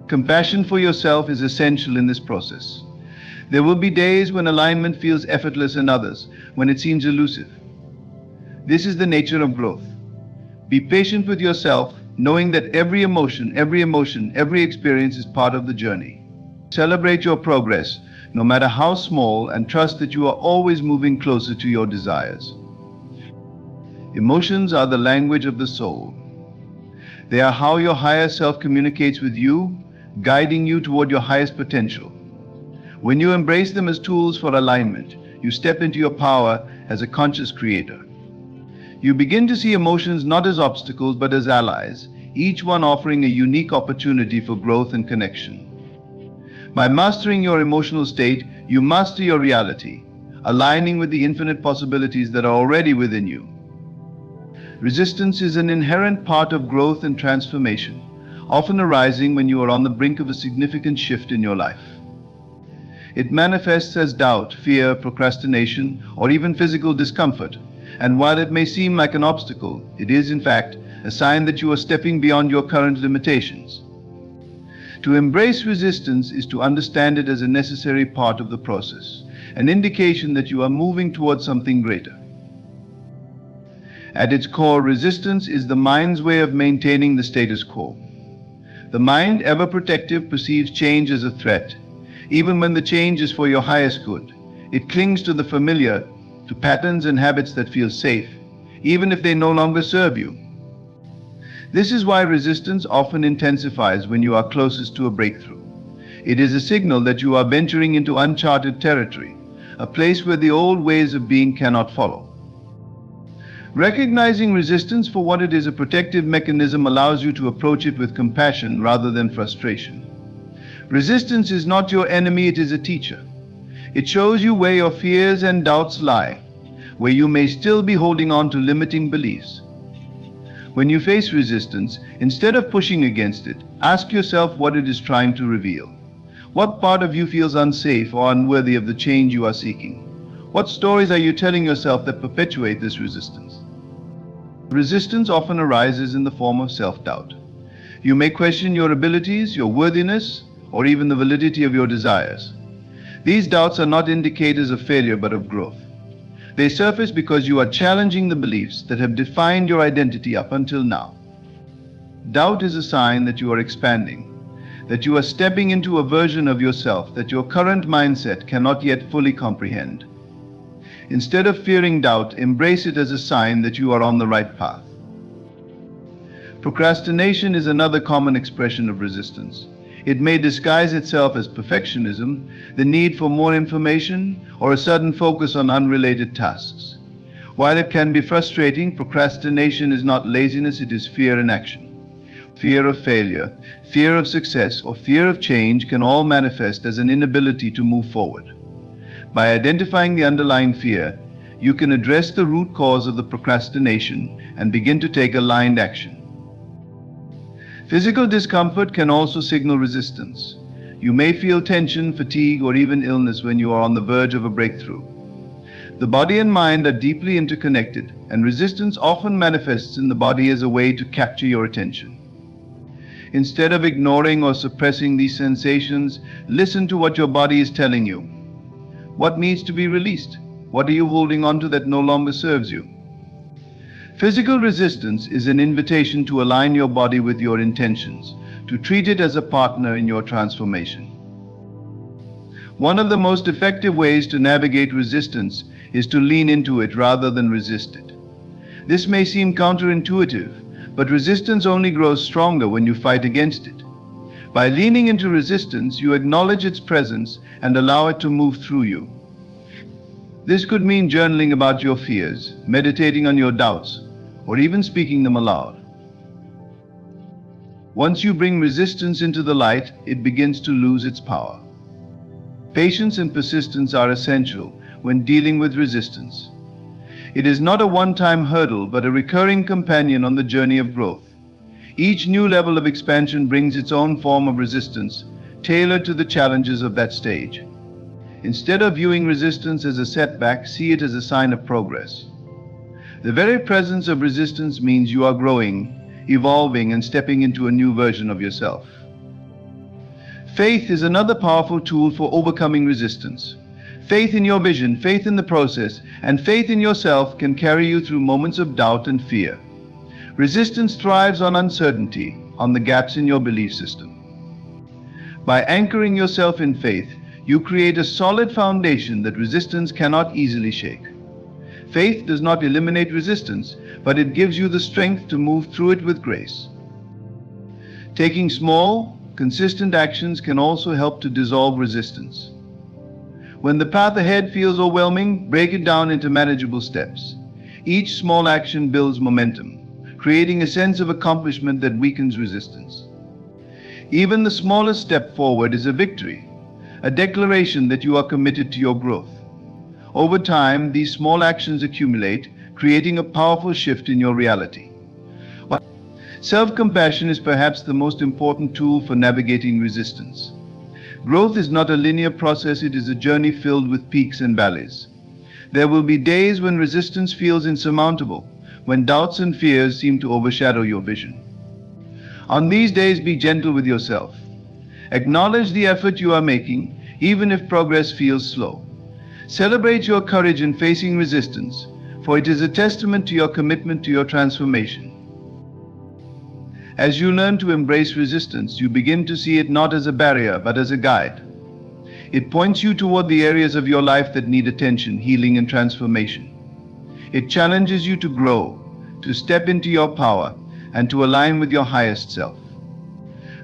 Compassion for yourself is essential in this process. There will be days when alignment feels effortless and others when it seems elusive. This is the nature of growth. Be patient with yourself, knowing that every emotion, every experience is part of the journey. Celebrate your progress, no matter how small, and trust that you are always moving closer to your desires. Emotions are the language of the soul. They are how your higher self communicates with you, guiding you toward your highest potential. When you embrace them as tools for alignment, you step into your power as a conscious creator. You begin to see emotions not as obstacles but as allies, each one offering a unique opportunity for growth and connection. By mastering your emotional state, you master your reality, aligning with the infinite possibilities that are already within you. Resistance is an inherent part of growth and transformation, often arising when you are on the brink of a significant shift in your life. It manifests as doubt, fear, procrastination, or even physical discomfort. And while it may seem like an obstacle, it is in fact a sign that you are stepping beyond your current limitations. To embrace resistance is to understand it as a necessary part of the process, an indication that you are moving towards something greater. At its core, resistance is the mind's way of maintaining the status quo. The mind, ever protective, perceives change as a threat. Even when the change is for your highest good, it clings to the familiar, to patterns and habits that feel safe, even if they no longer serve you. This is why resistance often intensifies when you are closest to a breakthrough. It is a signal that you are venturing into uncharted territory, a place where the old ways of being cannot follow. Recognizing resistance for what it is, a protective mechanism, allows you to approach it with compassion rather than frustration. Resistance is not your enemy, it is a teacher. It shows you where your fears and doubts lie, where you may still be holding on to limiting beliefs. When you face resistance, instead of pushing against it, ask yourself what it is trying to reveal. What part of you feels unsafe or unworthy of the change you are seeking? What stories are you telling yourself that perpetuate this resistance? Resistance often arises in the form of self-doubt. You may question your abilities, your worthiness, or even the validity of your desires. These doubts are not indicators of failure but of growth. They surface because you are challenging the beliefs that have defined your identity up until now. Doubt is a sign that you are expanding, that you are stepping into a version of yourself that your current mindset cannot yet fully comprehend. Instead of fearing doubt, embrace it as a sign that you are on the right path. Procrastination is another common expression of resistance. It may disguise itself as perfectionism, the need for more information, or a sudden focus on unrelated tasks. While it can be frustrating, procrastination is not laziness, it is fear in action. Fear of failure, fear of success, or fear of change can all manifest as an inability to move forward. By identifying the underlying fear, you can address the root cause of the procrastination and begin to take aligned action. Physical discomfort can also signal resistance. You may feel tension, fatigue, or even illness when you are on the verge of a breakthrough. The body and mind are deeply interconnected, and resistance often manifests in the body as a way to capture your attention. Instead of ignoring or suppressing these sensations, listen to what your body is telling you. What needs to be released? What are you holding on to that no longer serves you? Physical resistance is an invitation to align your body with your intentions, to treat it as a partner in your transformation. One of the most effective ways to navigate resistance is to lean into it rather than resist it. This may seem counterintuitive, but resistance only grows stronger when you fight against it. By leaning into resistance, you acknowledge its presence and allow it to move through you. This could mean journaling about your fears, meditating on your doubts, or even speaking them aloud. Once you bring resistance into the light, it begins to lose its power. Patience and persistence are essential when dealing with resistance. It is not a one-time hurdle, but a recurring companion on the journey of growth. Each new level of expansion brings its own form of resistance, tailored to the challenges of that stage. Instead of viewing resistance as a setback, see it as a sign of progress. The very presence of resistance means you are growing, evolving, and stepping into a new version of yourself. Faith is another powerful tool for overcoming resistance. Faith in your vision, faith in the process, and faith in yourself can carry you through moments of doubt and fear. Resistance thrives on uncertainty, on the gaps in your belief system. By anchoring yourself in faith, you create a solid foundation that resistance cannot easily shake. Faith does not eliminate resistance, but it gives you the strength to move through it with grace. Taking small, consistent actions can also help to dissolve resistance. When the path ahead feels overwhelming, break it down into manageable steps. Each small action builds momentum, creating a sense of accomplishment that weakens resistance. Even the smallest step forward is a victory, a declaration that you are committed to your growth. Over time, these small actions accumulate, creating a powerful shift in your reality. Self-compassion is perhaps the most important tool for navigating resistance. Growth is not a linear process, it is a journey filled with peaks and valleys. There will be days when resistance feels insurmountable, when doubts and fears seem to overshadow your vision. On these days, be gentle with yourself. Acknowledge the effort you are making, even if progress feels slow. Celebrate your courage in facing resistance, for it is a testament to your commitment to your transformation. As you learn to embrace resistance, you begin to see it not as a barrier, but as a guide. It points you toward the areas of your life that need attention, healing, and transformation. It challenges you to grow, to step into your power, and to align with your highest self.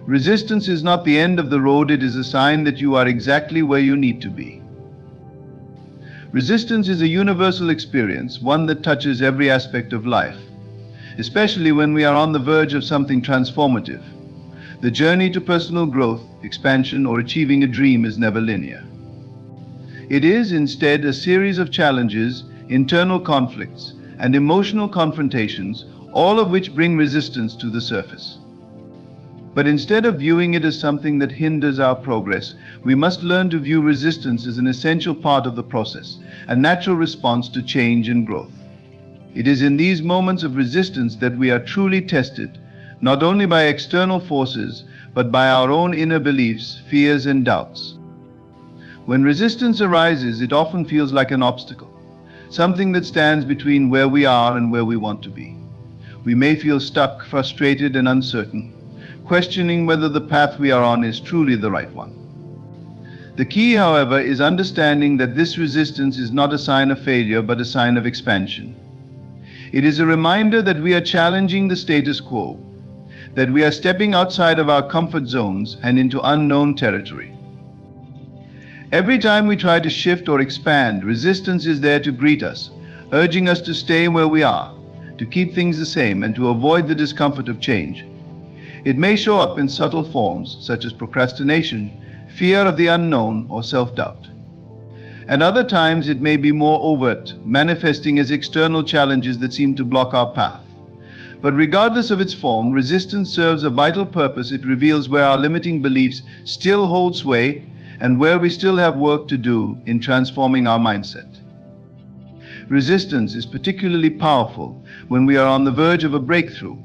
Resistance is not the end of the road, it is a sign that you are exactly where you need to be. Resistance is a universal experience, one that touches every aspect of life, especially when we are on the verge of something transformative. The journey to personal growth, expansion, or achieving a dream is never linear. It is instead a series of challenges, internal conflicts, and emotional confrontations, all of which bring resistance to the surface. But instead of viewing it as something that hinders our progress, we must learn to view resistance as an essential part of the process, a natural response to change and growth. It is in these moments of resistance that we are truly tested, not only by external forces, but by our own inner beliefs, fears, and doubts. When resistance arises, it often feels like an obstacle, something that stands between where we are and where we want to be. We may feel stuck, frustrated, and uncertain, questioning whether the path we are on is truly the right one. The key, however, is understanding that this resistance is not a sign of failure, but a sign of expansion. It is a reminder that we are challenging the status quo, that we are stepping outside of our comfort zones and into unknown territory. Every time we try to shift or expand, resistance is there to greet us, urging us to stay where we are, to keep things the same, and to avoid the discomfort of change. It may show up in subtle forms, such as procrastination, fear of the unknown, or self-doubt. At other times, it may be more overt, manifesting as external challenges that seem to block our path. But regardless of its form, resistance serves a vital purpose. It reveals where our limiting beliefs still hold sway and where we still have work to do in transforming our mindset. Resistance is particularly powerful when we are on the verge of a breakthrough.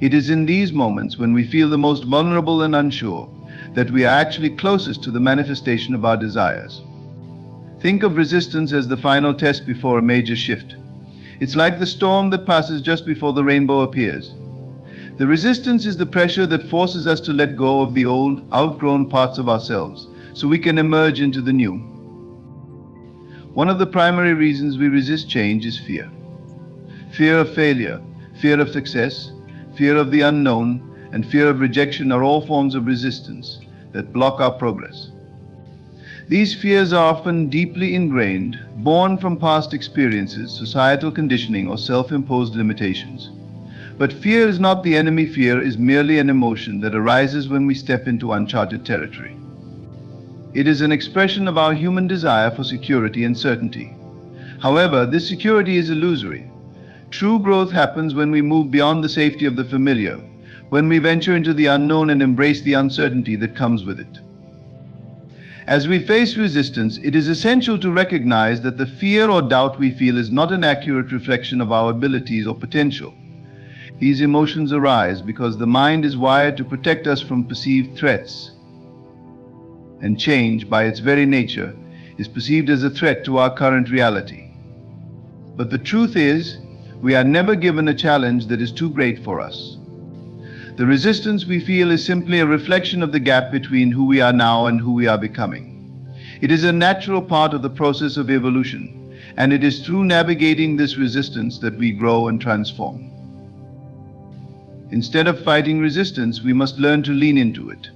It is in these moments, when we feel the most vulnerable and unsure, that we are actually closest to the manifestation of our desires. Think of resistance as the final test before a major shift. It's like the storm that passes just before the rainbow appears. The resistance is the pressure that forces us to let go of the old, outgrown parts of ourselves, so we can emerge into the new. One of the primary reasons we resist change is fear. Fear of failure, fear of success, fear of the unknown, and fear of rejection are all forms of resistance that block our progress. These fears are often deeply ingrained, born from past experiences, societal conditioning, or self-imposed limitations. But fear is not the enemy. Fear is merely an emotion that arises when we step into uncharted territory. It is an expression of our human desire for security and certainty. However, this security is illusory. True growth happens when we move beyond the safety of the familiar, when we venture into the unknown and embrace the uncertainty that comes with it. As we face resistance, it is essential to recognize that the fear or doubt we feel is not an accurate reflection of our abilities or potential. These emotions arise because the mind is wired to protect us from perceived threats, and change, by its very nature, is perceived as a threat to our current reality. But the truth is, we are never given a challenge that is too great for us. The resistance we feel is simply a reflection of the gap between who we are now and who we are becoming. It is a natural part of the process of evolution, and it is through navigating this resistance that we grow and transform. Instead of fighting resistance, we must learn to lean into it.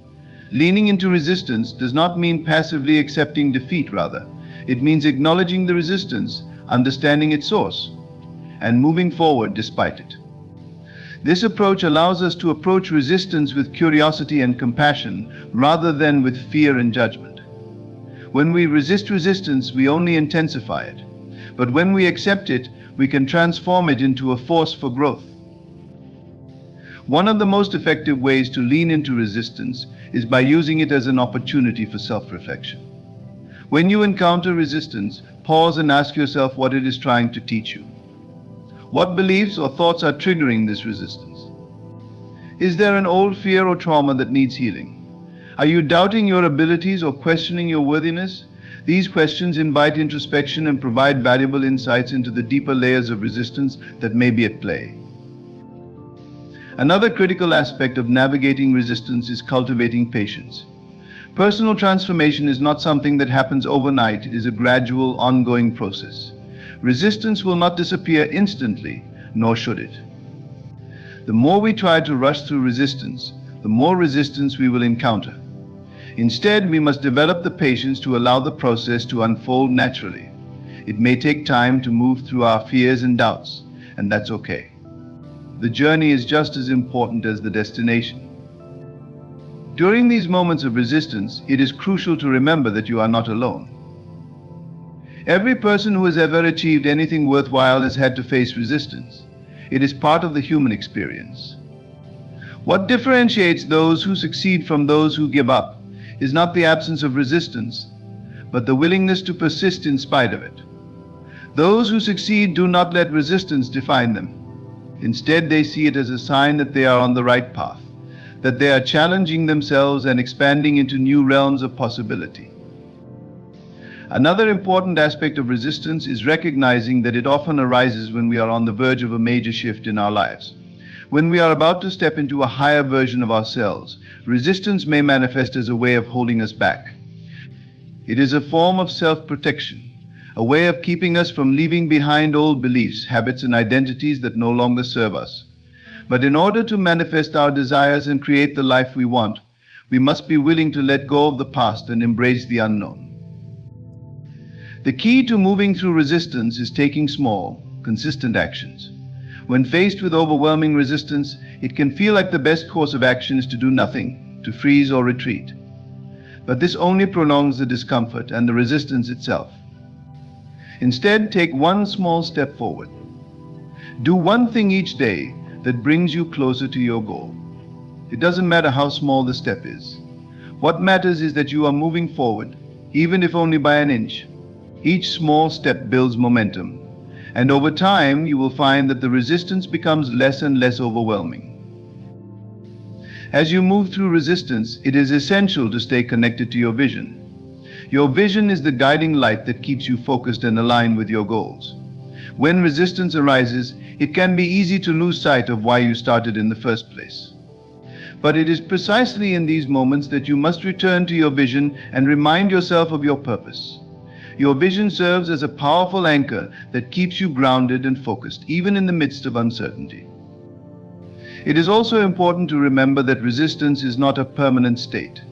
Leaning into resistance does not mean passively accepting defeat, rather. It means acknowledging the resistance, understanding its source, and moving forward despite it. This approach allows us to approach resistance with curiosity and compassion rather than with fear and judgment. When we resist resistance, we only intensify it. But when we accept it, we can transform it into a force for growth. One of the most effective ways to lean into resistance is by using it as an opportunity for self-reflection. When you encounter resistance, pause and ask yourself what it is trying to teach you. What beliefs or thoughts are triggering this resistance? Is there an old fear or trauma that needs healing? Are you doubting your abilities or questioning your worthiness? These questions invite introspection and provide valuable insights into the deeper layers of resistance that may be at play. Another critical aspect of navigating resistance is cultivating patience. Personal transformation is not something that happens overnight. It is a gradual, ongoing process. Resistance will not disappear instantly, nor should it. The more we try to rush through resistance, the more resistance we will encounter. Instead, we must develop the patience to allow the process to unfold naturally. It may take time to move through our fears and doubts, and that's okay. The journey is just as important as the destination. During these moments of resistance, it is crucial to remember that you are not alone. Every person who has ever achieved anything worthwhile has had to face resistance. It is part of the human experience. What differentiates those who succeed from those who give up is not the absence of resistance, but the willingness to persist in spite of it. Those who succeed do not let resistance define them. Instead, they see it as a sign that they are on the right path, that they are challenging themselves and expanding into new realms of possibility. Another important aspect of resistance is recognizing that it often arises when we are on the verge of a major shift in our lives. When we are about to step into a higher version of ourselves, resistance may manifest as a way of holding us back. It is a form of self-protection, a way of keeping us from leaving behind old beliefs, habits, and identities that no longer serve us. But in order to manifest our desires and create the life we want, we must be willing to let go of the past and embrace the unknown. The key to moving through resistance is taking small, consistent actions. When faced with overwhelming resistance, it can feel like the best course of action is to do nothing, to freeze or retreat. But this only prolongs the discomfort and the resistance itself. Instead, take one small step forward. Do one thing each day that brings you closer to your goal. It doesn't matter how small the step is. What matters is that you are moving forward, even if only by an inch. Each small step builds momentum, and over time you will find that the resistance becomes less and less overwhelming. As you move through resistance, it is essential to stay connected to your vision. Your vision is the guiding light that keeps you focused and aligned with your goals. When resistance arises, it can be easy to lose sight of why you started in the first place. But it is precisely in these moments that you must return to your vision and remind yourself of your purpose. Your vision serves as a powerful anchor that keeps you grounded and focused, even in the midst of uncertainty. It is also important to remember that resistance is not a permanent state.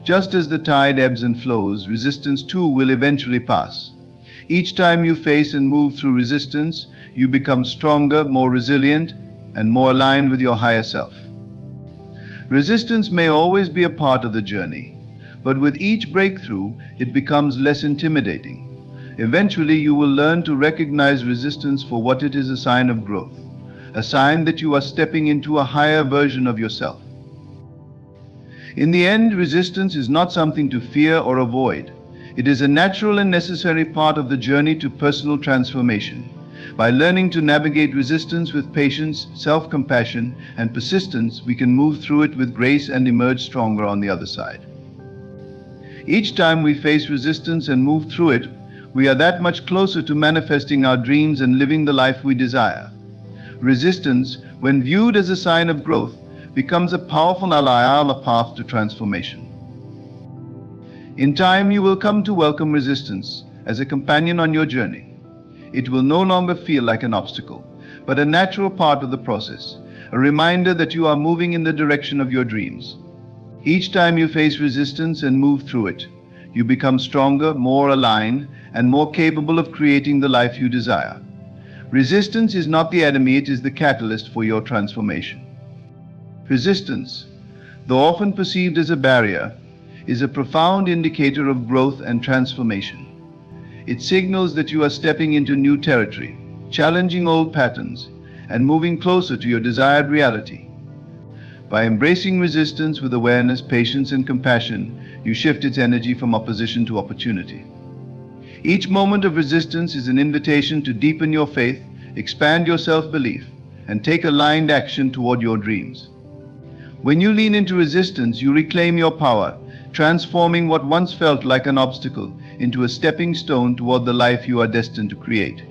Just as the tide ebbs and flows, resistance too will eventually pass. Each time you face and move through resistance, you become stronger, more resilient, and more aligned with your higher self. Resistance may always be a part of the journey, but with each breakthrough, it becomes less intimidating. Eventually, you will learn to recognize resistance for what it is: a sign of growth, a sign that you are stepping into a higher version of yourself. In the end, resistance is not something to fear or avoid. It is a natural and necessary part of the journey to personal transformation. By learning to navigate resistance with patience, self-compassion, and persistence, we can move through it with grace and emerge stronger on the other side. Each time we face resistance and move through it, we are that much closer to manifesting our dreams and living the life we desire. Resistance, when viewed as a sign of growth, becomes a powerful ally on a path to transformation. In time, you will come to welcome resistance as a companion on your journey. It will no longer feel like an obstacle, but a natural part of the process, a reminder that you are moving in the direction of your dreams. Each time you face resistance and move through it, you become stronger, more aligned, and more capable of creating the life you desire. Resistance is not the enemy, it is the catalyst for your transformation. Resistance, though often perceived as a barrier, is a profound indicator of growth and transformation. It signals that you are stepping into new territory, challenging old patterns, and moving closer to your desired reality. By embracing resistance with awareness, patience, and compassion, you shift its energy from opposition to opportunity. Each moment of resistance is an invitation to deepen your faith, expand your self-belief, and take aligned action toward your dreams. When you lean into resistance, you reclaim your power, transforming what once felt like an obstacle into a stepping stone toward the life you are destined to create.